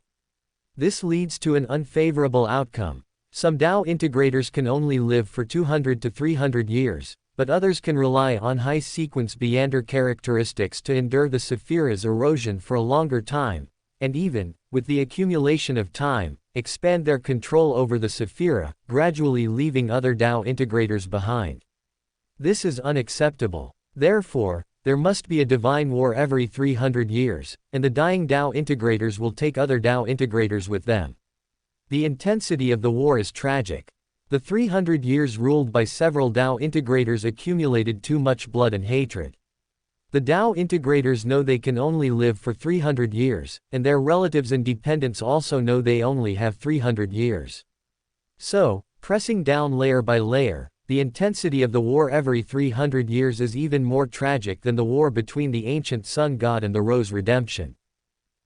This leads to an unfavorable outcome. Some Tao integrators can only live for 200 to 300 years, but others can rely on high sequence Beander characteristics to endure the Sephira's erosion for a longer time, and even, with the accumulation of time, expand their control over the Sephira, gradually leaving other Tao integrators behind. This is unacceptable. Therefore, there must be a divine war every 300 years, and the dying Tao integrators will take other Tao integrators with them. The intensity of the war is tragic. The 300 years ruled by several Tao integrators accumulated too much blood and hatred. The Tao integrators know they can only live for 300 years, and their relatives and dependents also know they only have 300 years. So, pressing down layer by layer, the intensity of the war every 300 years is even more tragic than the war between the ancient sun god and the Rose Redemption.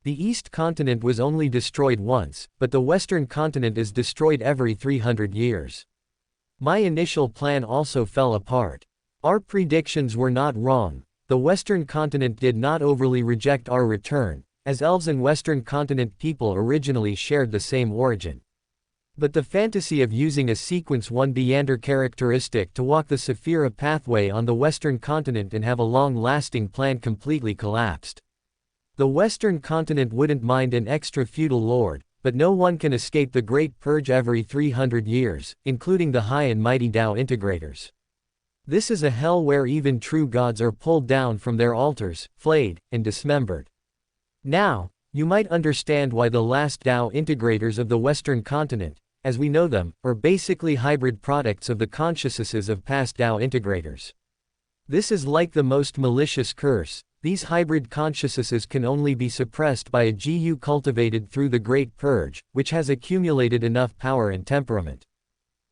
The East continent was only destroyed once, but the Western continent is destroyed every 300 years. My initial plan also fell apart. Our predictions were not wrong. The Western continent did not overly reject our return, as elves and Western continent people originally shared the same origin. But the fantasy of using a sequence 1 Beander characteristic to walk the Sephira pathway on the Western continent and have a long-lasting plan completely collapsed. The Western continent wouldn't mind an extra feudal lord, but no one can escape the Great Purge every 300 years, including the high and mighty Tao integrators. This is a hell where even true gods are pulled down from their altars, flayed, and dismembered. Now, you might understand why the last Tao integrators of the Western continent, as we know them, are basically hybrid products of the consciousnesses of past Tao integrators. This is like the most malicious curse. These hybrid consciousnesses can only be suppressed by a GU cultivated through the Great Purge, which has accumulated enough power and temperament.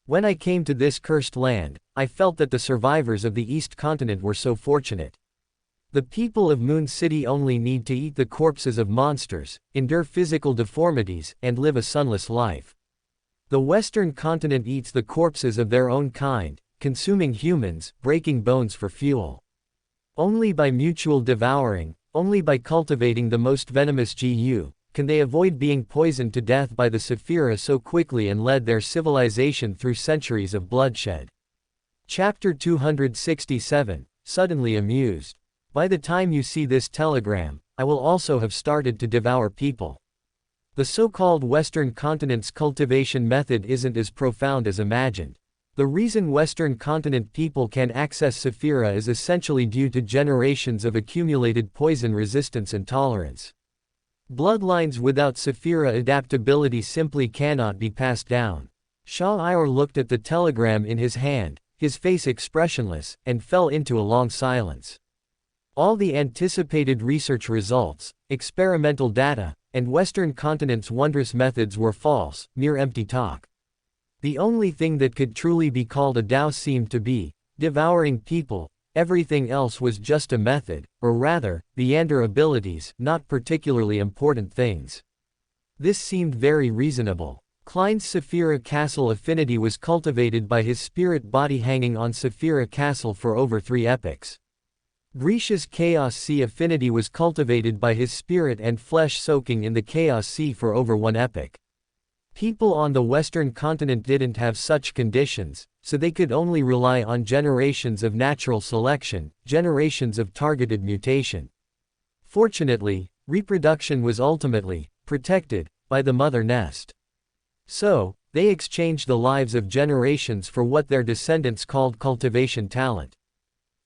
When I came to this cursed land, I felt that the survivors of the East Continent were so fortunate. The people of Moon City only need to eat the corpses of monsters, endure physical deformities, and live a sunless life. The Western Continent eats the corpses of their own kind, consuming humans, breaking bones for fuel. Only by mutual devouring, only by cultivating the most venomous GU, can they avoid being poisoned to death by the Sephira so quickly and led their civilization through centuries of bloodshed. Chapter 267, Suddenly Amused. By the time you see this telegram, I will also have started to devour people. The so-called Western Continent's cultivation method isn't as profound as imagined. The reason Western Continent people can access Sephira is essentially due to generations of accumulated poison resistance and tolerance. Bloodlines without Sephira adaptability simply cannot be passed down. Shah Iyer looked at the telegram in his hand, his face expressionless, and fell into a long silence. All the anticipated research results, experimental data, and Western Continent's wondrous methods were false, mere empty talk. The only thing that could truly be called a Tao seemed to be devouring people. Everything else was just a method, or rather, Leander abilities, not particularly important things. This seemed very reasonable. Klein's Sephira Castle affinity was cultivated by his spirit body hanging on Sephira Castle for over 3 epochs. Grisha's Chaos Sea affinity was cultivated by his spirit and flesh soaking in the Chaos Sea for over 1 epoch. People on the Western Continent didn't have such conditions, so they could only rely on generations of natural selection, generations of targeted mutation. Fortunately, reproduction was ultimately protected by the mother nest. So, they exchanged the lives of generations for what their descendants called cultivation talent.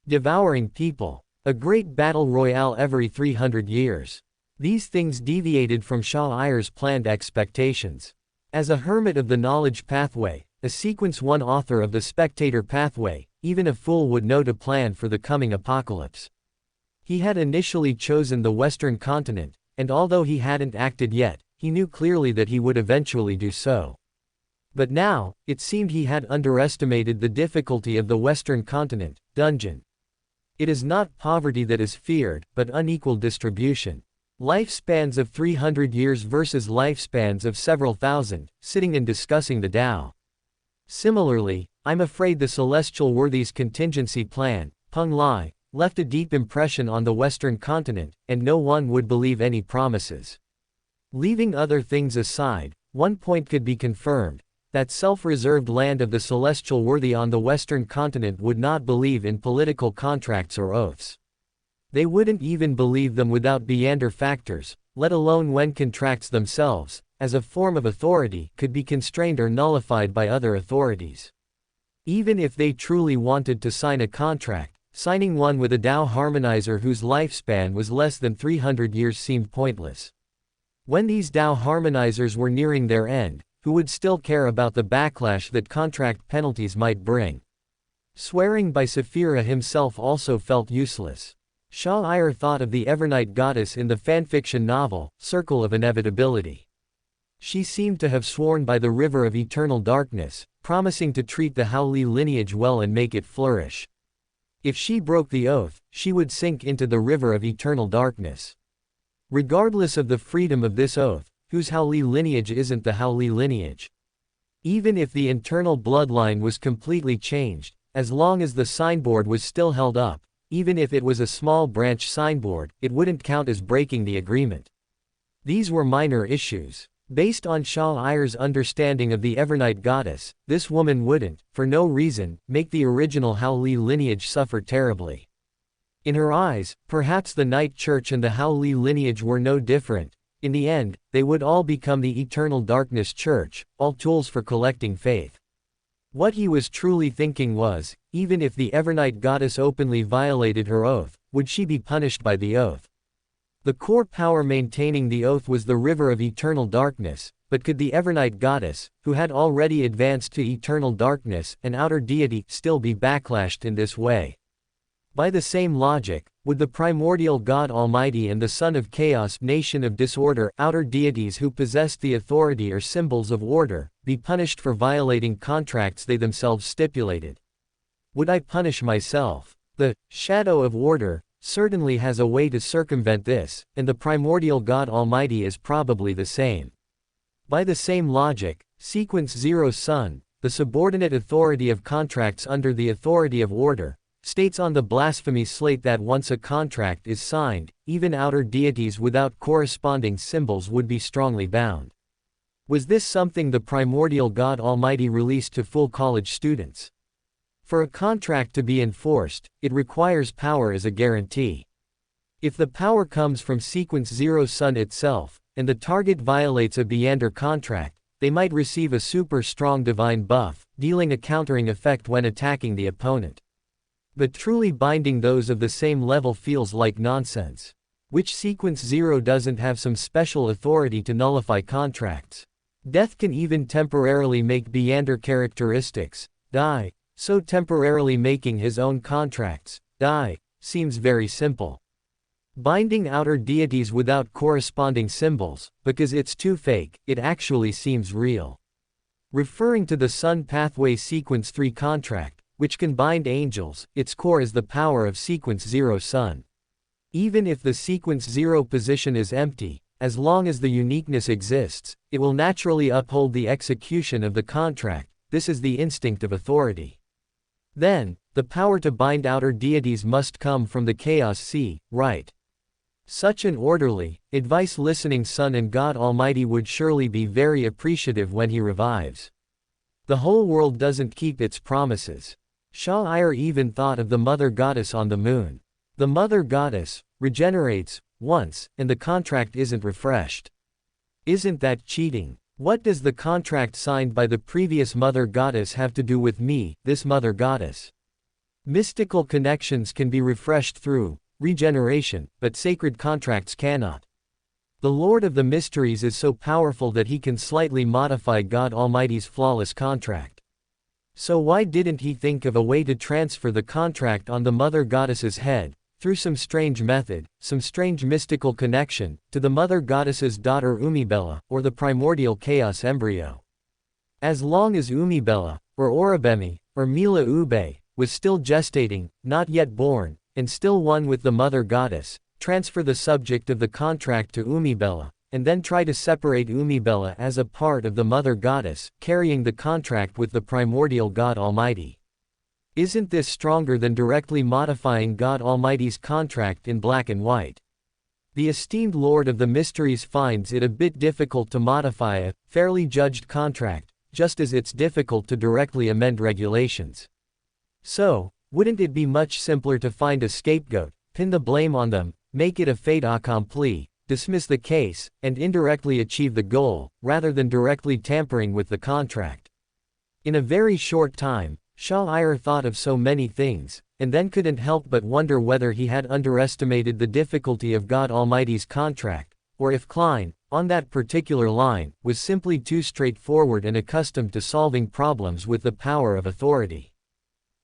Devouring people. A great battle royale every 300 years. These things deviated from Shah Iyer's planned expectations. As a hermit of the knowledge pathway, a sequence 1 author of the spectator pathway, even a fool would know to plan for the coming apocalypse. He had initially chosen the Western Continent, and although he hadn't acted yet, he knew clearly that he would eventually do so. But now, it seemed he had underestimated the difficulty of the Western Continent dungeon. It is not poverty that is feared, but unequal distribution. Lifespans of 300 years versus lifespans of several thousand, sitting and discussing the Tao. Similarly, I'm afraid the Celestial Worthies contingency plan, Peng Lai, left a deep impression on the Western Continent, and no one would believe any promises. Leaving other things aside, one point could be confirmed: that self-reserved land of the Celestial Worthy on the Western Continent would not believe in political contracts or oaths. They wouldn't even believe them without Beander factors, let alone when contracts themselves, as a form of authority, could be constrained or nullified by other authorities. Even if they truly wanted to sign a contract, signing one with a Tao harmonizer whose lifespan was less than 300 years seemed pointless. When these Tao harmonizers were nearing their end, who would still care about the backlash that contract penalties might bring? Swearing by Sephira himself also felt useless. Shah Iyer thought of the Evernight goddess in the fanfiction novel, Circle of Inevitability. She seemed to have sworn by the river of eternal darkness, promising to treat the Howlee lineage well and make it flourish. If she broke the oath, she would sink into the river of eternal darkness. Regardless of the freedom of this oath, whose Howlee lineage isn't the Howlee lineage? Even if the internal bloodline was completely changed, as long as the signboard was still held up, even if it was a small branch signboard, it wouldn't count as breaking the agreement. These were minor issues. Based on Shah Iyer's understanding of the Evernight goddess, this woman wouldn't, for no reason, make the original Howlee lineage suffer terribly. In her eyes, perhaps the Night Church and the Howlee lineage were no different. In the end, they would all become the Eternal Darkness Church, all tools for collecting faith. What he was truly thinking was, even if the Evernight goddess openly violated her oath, would she be punished by the oath? The core power maintaining the oath was the river of eternal darkness, but could the Evernight goddess, who had already advanced to eternal darkness, an outer deity, still be backlashed in this way? By the same logic, would the primordial God Almighty and the Son of Chaos, nation of disorder, outer deities who possessed the authority or symbols of order, be punished for violating contracts they themselves stipulated? Would I punish myself? The shadow of order certainly has a way to circumvent this, and the primordial God Almighty is probably the same. By the same logic, Sequence Zero's Son, the subordinate authority of contracts under the authority of order, states on the blasphemy slate that once a contract is signed, even outer deities without corresponding symbols would be strongly bound. Was this something the primordial God Almighty released to full college students? For a contract to be enforced, it requires power as a guarantee. If the power comes from Sequence Zero's Son itself, and the target violates a Beander contract, they might receive a super strong divine buff, dealing a countering effect when attacking the opponent. But truly binding those of the same level feels like nonsense. Which Sequence Zero doesn't have some special authority to nullify contracts? Death can even temporarily make Beander characteristics die, so temporarily making his own contracts die seems very simple. Binding outer deities without corresponding symbols, because it's too fake, it actually seems real. Referring to the Sun Pathway Sequence 3 contract, which can bind angels, its core is the power of Sequence Zero's Son. Even if the Sequence Zero position is empty, as long as the uniqueness exists, it will naturally uphold the execution of the contract. This is the instinct of authority. Then, the power to bind outer deities must come from the Chaos Sea, right? Such an orderly, advice-listening Son and God Almighty would surely be very appreciative when he revives. The whole world doesn't keep its promises. Shah-Ir even thought of the Mother Goddess on the moon. The Mother Goddess regenerates once, and the contract isn't refreshed. Isn't that cheating? What does the contract signed by the previous Mother Goddess have to do with me, this Mother Goddess? Mystical connections can be refreshed through regeneration, but sacred contracts cannot. The Lord of the Mysteries is so powerful that he can slightly modify God Almighty's flawless contract. So why didn't he think of a way to transfer the contract on the Mother Goddess's head, through some strange method, some strange mystical connection, to the Mother Goddess's daughter Umibella, or the primordial chaos embryo? As long as Umibella, or Oribemi, or Mila Ube, was still gestating, not yet born, and still one with the Mother Goddess, transfer the subject of the contract to Umibella, and then try to separate Umibella as a part of the Mother Goddess, carrying the contract with the primordial God Almighty. Isn't this stronger than directly modifying God Almighty's contract in black and white? The esteemed Lord of the Mysteries finds it a bit difficult to modify a fairly judged contract, just as it's difficult to directly amend regulations. So, wouldn't it be much simpler to find a scapegoat, pin the blame on them, make it a fait accompli, dismiss the case, and indirectly achieve the goal, rather than directly tampering with the contract? In a very short time, Shah-Ir thought of so many things, and then couldn't help but wonder whether he had underestimated the difficulty of God Almighty's contract, or if Klein, on that particular line, was simply too straightforward and accustomed to solving problems with the power of authority.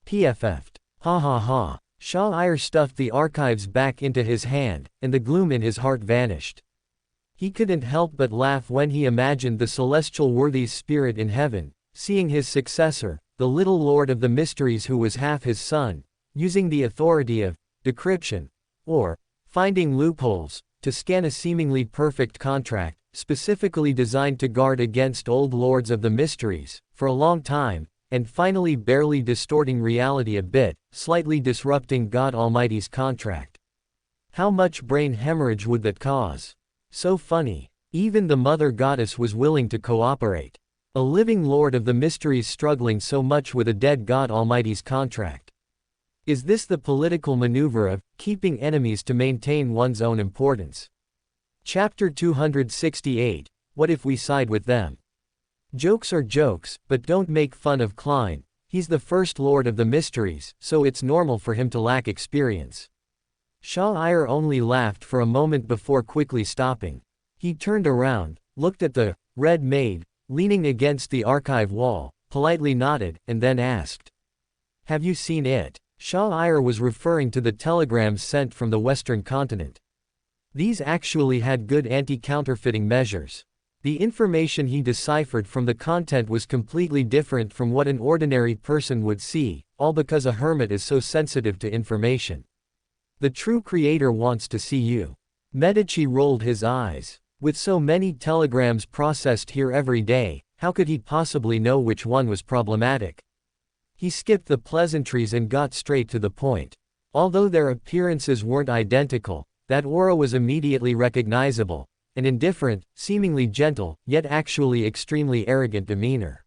PFF'd. Ha ha ha. Shah-Ir stuffed the archives back into his hand, and the gloom in his heart vanished. He couldn't help but laugh when he imagined the celestial worthy's spirit in heaven, seeing his successor, the little Lord of the Mysteries who was half his son, using the authority of decryption, or finding loopholes, to scan a seemingly perfect contract, specifically designed to guard against old Lords of the Mysteries, for a long time, and finally barely distorting reality a bit, slightly disrupting God Almighty's contract. How much brain hemorrhage would that cause? So funny. Even the Mother Goddess was willing to cooperate. A living Lord of the Mysteries struggling so much with a dead God Almighty's contract. Is this the political maneuver of keeping enemies to maintain one's own importance? Chapter 268. What if we side with them? Jokes are jokes, but don't make fun of Klein. He's the first Lord of the Mysteries, so it's normal for him to lack experience. Shah-Ir only laughed for a moment before quickly stopping. He turned around, looked at the Red Maid, leaning against the archive wall, politely nodded, and then asked, "Have you seen it?" Shah was referring to the telegrams sent from the Western continent. These actually had good anti-counterfeiting measures. The information he deciphered from the content was completely different from what an ordinary person would see, all because a hermit is so sensitive to information. The true creator wants to see you. Medici rolled his eyes. With so many telegrams processed here every day, how could he possibly know which one was problematic? He skipped the pleasantries and got straight to the point. Although their appearances weren't identical, that aura was immediately recognizable. An indifferent, seemingly gentle, yet actually extremely arrogant demeanor.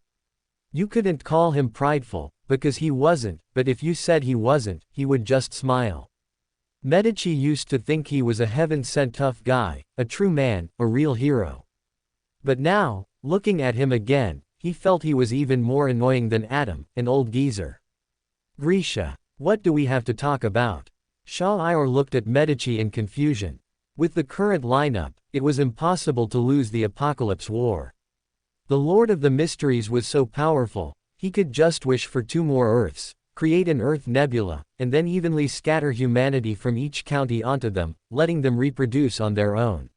You couldn't call him prideful, because he wasn't, but if you said he wasn't, he would just smile. Medici used to think he was a heaven-sent tough guy, a true man, a real hero. But now, looking at him again, he felt he was even more annoying than Adam, an old geezer. Grisha, what do we have to talk about? Shah looked at Medici in confusion. With the current lineup, it was impossible to lose the Apocalypse War. The Lord of the Mysteries was so powerful, he could just wish for 2 more Earths, create an Earth nebula, and then evenly scatter humanity from each county onto them, letting them reproduce on their own.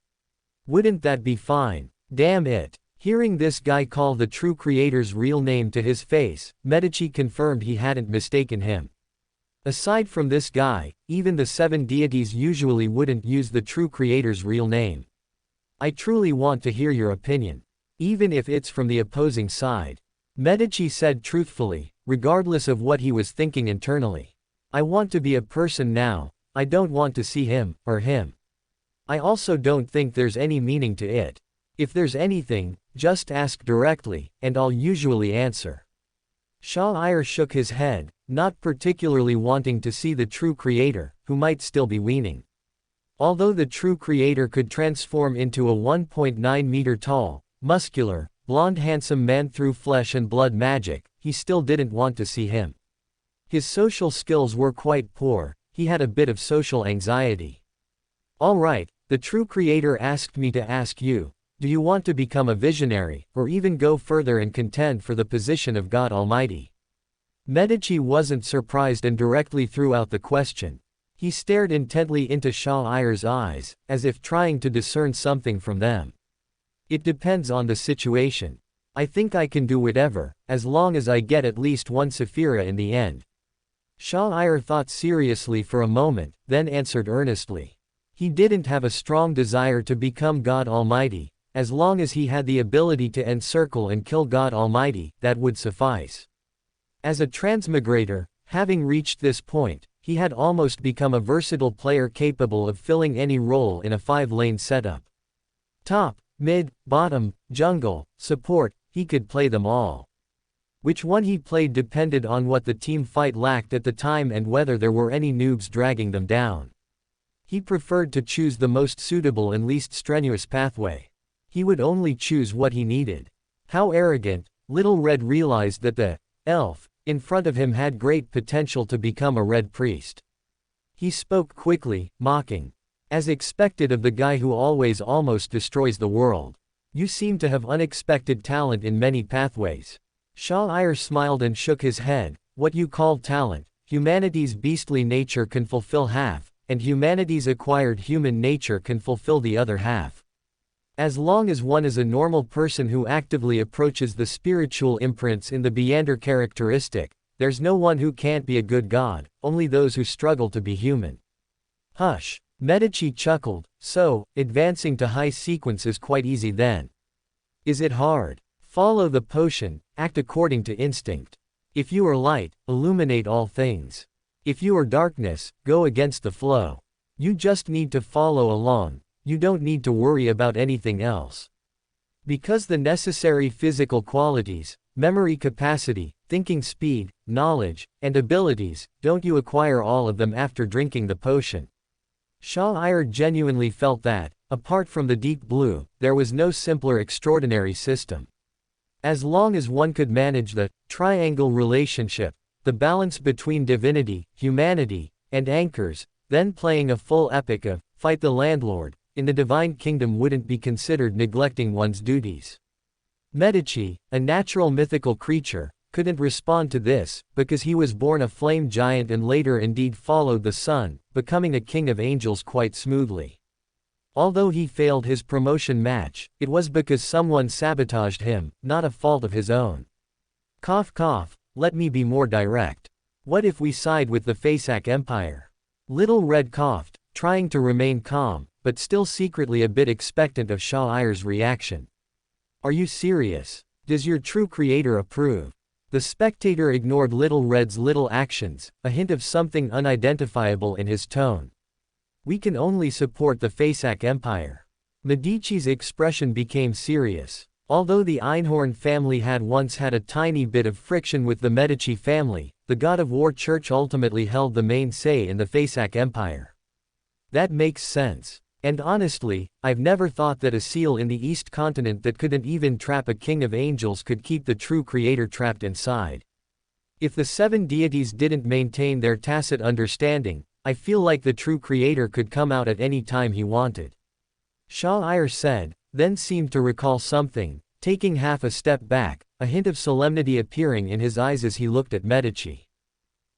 Wouldn't that be fine? Damn it. Hearing this guy call the true creator's real name to his face, Medici confirmed he hadn't mistaken him. Aside from this guy, even the 7 deities usually wouldn't use the true creator's real name. I truly want to hear your opinion. Even if it's from the opposing side. Medici said truthfully, regardless of what he was thinking internally. I want to be a person now, I don't want to see him, or him. I also don't think there's any meaning to it. If there's anything, just ask directly, and I'll usually answer. Shah shook his head, not particularly wanting to see the true creator, who might still be weaning. Although the true creator could transform into a 1.9 meter tall, muscular, blonde handsome man through flesh and blood magic, he still didn't want to see him. His social skills were quite poor, he had a bit of social anxiety. Alright, the true creator asked me to ask you, do you want to become a visionary, or even go further and contend for the position of God Almighty? Medici wasn't surprised and directly threw out the question. He stared intently into Shah-Ir's eyes, as if trying to discern something from them. It depends on the situation. I think I can do whatever, as long as I get at least 1 Sephira in the end. Shah-Ir thought seriously for a moment, then answered earnestly. He didn't have a strong desire to become God Almighty. As long as he had the ability to encircle and kill God Almighty, that would suffice. As a transmigrator, having reached this point, he had almost become a versatile player capable of filling any role in a 5-lane setup. Top, mid, bottom, jungle, support, he could play them all. Which one he played depended on what the team fight lacked at the time and whether there were any noobs dragging them down. He preferred to choose the most suitable and least strenuous pathway. He would only choose what he needed. How arrogant. Little Red realized that the elf in front of him had great potential to become a red priest. He spoke quickly, mocking. As expected of the guy who always almost destroys the world. You seem to have unexpected talent in many pathways. Shah-Ir smiled and shook his head. What you call talent, humanity's beastly nature can fulfill half, and humanity's acquired human nature can fulfill the other half. As long as one is a normal person who actively approaches the spiritual imprints in the Beander characteristic, there's no one who can't be a good god, only those who struggle to be human. Hush. Medici chuckled. So, advancing to high sequence is quite easy then. Is it hard? Follow the potion, act according to instinct. If you are light, illuminate all things. If you are darkness, go against the flow. You just need to follow along. You don't need to worry about anything else. Because the necessary physical qualities, memory capacity, thinking speed, knowledge, and abilities, don't you acquire all of them after drinking the potion? Shah-Ir genuinely felt that, apart from the deep blue, there was no simpler extraordinary system. As long as one could manage the triangle relationship, the balance between divinity, humanity, and anchors, then playing a full epic of Fight the Landlord in the Divine Kingdom wouldn't be considered neglecting one's duties. Medici, a natural mythical creature, couldn't respond to this, because he was born a flame giant and later indeed followed the sun, becoming a king of angels quite smoothly. Although he failed his promotion match, it was because someone sabotaged him, not a fault of his own. Cough cough, let me be more direct. What if we side with the Fasak Empire? Little Red coughed, trying to remain calm, but still secretly a bit expectant of Shah Ayer's reaction. Are you serious? Does your true creator approve? The spectator ignored Little Red's little actions, a hint of something unidentifiable in his tone. We can only support the Fasak Empire. Medici's expression became serious. Although the Einhorn family had once had a tiny bit of friction with the Medici family, the God of War Church ultimately held the main say in the Fasak Empire. That makes sense. And honestly, I've never thought that a seal in the East Continent that couldn't even trap a king of angels could keep the true creator trapped inside. If the seven deities didn't maintain their tacit understanding, I feel like the true creator could come out at any time he wanted. Shah Ayer said, then seemed to recall something, taking half a step back, a hint of solemnity appearing in his eyes as he looked at Medici.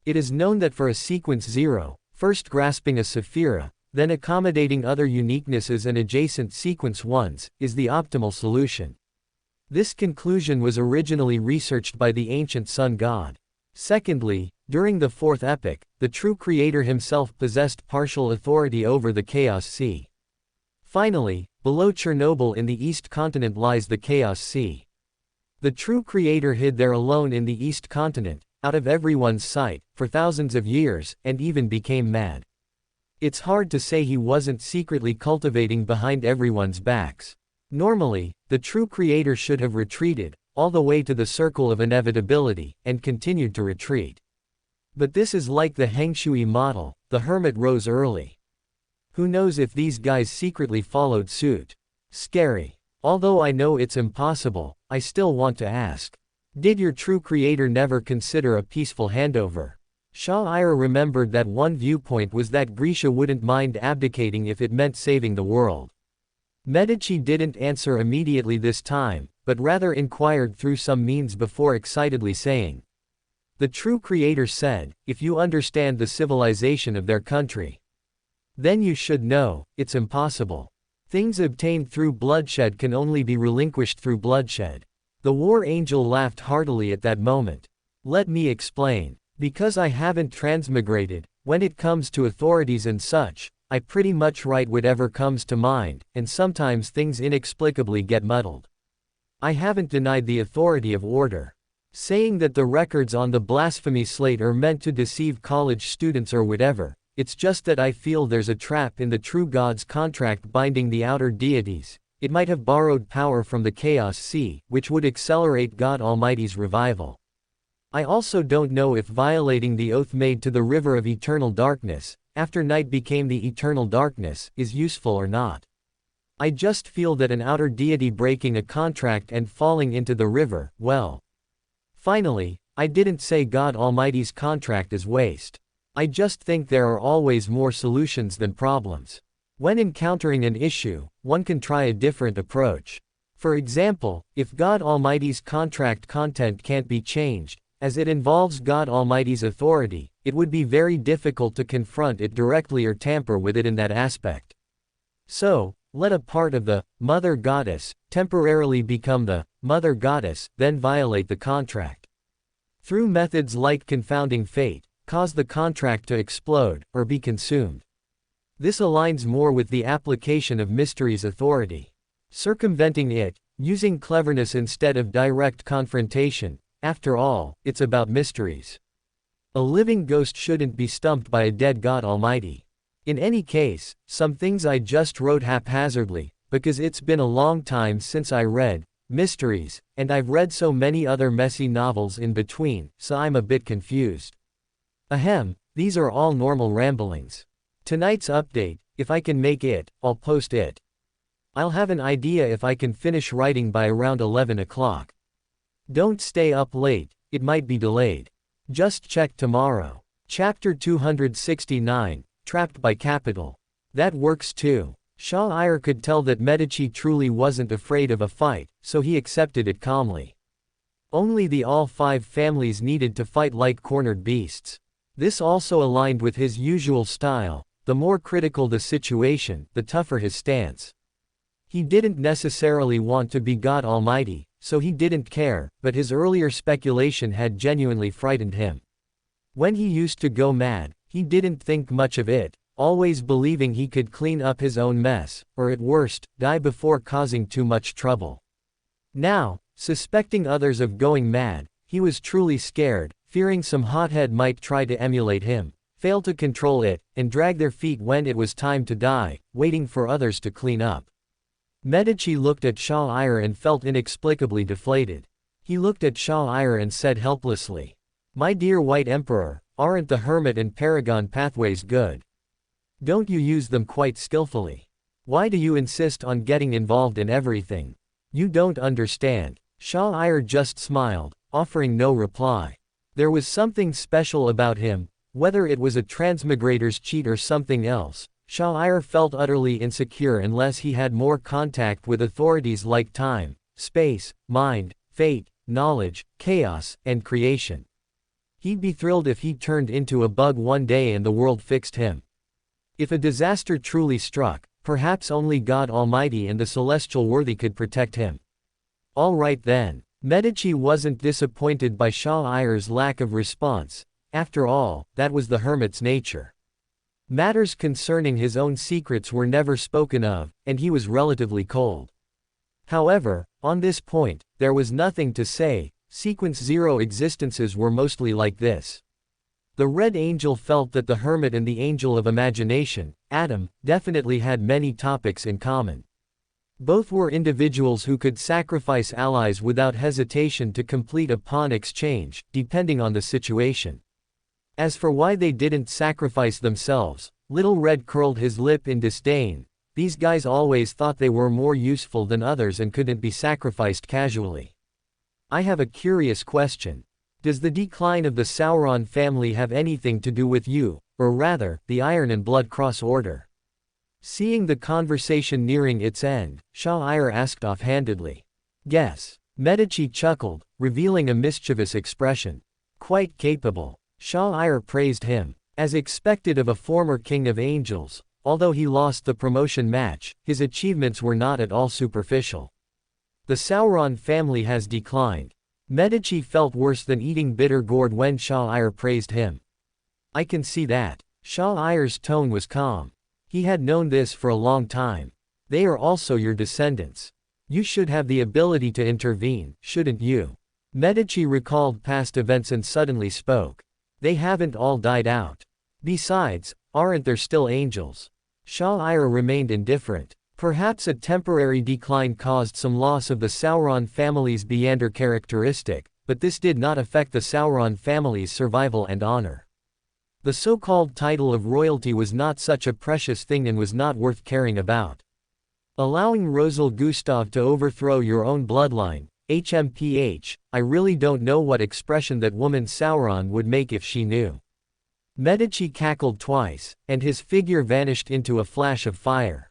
It is known that for a sequence 0, first grasping a Sephira, then accommodating other uniquenesses and adjacent sequence 1s, is the optimal solution. This conclusion was originally researched by the ancient sun god. Secondly, during the fourth epoch, the true creator himself possessed partial authority over the Chaos Sea. Finally, below Chernobyl in the East Continent lies the Chaos Sea. The true creator hid there alone in the East Continent, out of everyone's sight, for thousands of years, and even became mad. It's hard to say he wasn't secretly cultivating behind everyone's backs. Normally, the true creator should have retreated, all the way to the circle of inevitability, and continued to retreat. But this is like the Hengshui model, the hermit rose early. Who knows if these guys secretly followed suit? Scary. Although I know it's impossible, I still want to ask. Did your true creator never consider a peaceful handover? Shah Ayer remembered that one viewpoint was that Grisha wouldn't mind abdicating if it meant saving the world. Medici didn't answer immediately this time, but rather inquired through some means before excitedly saying. The true creator said, if you understand the civilization of their country, then you should know, it's impossible. Things obtained through bloodshed can only be relinquished through bloodshed. The war angel laughed heartily at that moment. Let me explain. Because I haven't transmigrated, when it comes to authorities and such, I pretty much write whatever comes to mind, and sometimes things inexplicably get muddled. I haven't denied the authority of order. Saying that the records on the blasphemy slate are meant to deceive college students or whatever, it's just that I feel there's a trap in the true God's contract binding the outer deities. It might have borrowed power from the Chaos Sea, which would accelerate God Almighty's revival. I also don't know if violating the oath made to the river of eternal darkness, after night became the eternal darkness, is useful or not. I just feel that an outer deity breaking a contract and falling into the river, well. Finally, I didn't say God Almighty's contract is waste. I just think there are always more solutions than problems. When encountering an issue, one can try a different approach. For example, if God Almighty's contract content can't be changed, as it involves God Almighty's authority, it would be very difficult to confront it directly or tamper with it in that aspect. So, let a part of the Mother Goddess temporarily become the Mother Goddess, then violate the contract. Through methods like confounding fate, cause the contract to explode, or be consumed. This aligns more with the application of mystery's authority. Circumventing it, using cleverness instead of direct confrontation. After all, it's about mysteries. A living ghost shouldn't be stumped by a dead God Almighty. In any case, some things I just wrote haphazardly, because it's been a long time since I read mysteries, and I've read so many other messy novels in between, so I'm a bit confused. Ahem, these are all normal ramblings. Tonight's update, if I can make it, I'll post it. I'll have an idea if I can finish writing by around 11 o'clock. Don't stay up late, it might be delayed. Just check tomorrow. Chapter 269, Trapped by Capital. That works too. Shah Ayer could tell that Medici truly wasn't afraid of a fight, so he accepted it calmly. Only the all 5 families needed to fight like cornered beasts. This also aligned with his usual style. The more critical the situation, the tougher his stance. He didn't necessarily want to be God Almighty, so he didn't care, but his earlier speculation had genuinely frightened him. When he used to go mad, he didn't think much of it, always believing he could clean up his own mess, or at worst, die before causing too much trouble. Now, suspecting others of going mad, he was truly scared, fearing some hothead might try to emulate him, fail to control it, and drag their feet when it was time to die, waiting for others to clean up. Medici looked at Shah-Ire and felt inexplicably deflated. He looked at Shah-Ire and said helplessly, "My dear White Emperor, aren't the Hermit and Paragon pathways good? Don't you use them quite skillfully? Why do you insist on getting involved in everything? You don't understand." Shah-Ire just smiled, offering no reply. There was something special about him, whether it was a transmigrator's cheat or something else. Shah-Ire felt utterly insecure unless he had more contact with authorities like time, space, mind, fate, knowledge, chaos, and creation. He'd be thrilled if he turned into a bug one day and the world fixed him. If a disaster truly struck, perhaps only God Almighty and the celestial worthy could protect him. All right then. Medici wasn't disappointed by Shah-Ire's lack of response. After all, that was the hermit's nature. Matters concerning his own secrets were never spoken of, and he was relatively cold. However, on this point, there was nothing to say. Sequence 0 existences were mostly like this. The Red Angel felt that the Hermit and the Angel of Imagination, Adam, definitely had many topics in common. Both were individuals who could sacrifice allies without hesitation to complete a pawn exchange, depending on the situation. As for why they didn't sacrifice themselves, Little Red curled his lip in disdain. These guys always thought they were more useful than others and couldn't be sacrificed casually. I have a curious question. Does the decline of the Sauron family have anything to do with you, or rather, the Iron and Blood Cross Order? Seeing the conversation nearing its end, Shah-Ire asked offhandedly. Guess. Medici chuckled, revealing a mischievous expression. Quite capable. Shah-Ire praised him. As expected of a former king of angels, although he lost the promotion match, his achievements were not at all superficial. The Sauron family has declined. Medici felt worse than eating bitter gourd when Shah-Ire praised him. I can see that. Shah-Ire's tone was calm. He had known this for a long time. They are also your descendants. You should have the ability to intervene, shouldn't you? Medici recalled past events and suddenly spoke. They haven't all died out. Besides, aren't there still angels? Shah-Ire remained indifferent. Perhaps a temporary decline caused some loss of the Sauron family's Beander characteristic, but this did not affect the Sauron family's survival and honor. The so-called title of royalty was not such a precious thing and was not worth caring about. Allowing Rosal Gustav to overthrow your own bloodline, HMPH, I really don't know what expression that woman Sauron would make if she knew. Medici cackled twice, and his figure vanished into a flash of fire.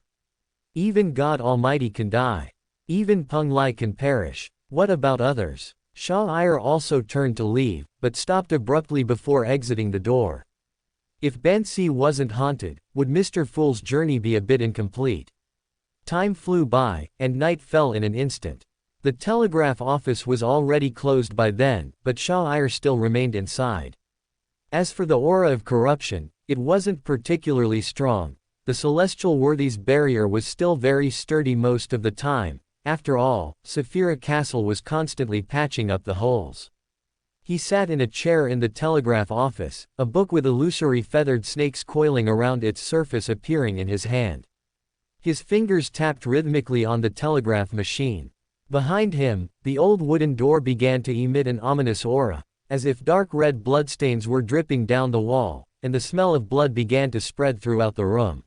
Even God Almighty can die. Even Peng Lai can perish. What about others? Shah-Ire also turned to leave, but stopped abruptly before exiting the door. If Bansi wasn't haunted, would Mr. Fool's journey be a bit incomplete? Time flew by, and night fell in an instant. The telegraph office was already closed by then, but Shah-Ire still remained inside. As for the aura of corruption, it wasn't particularly strong. The celestial worthy's barrier was still very sturdy most of the time. After all, Saphira Castle was constantly patching up the holes. He sat in a chair in the telegraph office, a book with illusory feathered snakes coiling around its surface appearing in his hand. His fingers tapped rhythmically on the telegraph machine. Behind him, the old wooden door began to emit an ominous aura, as if dark red bloodstains were dripping down the wall, and the smell of blood began to spread throughout the room.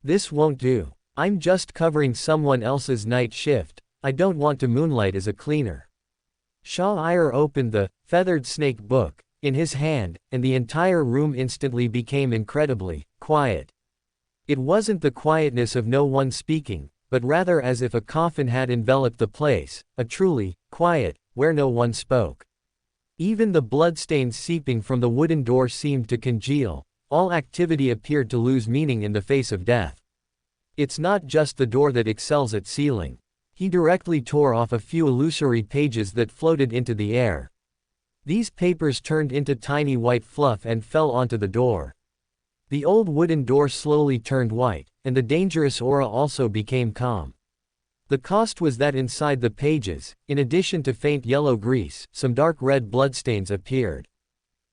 This won't do. I'm just covering someone else's night shift. I don't want to moonlight as a cleaner. Shah-Ire opened the feathered snake book in his hand, and the entire room instantly became incredibly quiet. It wasn't the quietness of no one speaking, but rather as if a coffin had enveloped the place, a truly quiet, where no one spoke. Even the bloodstains seeping from the wooden door seemed to congeal. All activity appeared to lose meaning in the face of death. It's not just the door that excels at sealing. He directly tore off a few illusory pages that floated into the air. These papers turned into tiny white fluff and fell onto the door. The old wooden door slowly turned white, and the dangerous aura also became calm. The cost was that inside the pages, in addition to faint yellow grease, some dark red bloodstains appeared.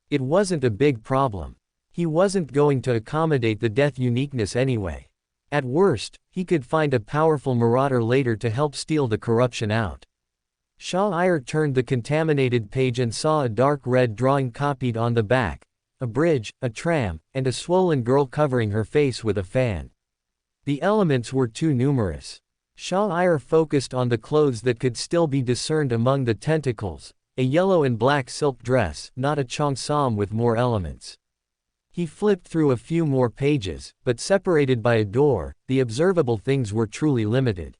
It wasn't a big problem. He wasn't going to accommodate the death uniqueness anyway. At worst, he could find a powerful marauder later to help steal the corruption out. Shah turned the contaminated page and saw a dark red drawing copied on the back, a bridge, a tram, and a swollen girl covering her face with a fan. The elements were too numerous. Shah focused on the clothes that could still be discerned among the tentacles, a yellow and black silk dress, not a cheongsam with more elements. He flipped through a few more pages, but separated by a door, the observable things were truly limited.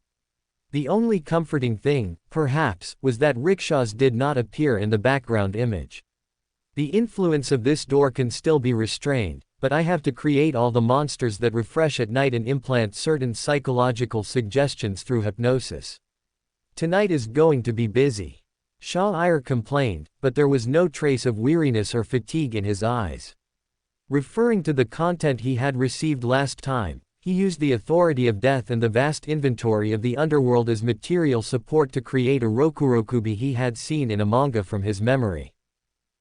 The only comforting thing, perhaps, was that rickshaws did not appear in the background image. The influence of this door can still be restrained, but I have to create all the monsters that refresh at night and implant certain psychological suggestions through hypnosis. Tonight is going to be busy. Shah complained, but there was no trace of weariness or fatigue in his eyes. Referring to the content he had received last time, he used the authority of death and the vast inventory of the underworld as material support to create a rokurokubi he had seen in a manga from his memory.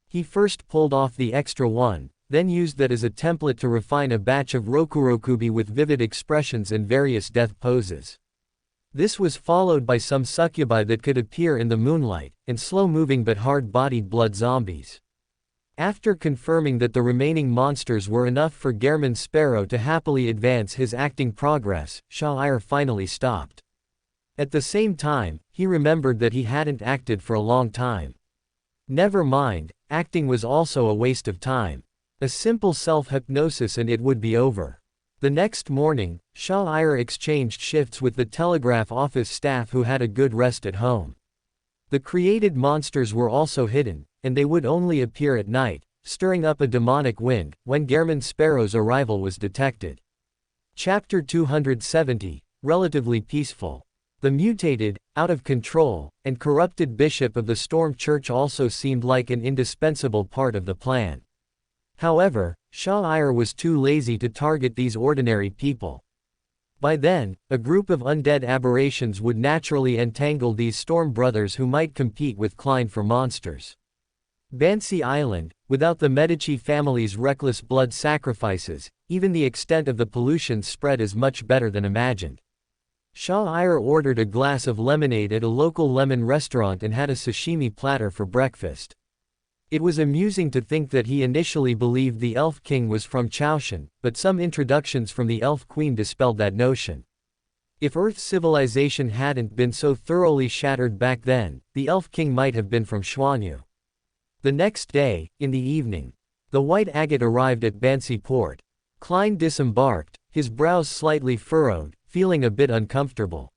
He first pulled off the extra one, then used that as a template to refine a batch of rokurokubi with vivid expressions and various death poses. This was followed by some succubi that could appear in the moonlight, and slow-moving but hard-bodied blood zombies. After confirming that the remaining monsters were enough for Gehrman Sparrow to happily advance his acting progress, Shah finally stopped. At the same time, he remembered that he hadn't acted for a long time. Never mind, acting was also a waste of time. A simple self-hypnosis and it would be over. The next morning, Shah exchanged shifts with the telegraph office staff who had a good rest at home. The created monsters were also hidden, and they would only appear at night, stirring up a demonic wind, when Gehrman Sparrow's arrival was detected. Chapter 270, Relatively Peaceful. The mutated, out of control, and corrupted bishop of the Storm Church also seemed like an indispensable part of the plan. However, Shah was too lazy to target these ordinary people. By then, a group of undead aberrations would naturally entangle these Storm Brothers who might compete with Klein for monsters. Bansi Island, without the Medici family's reckless blood sacrifices, even the extent of the pollution spread is much better than imagined. Shah ordered a glass of lemonade at a local lemon restaurant and had a sashimi platter for breakfast. It was amusing to think that he initially believed the Elf King was from Chaoshan, but some introductions from the Elf Queen dispelled that notion. If Earth's civilization hadn't been so thoroughly shattered back then, the Elf King might have been from Xuanyu. The next day, in the evening, the White Agate arrived at Bansi Port. Klein disembarked, his brows slightly furrowed, feeling a bit uncomfortable.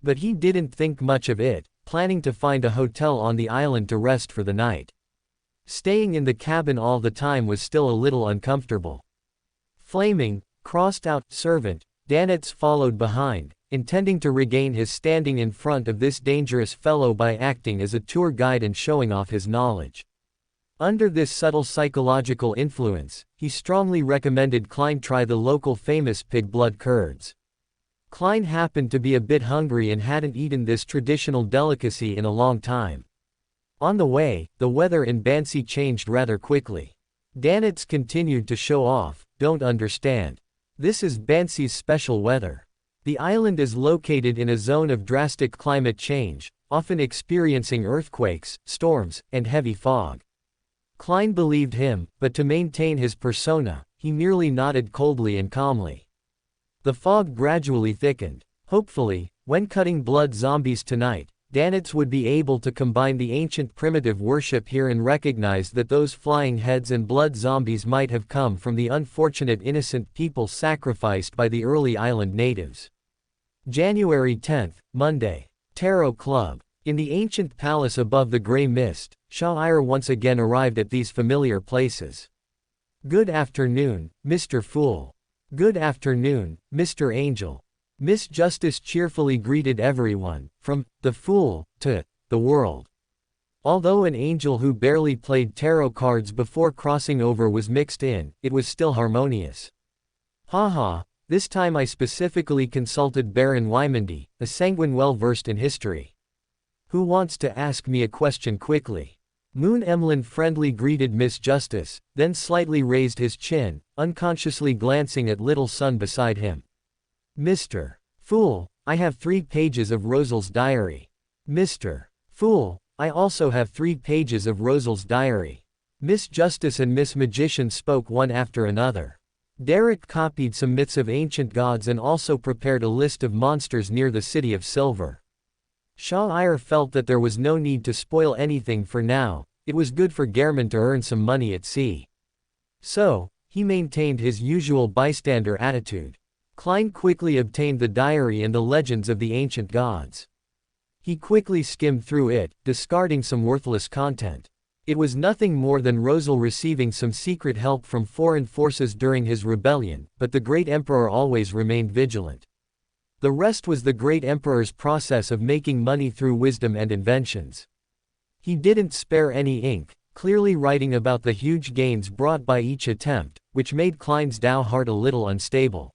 But he didn't think much of it, planning to find a hotel on the island to rest for the night. Staying in the cabin all the time was still a little uncomfortable. Flaming, crossed-out servant, Danitz followed behind, intending to regain his standing in front of this dangerous fellow by acting as a tour guide and showing off his knowledge. Under this subtle psychological influence, he strongly recommended Klein try the local famous pig blood curds. Klein happened to be a bit hungry and hadn't eaten this traditional delicacy in a long time. On the way, the weather in Bansi changed rather quickly. Danitz continued to show off, "Don't understand. This is Bansi's special weather. The island is located in a zone of drastic climate change, often experiencing earthquakes, storms, and heavy fog." Klein believed him, but to maintain his persona, he merely nodded coldly and calmly. The fog gradually thickened. Hopefully, when cutting blood zombies tonight, Danitz would be able to combine the ancient primitive worship here and recognize that those flying heads and blood zombies might have come from the unfortunate innocent people sacrificed by the early island natives. January 10, Monday. Tarot Club. In the ancient palace above the grey mist, Shah once again arrived at these familiar places. "Good afternoon, Mr. Fool. Good afternoon, Mr. Angel." Miss Justice cheerfully greeted everyone, from the Fool to the world. Although an angel who barely played tarot cards before crossing over was mixed in, it was still harmonious. "Haha, this time I specifically consulted Baron Wymandy, a sanguine well-versed in history. Who wants to ask me a question quickly?" Moon Emlyn friendly greeted Miss Justice, then slightly raised his chin, unconsciously glancing at little son beside him. "Mr. Fool, I have 3 pages of Rosal's diary." "Mr. Fool, I also have 3 pages of Rosal's diary." Miss Justice and Miss Magician spoke one after another. Derek copied some myths of ancient gods and also prepared a list of monsters near the City of Silver. Shah felt that there was no need to spoil anything for now, it was good for Gehrman to earn some money at sea. So, he maintained his usual bystander attitude. Klein quickly obtained the diary and the legends of the ancient gods. He quickly skimmed through it, discarding some worthless content. It was nothing more than Rosal receiving some secret help from foreign forces during his rebellion, but the Great Emperor always remained vigilant. The rest was the Great Emperor's process of making money through wisdom and inventions. He didn't spare any ink, clearly writing about the huge gains brought by each attempt, which made Klein's Tao heart a little unstable.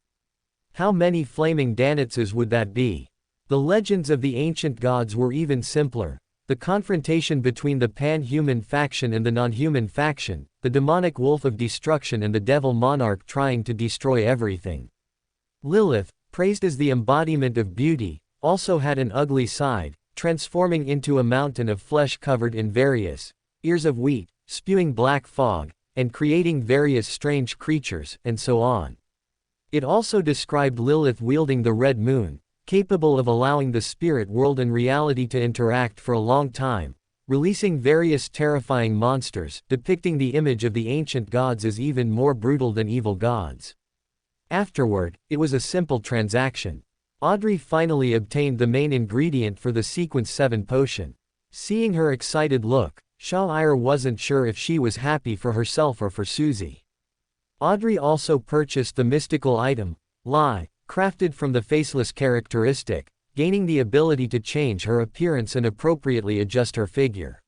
How many flaming Danitzes would that be? The legends of the ancient gods were even simpler. The confrontation between the pan-human faction and the non-human faction, the demonic wolf of destruction and the devil monarch trying to destroy everything. Lilith, praised as the embodiment of beauty, also had an ugly side, transforming into a mountain of flesh covered in various ears of wheat, spewing black fog, and creating various strange creatures, and so on. It also described Lilith wielding the red moon, capable of allowing the spirit world and reality to interact for a long time, releasing various terrifying monsters, depicting the image of the ancient gods as even more brutal than evil gods. Afterward, it was a simple transaction. Audrey finally obtained the main ingredient for the Sequence 7 potion. Seeing her excited look, Shah wasn't sure if she was happy for herself or for Susie. Audrey also purchased the mystical item, Lie, crafted from the faceless characteristic, gaining the ability to change her appearance and appropriately adjust her figure.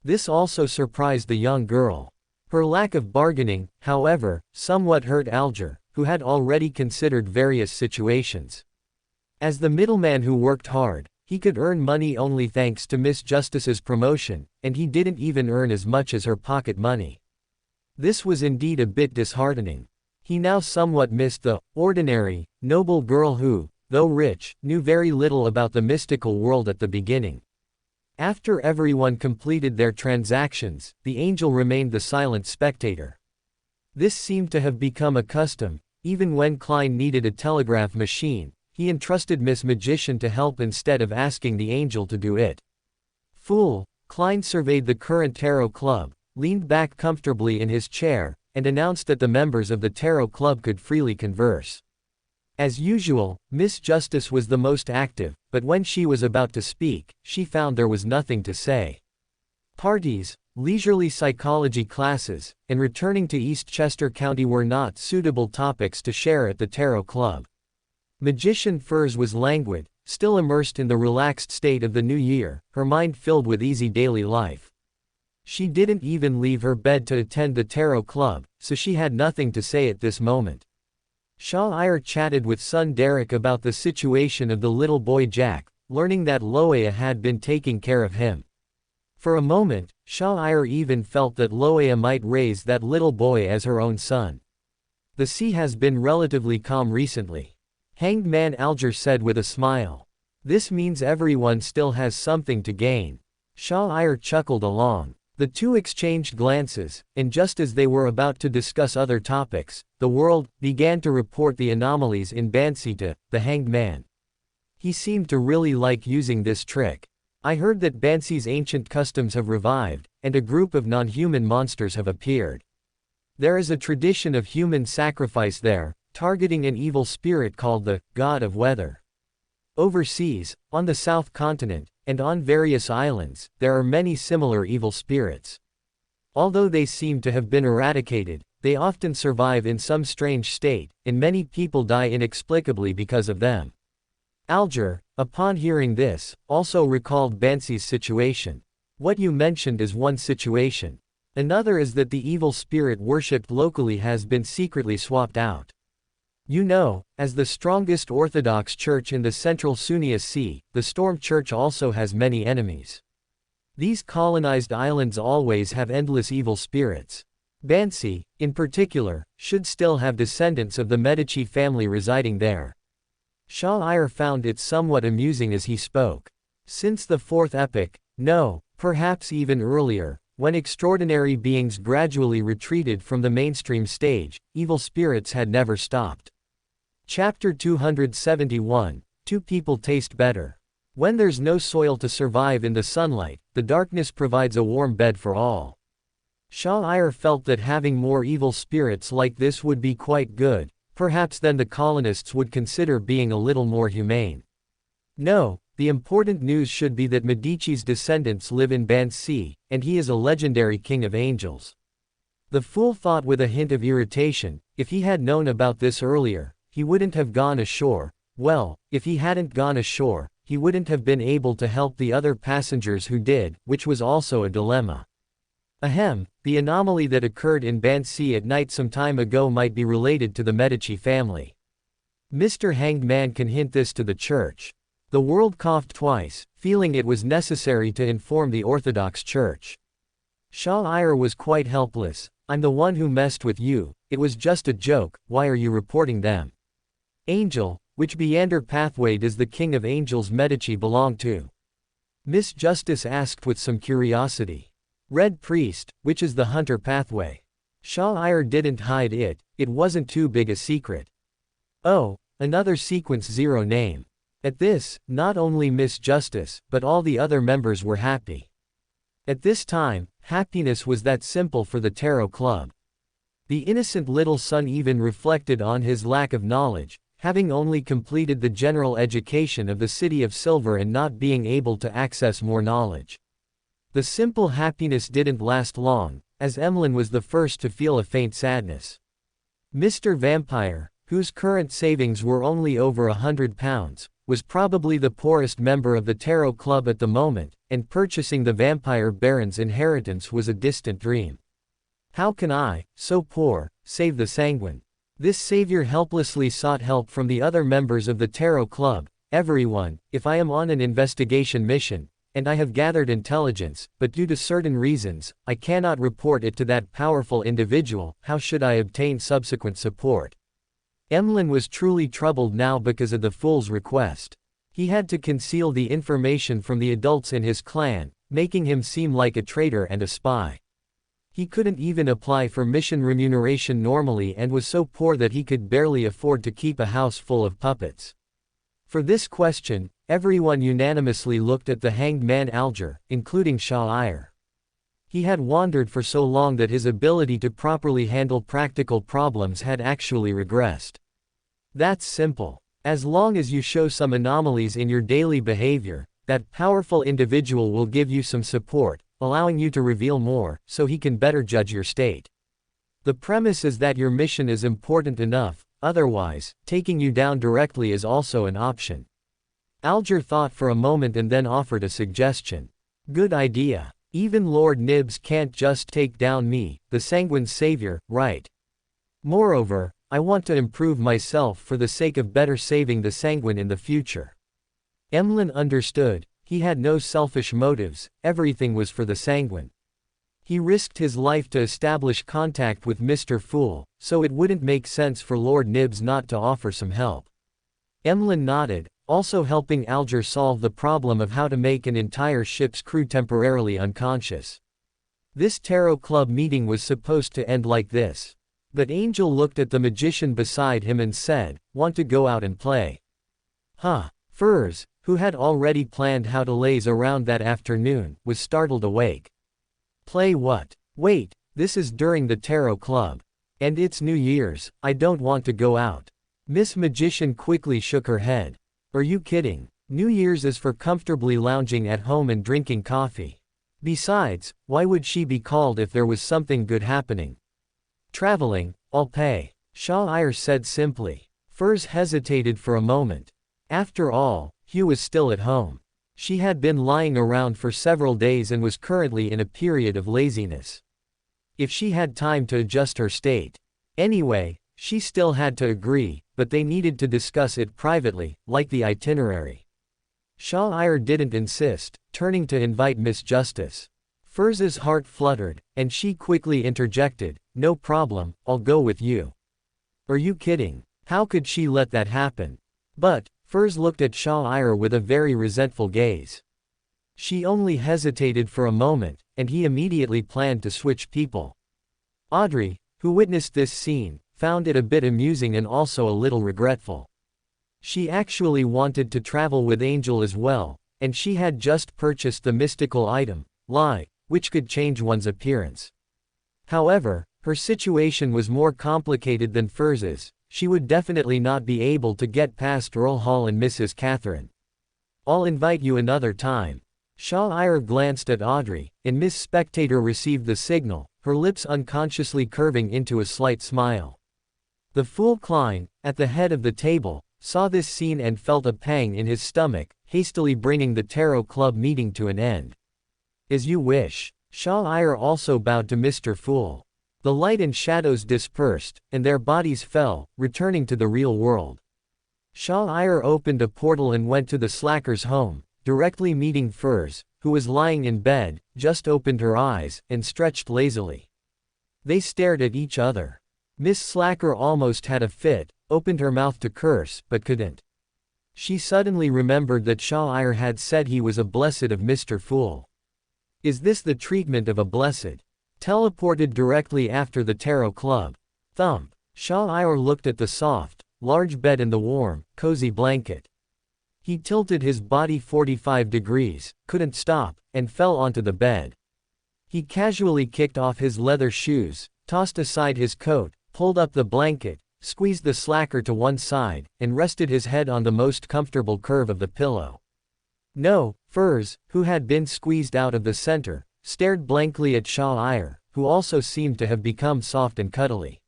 This also surprised the young girl. Her lack of bargaining, however, somewhat hurt Alger, who had already considered various situations. As the middleman who worked hard, he could earn money only thanks to Miss Justice's promotion, and he didn't even earn as much as her pocket money. This was indeed a bit disheartening. He now somewhat missed the ordinary, noble girl who, though rich, knew very little about the mystical world at the beginning. After everyone completed their transactions, the angel remained the silent spectator. This seemed to have become a custom. Even when Klein needed a telegraph machine, he entrusted Miss Magician to help instead of asking the angel to do it. Fool, Klein surveyed the current tarot club, leaned back comfortably in his chair, and announced that the members of the tarot club could freely converse. As usual, Miss Justice was the most active, but when she was about to speak, she found there was nothing to say. Parties, leisurely psychology classes, and returning to Eastchester County were not suitable topics to share at the tarot club. Magician Furs was languid, still immersed in the relaxed state of the new year, her mind filled with easy daily life. She didn't even leave her bed to attend the tarot club, so she had nothing to say at this moment. Shah chatted with son Derek about the situation of the little boy Jack, learning that Loea had been taking care of him. For a moment, Shah even felt that Loea might raise that little boy as her own son. The sea has been relatively calm recently. Hanged Man Alger said with a smile. This means everyone still has something to gain. Shah chuckled along. The two exchanged glances, and just as they were about to discuss other topics, the world began to report the anomalies in Bansi to the Hanged Man. He seemed to really like using this trick. I heard that Bansi's ancient customs have revived, and a group of non-human monsters have appeared. There is a tradition of human sacrifice there, targeting an evil spirit called the God of Weather. Overseas, on the South Continent, and on various islands, there are many similar evil spirits. Although they seem to have been eradicated, they often survive in some strange state, and many people die inexplicably because of them. Alger, upon hearing this, also recalled Bansi's situation. What you mentioned is one situation. Another is that the evil spirit worshipped locally has been secretly swapped out. You know, as the strongest Orthodox church in the central Sunni Sea, the Storm Church also has many enemies. These colonized islands always have endless evil spirits. Bansi, in particular, should still have descendants of the Medici family residing there. Shah Iyer found it somewhat amusing as he spoke. Since the fourth epoch, no, perhaps even earlier, when extraordinary beings gradually retreated from the mainstream stage, evil spirits had never stopped. Chapter 271, Two People Taste Better. When there's no soil to survive in the sunlight, the darkness provides a warm bed for all. Shah Iyer felt that having more evil spirits like this would be quite good, perhaps then the colonists would consider being a little more humane. No, the important news should be that Medici's descendants live in Bansi, and he is a legendary king of angels. The fool thought with a hint of irritation, if he had known about this earlier, he wouldn't have gone ashore. Well, if he hadn't gone ashore, he wouldn't have been able to help the other passengers who did, which was also a dilemma. Ahem, the anomaly that occurred in Bansi at night some time ago might be related to the Medici family. Mr. Hanged Man can hint this to the church. The world coughed twice, feeling it was necessary to inform the Orthodox Church. Shah Iyer was quite helpless. I'm the one who messed with you, it was just a joke, why are you reporting them? Angel, which Meander pathway does the King of Angels Medici belong to? Miss Justice asked with some curiosity. Red Priest, which is the Hunter pathway. Shah Iyer didn't hide it, it wasn't too big a secret. Oh, another sequence 0 name. At this, not only Miss Justice, but all the other members were happy. At this time, happiness was that simple for the Tarot Club. The innocent little son even reflected on his lack of knowledge, having only completed the general education of the City of Silver and not being able to access more knowledge. The simple happiness didn't last long, as Emlyn was the first to feel a faint sadness. Mr. Vampire, whose current savings were only over £100, was probably the poorest member of the Tarot Club at the moment, and purchasing the Vampire Baron's inheritance was a distant dream. How can I, so poor, save the Sanguine? This savior helplessly sought help from the other members of the Tarot Club. Everyone, if I am on an investigation mission, and I have gathered intelligence, but due to certain reasons, I cannot report it to that powerful individual, how should I obtain subsequent support? Emlyn was truly troubled now because of the fool's request. He had to conceal the information from the adults in his clan, making him seem like a traitor and a spy. He couldn't even apply for mission remuneration normally and was so poor that he could barely afford to keep a house full of puppets. For this question, everyone unanimously looked at the Hanged Man Alger, including Shah Iyer. He had wandered for so long that his ability to properly handle practical problems had actually regressed. That's simple. As long as you show some anomalies in your daily behavior, that powerful individual will give you some support, allowing you to reveal more, so he can better judge your state. The premise is that your mission is important enough, otherwise, taking you down directly is also an option. Alger thought for a moment and then offered a suggestion. Good idea. Even Lord Nibs can't just take down me, the Sanguine Savior, right? Moreover, I want to improve myself for the sake of better saving the Sanguine in the future. Emlyn understood, he had no selfish motives, everything was for the Sanguine. He risked his life to establish contact with Mr. Fool, so it wouldn't make sense for Lord Nibs not to offer some help. Emlyn nodded, also helping Alger solve the problem of how to make an entire ship's crew temporarily unconscious. This Tarot Club meeting was supposed to end like this. But Angel looked at the magician beside him and said, "Want to go out and play?" Huh. Furs, who had already planned how to laze around that afternoon, was startled awake. Play what? Wait, this is during the Tarot Club. And it's New Year's, I don't want to go out. Miss Magician quickly shook her head. Are you kidding? New Year's is for comfortably lounging at home and drinking coffee. Besides, why would she be called if there was something good happening? Traveling, I'll pay, Shah Iyer said simply. Furs hesitated for a moment. After all, Hugh was still at home. She had been lying around for several days and was currently in a period of laziness. If she had time to adjust her state. Anyway, she still had to agree, but they needed to discuss it privately, like the itinerary. Shah Iyer didn't insist, turning to invite Miss Justice. Firz's heart fluttered, and she quickly interjected, "No problem, I'll go with you." "Are you kidding? How could she let that happen?" But Firz looked at Shah Iyer with a very resentful gaze. She only hesitated for a moment, and he immediately planned to switch people. Audrey, who witnessed this scene, found it a bit amusing and also a little regretful. She actually wanted to travel with Angel as well, and she had just purchased the mystical item, Lie, which could change one's appearance. However, her situation was more complicated than Firz's. She would definitely not be able to get past Earl Hall and Mrs. Catherine. "I'll invite you another time." Shah Iyer glanced at Audrey, and Miss Spectator received the signal, her lips unconsciously curving into a slight smile. The fool Klein, at the head of the table, saw this scene and felt a pang in his stomach, hastily bringing the Tarot Club meeting to an end. "As you wish." Shah Iyer also bowed to Mr. Fool. The light and shadows dispersed, and their bodies fell, returning to the real world. Shah Iyer opened a portal and went to the slacker's home, directly meeting Firz, who was lying in bed, just opened her eyes, and stretched lazily. They stared at each other. Miss Slacker almost had a fit, opened her mouth to curse, but couldn't. She suddenly remembered that Shah Iyer had said he was a blessed of Mr. Fool. Is this the treatment of a blessed? Teleported directly after the Tarot Club. Thump. Shah Iyer looked at the soft, large bed and the warm, cozy blanket. He tilted his body 45 degrees, couldn't stop, and fell onto the bed. He casually kicked off his leather shoes, tossed aside his coat, pulled up the blanket, squeezed the slacker to one side, and rested his head on the most comfortable curve of the pillow. No, Firz, who had been squeezed out of the center, stared blankly at Shah Iyer, who also seemed to have become soft and cuddly.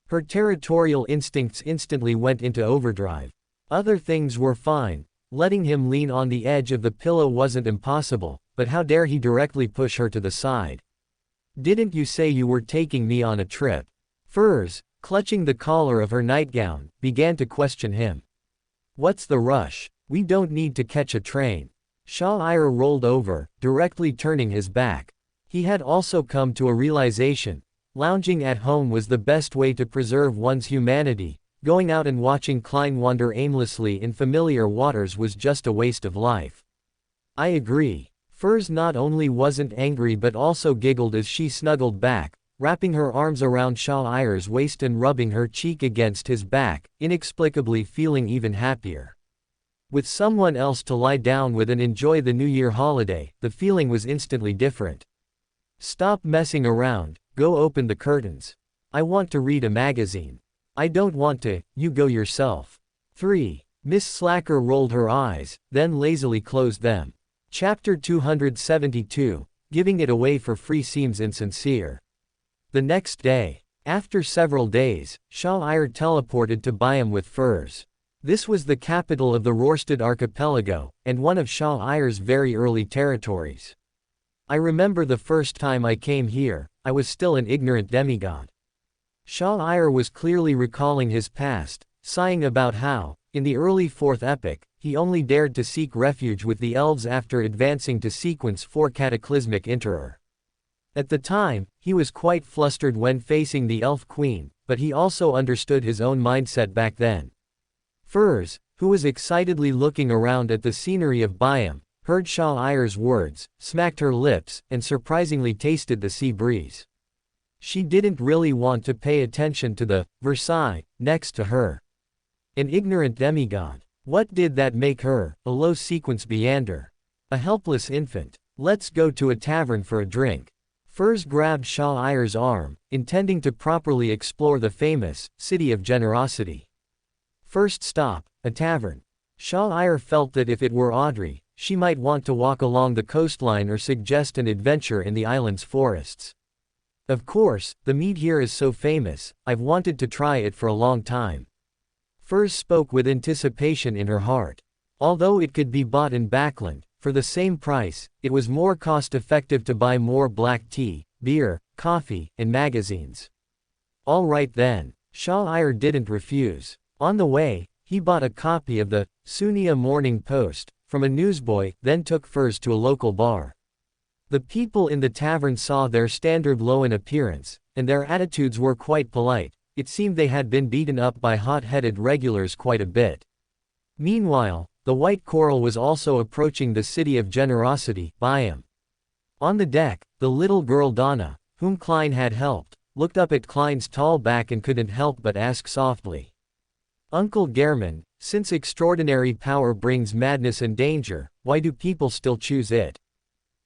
Her territorial instincts instantly went into overdrive. Other things were fine. Letting him lean on the edge of the pillow wasn't impossible, but how dare he directly push her to the side? "Didn't you say you were taking me on a trip?" Firz, clutching the collar of her nightgown, began to question him. "What's the rush? We don't need to catch a train." Shah Iyer rolled over, directly turning his back. He had also come to a realization. Lounging at home was the best way to preserve one's humanity. Going out and watching Klein wander aimlessly in familiar waters was just a waste of life. "I agree." Firz not only wasn't angry but also giggled as she snuggled back, wrapping her arms around Shah Iyer's waist and rubbing her cheek against his back, inexplicably feeling even happier. With someone else to lie down with and enjoy the New Year holiday, the feeling was instantly different. "Stop messing around, go open the curtains. I want to read a magazine." "I don't want to, you go yourself." 3. Miss Slacker rolled her eyes, then lazily closed them. Chapter 272, Giving it away for free seems insincere. The next day. After several days, Shah Iyer teleported to Byam with Firz. This was the capital of the Rorstad archipelago, and one of Shah Iyer's very early territories. "I remember the first time I came here, I was still an ignorant demigod." Shah Iyer was clearly recalling his past, sighing about how, in the early 4th epoch, he only dared to seek refuge with the elves after advancing to sequence 4 cataclysmic Interer. At the time, he was quite flustered when facing the Elf Queen, but he also understood his own mindset back then. Firz, who was excitedly looking around at the scenery of Byam, heard Shah Iyer's words, smacked her lips, and surprisingly tasted the sea breeze. She didn't really want to pay attention to the Versailles next to her. An ignorant demigod. What did that make her? A low sequence Beander. A helpless infant. "Let's go to a tavern for a drink." Firz grabbed Shah Iyer's arm, intending to properly explore the famous City of Generosity. First stop, a tavern. Shah-Ir felt that if it were Audrey, she might want to walk along the coastline or suggest an adventure in the island's forests. Of course, the meat here is so famous, I've wanted to try it for a long time. Furs spoke with anticipation in her heart. Although it could be bought in Backland, for the same price, it was more cost-effective to buy more black tea, beer, coffee, and magazines. All right then. Shah-Ir didn't refuse. On the way, he bought a copy of the Sunia Morning Post from a newsboy, then took furs to a local bar. The people in the tavern saw their standard low in appearance, and their attitudes were quite polite. It seemed they had been beaten up by hot-headed regulars quite a bit. Meanwhile, the White Coral was also approaching the city of generosity, Byam. On the deck, the little girl Donna, whom Klein had helped, looked up at Klein's tall back and couldn't help but ask softly. Uncle Gehrman, since extraordinary power brings madness and danger, why do people still choose it?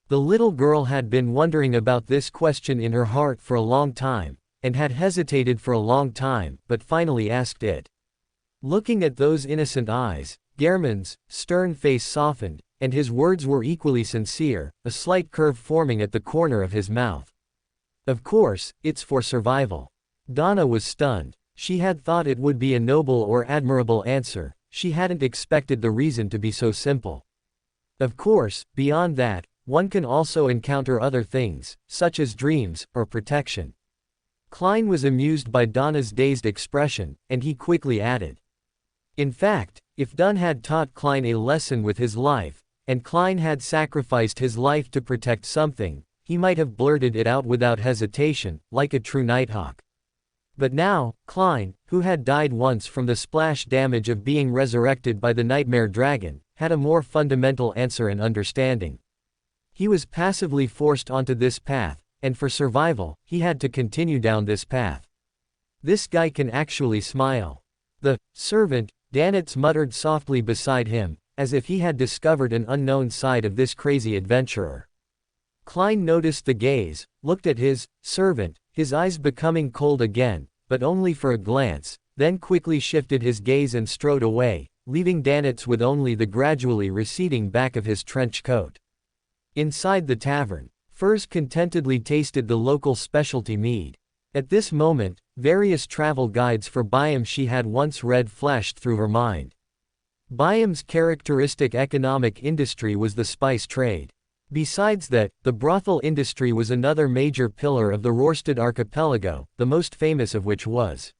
The little girl had been wondering about this question in her heart for a long time, and had hesitated for a long time, but finally asked it. Looking at those innocent eyes, Gehrman's stern face softened, and his words were equally sincere, a slight curve forming at the corner of his mouth. Of course, it's for survival. Donna was stunned. She had thought it would be a noble or admirable answer. She hadn't expected the reason to be so simple. Of course, beyond that, one can also encounter other things, such as dreams, or protection. Klein was amused by Donna's dazed expression, and he quickly added. In fact, if Dunn had taught Klein a lesson with his life, and Klein had sacrificed his life to protect something, he might have blurted it out without hesitation, like a true nighthawk. But now, Klein, who had died once from the splash damage of being resurrected by the nightmare dragon, had a more fundamental answer and understanding. He was passively forced onto this path, and for survival, he had to continue down this path. This guy can actually smile. The servant, Danitz muttered softly beside him, as if he had discovered an unknown side of this crazy adventurer. Klein noticed the gaze, looked at his servant, his eyes becoming cold again, but only for a glance, then quickly shifted his gaze and strode away, leaving Danitz with only the gradually receding back of his trench coat. Inside the tavern, Furs contentedly tasted the local specialty mead. At this moment, various travel guides for Byam she had once read flashed through her mind. Byam's characteristic economic industry was the spice trade. Besides that, the brothel industry was another major pillar of the Rorstad archipelago, the most famous of which was.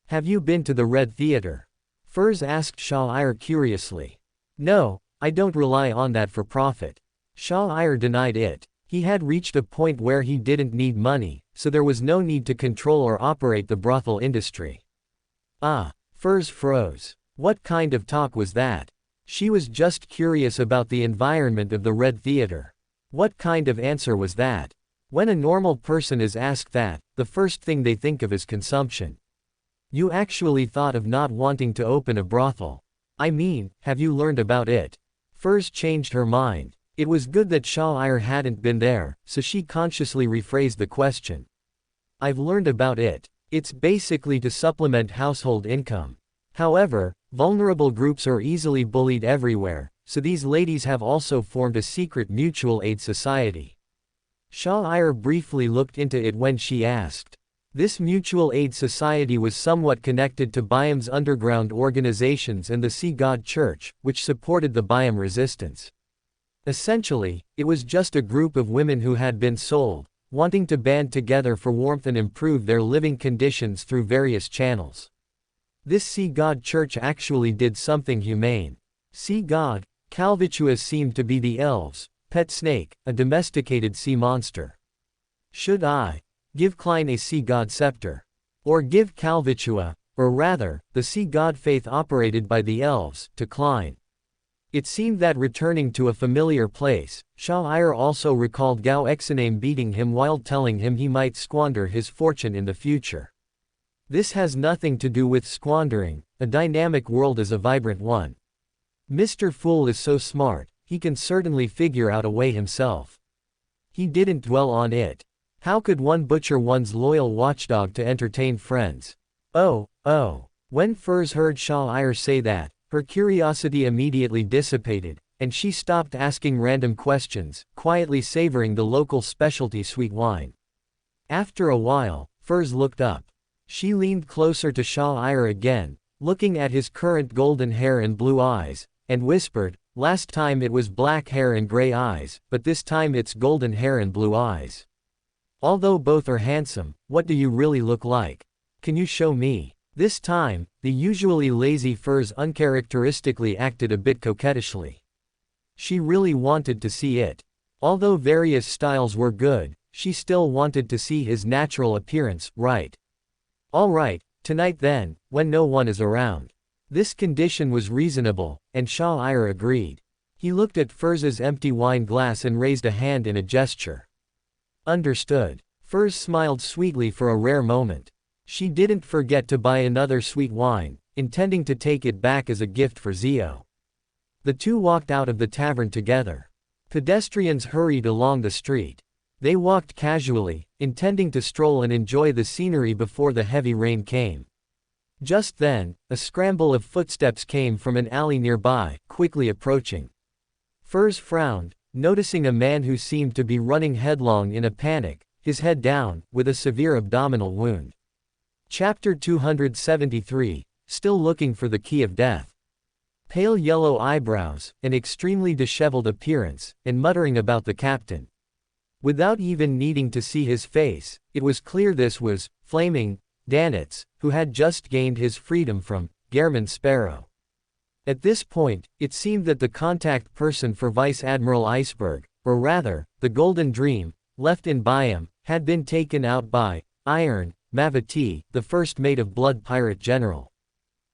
Have you been to the Red Theater? Furs asked Shah-Ir curiously. No, I don't rely on that for profit. Shah-Ir denied it. He had reached a point where he didn't need money, so there was no need to control or operate the brothel industry. Ah, Furs froze. What kind of talk was that? She was just curious about the environment of the Red Theater. What kind of answer was that? When a normal person is asked that, the first thing they think of is consumption. You actually thought of not wanting to open a brothel. I mean, have you learned about it? Furs changed her mind. It was good that Shah-Ir hadn't been there, so she consciously rephrased the question. I've learned about it. It's basically to supplement household income. However, vulnerable groups are easily bullied everywhere, so these ladies have also formed a secret mutual aid society. Shah-Ir briefly looked into it when she asked. This mutual aid society was somewhat connected to Byam's underground organizations and the Sea God Church, which supported the Byam resistance. Essentially, it was just a group of women who had been sold, wanting to band together for warmth and improve their living conditions through various channels. This Sea God Church actually did something humane. Sea God, Calvitua seemed to be the elves' pet snake, a domesticated sea monster. Should I give Klein a Sea God scepter? Or give Calvitua, or rather, the Sea God faith operated by the elves, to Klein? It seemed that returning to a familiar place, Shah-Ir also recalled Gao Exaname beating him while telling him he might squander his fortune in the future. This has nothing to do with squandering, a dynamic world is a vibrant one. Mr. Fool is so smart, he can certainly figure out a way himself. He didn't dwell on it. How could one butcher one's loyal watchdog to entertain friends? Oh. When Furs heard Shah-Ir say that, Her curiosity immediately dissipated, and she stopped asking random questions, quietly savoring the local specialty sweet wine. After a while, Furs looked up. She leaned closer to Shah again, looking at his current golden hair and blue eyes, and whispered, "Last time it was black hair and gray eyes, but this time it's golden hair and blue eyes. Although both are handsome, what do you really look like? Can you show me?" This time, the usually lazy Furs uncharacteristically acted a bit coquettishly. She really wanted to see it. Although various styles were good, she still wanted to see his natural appearance, right? "All right, tonight then, when no one is around." This condition was reasonable, and Shah agreed. He looked at Furs's empty wine glass and raised a hand in a gesture. "Understood." Furs smiled sweetly for a rare moment. She didn't forget to buy another sweet wine, intending to take it back as a gift for Zio. The two walked out of the tavern together. Pedestrians hurried along the street. They walked casually, intending to stroll and enjoy the scenery before the heavy rain came. Just then, a scramble of footsteps came from an alley nearby, quickly approaching. Furs frowned, noticing a man who seemed to be running headlong in a panic, his head down, with a severe abdominal wound. Chapter 273, Still Looking for the Key of Death. Pale yellow eyebrows, an extremely disheveled appearance, and muttering about the captain. Without even needing to see his face, it was clear this was Flaming Danitz, who had just gained his freedom from Gehrman Sparrow. At this point, it seemed that the contact person for Vice Admiral Iceberg, or rather, the Golden Dream, left in Byam, had been taken out by Iron Mavati, the first mate of Blood Pirate General.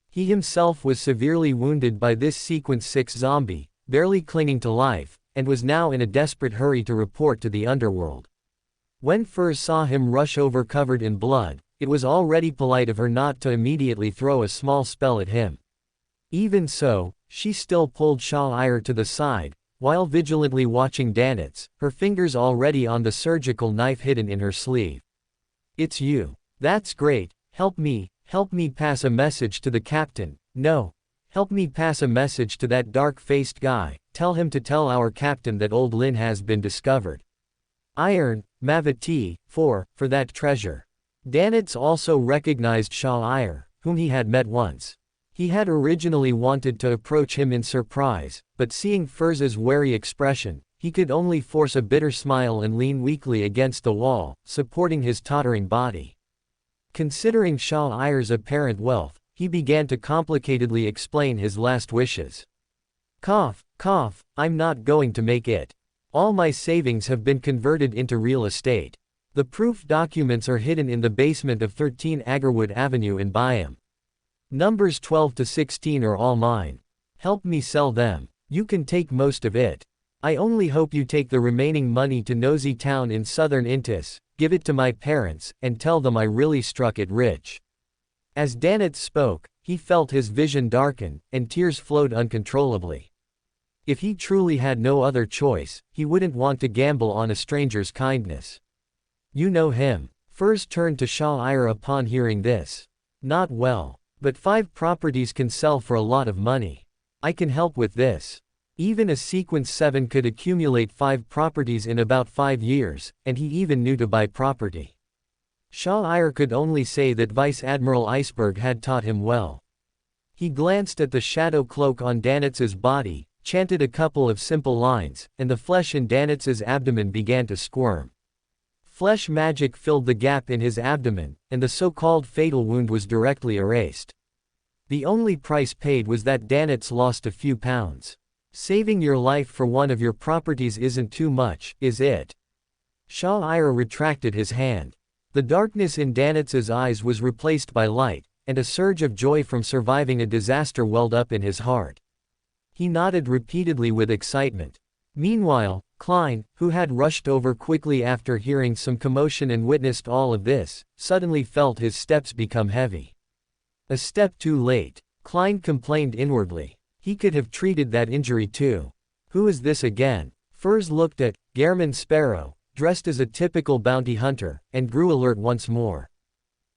He himself was severely wounded by this Sequence 6 zombie, barely clinging to life, and was now in a desperate hurry to report to the underworld. When Furs saw him rush over covered in blood, it was already polite of her not to immediately throw a small spell at him. Even so, she still pulled Shah to the side, while vigilantly watching Danitz, her fingers already on the surgical knife hidden in her sleeve. "It's you. That's great. Help me pass a message to the captain. No. Help me pass a message to that dark-faced guy, tell him to tell our captain that old Lin has been discovered. Iron Mavati, for that treasure." Danitz also recognized Shah, whom he had met once. He had originally wanted to approach him in surprise, but seeing Furs's wary expression, he could only force a bitter smile and lean weakly against the wall, supporting his tottering body. Considering Shah's apparent wealth, he began to complicatedly explain his last wishes. Cough, I'm not going to make it. All my savings have been converted into real estate. The proof documents are hidden in the basement of 13 Agarwood Avenue in Byam. Numbers 12 to 16 are all mine. Help me sell them. You can take most of it. I only hope you take the remaining money to Nosy Town in southern Intis, give it to my parents, and tell them I really struck it rich. As Danitz spoke, he felt his vision darken, and tears flowed uncontrollably. If he truly had no other choice, he wouldn't want to gamble on a stranger's kindness. You know him. Furs turned to Shah upon hearing this. Not well. But 5 properties can sell for a lot of money. I can help with this. Even a Sequence 7 could accumulate 5 properties in about 5 years, and he even knew to buy property. Shah could only say that Vice Admiral Iceberg had taught him well. He glanced at the shadow cloak on Danitz's body, chanted a couple of simple lines, and the flesh in Danitz's abdomen began to squirm. Flesh magic filled the gap in his abdomen, and the so-called fatal wound was directly erased. The only price paid was that Danitz lost a few pounds. Saving your life for one of your properties isn't too much, is it? Shah retracted his hand. The darkness in Danitz's eyes was replaced by light, and a surge of joy from surviving a disaster welled up in his heart. He nodded repeatedly with excitement. Meanwhile, Klein, who had rushed over quickly after hearing some commotion and witnessed all of this, suddenly felt his steps become heavy. A step too late, Klein complained inwardly. He could have treated that injury too. Who is this again? Furs looked at Gehrman Sparrow, dressed as a typical bounty hunter, and grew alert once more.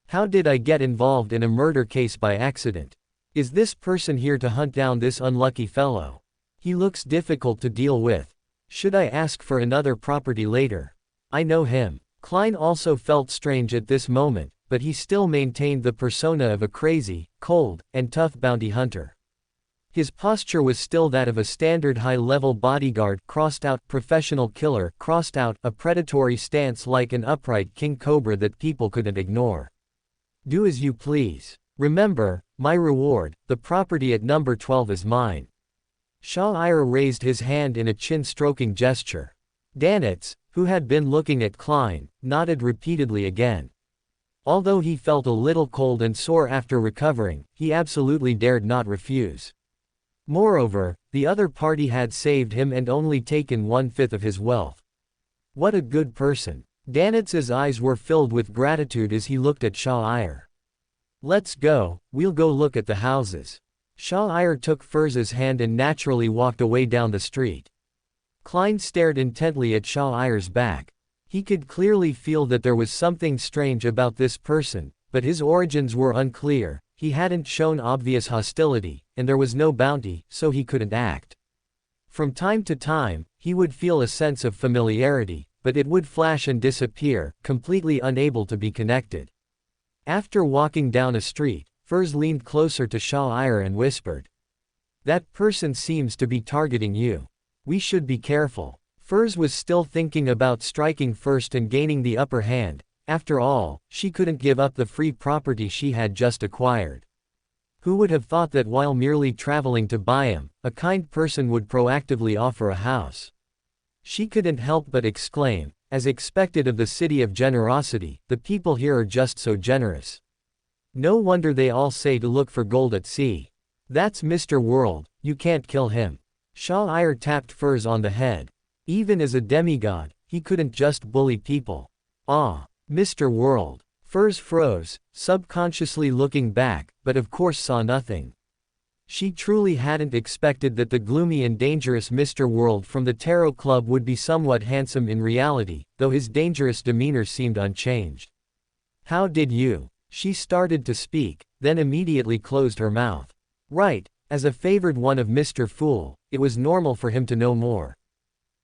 How did I get involved in a murder case by accident? Is this person here to hunt down this unlucky fellow? He looks difficult to deal with. Should I ask for another property later? I know him. Klein also felt strange at this moment, but he still maintained the persona of a crazy, cold, and tough bounty hunter. His posture was still that of a standard high-level bodyguard, crossed out, professional killer, crossed out, a predatory stance like an upright king cobra that people couldn't ignore. Do as you please. Remember, my reward, the property at number 12 is mine. Shah-Ir raised his hand in a chin-stroking gesture. Danitz, who had been looking at Klein, nodded repeatedly again. Although he felt a little cold and sore after recovering, he absolutely dared not refuse. Moreover, the other party had saved him and only taken 1/5 of his wealth. What a good person. Danitz's eyes were filled with gratitude as he looked at Shah-Ir. Let's go, we'll go look at the houses. Shah-Ir took Furz's hand and naturally walked away down the street. Klein stared intently at Shah-Ir's back. He could clearly feel that there was something strange about this person, but his origins were unclear. He hadn't shown obvious hostility, and there was no bounty, so he couldn't act. From time to time, he would feel a sense of familiarity, but it would flash and disappear, completely unable to be connected. After walking down a street, Furz leaned closer to Shah-Ir and whispered. That person seems to be targeting you. We should be careful. Furz was still thinking about striking first and gaining the upper hand. After all, she couldn't give up the free property she had just acquired. Who would have thought that while merely traveling to Byam, a kind person would proactively offer a house? She couldn't help but exclaim, as expected of the city of generosity, the people here are just so generous. No wonder they all say to look for gold at sea. That's Mr. World, you can't kill him. Shah-Ir tapped Furz on the head. Even as a demigod, he couldn't just bully people. Ah. Mr. World. Furz froze, subconsciously looking back, but of course saw nothing. She truly hadn't expected that the gloomy and dangerous Mr. World from the Tarot Club would be somewhat handsome in reality, though his dangerous demeanor seemed unchanged. How did you? She started to speak, then immediately closed her mouth. Right, as a favored one of Mr. Fool, it was normal for him to know more.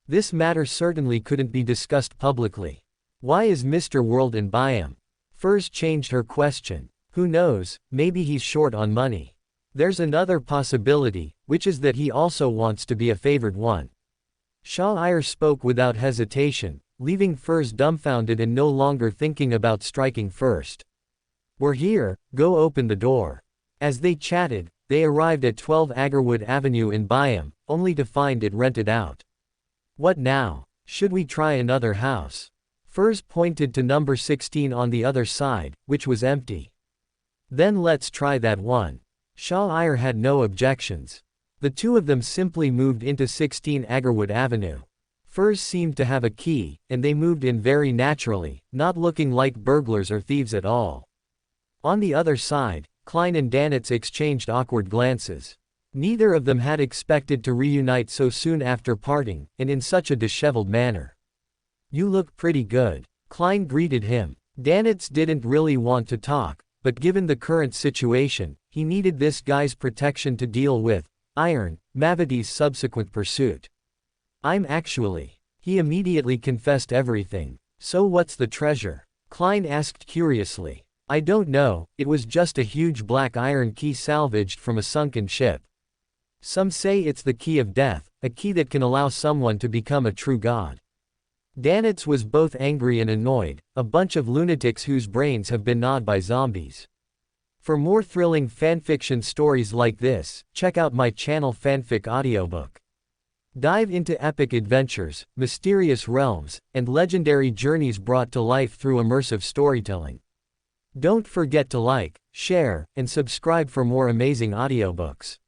This matter certainly couldn't be discussed publicly. Why is Mr. World in Byam? Furz changed her question. Who knows, maybe he's short on money. There's another possibility, which is that he also wants to be a favored one. Shah-Ir spoke without hesitation, leaving Furz dumbfounded and no longer thinking about striking first. We're here, go open the door. As they chatted, they arrived at 12 Agarwood Avenue in Byam, only to find it rented out. What now? Should we try another house? Furz pointed to number 16 on the other side, which was empty. Then let's try that one. Shah-Ir had no objections. The two of them simply moved into 16 Agarwood Avenue. Furz seemed to have a key, and they moved in very naturally, not looking like burglars or thieves at all. On the other side, Klein and Danitz exchanged awkward glances. Neither of them had expected to reunite so soon after parting, and in such a disheveled manner. You look pretty good. Klein greeted him. Danitz didn't really want to talk, but given the current situation, he needed this guy's protection to deal with Maviti's subsequent pursuit. I'm actually. He immediately confessed everything. So what's the treasure? Klein asked curiously. I don't know, it was just a huge black iron key salvaged from a sunken ship. Some say it's the key of death, a key that can allow someone to become a true god. Danitz was both angry and annoyed, a bunch of lunatics whose brains have been gnawed by zombies. For more thrilling fanfiction stories like this, check out my channel Fanfic Audiobook. Dive into epic adventures, mysterious realms, and legendary journeys brought to life through immersive storytelling. Don't forget to like, share, and subscribe for more amazing audiobooks.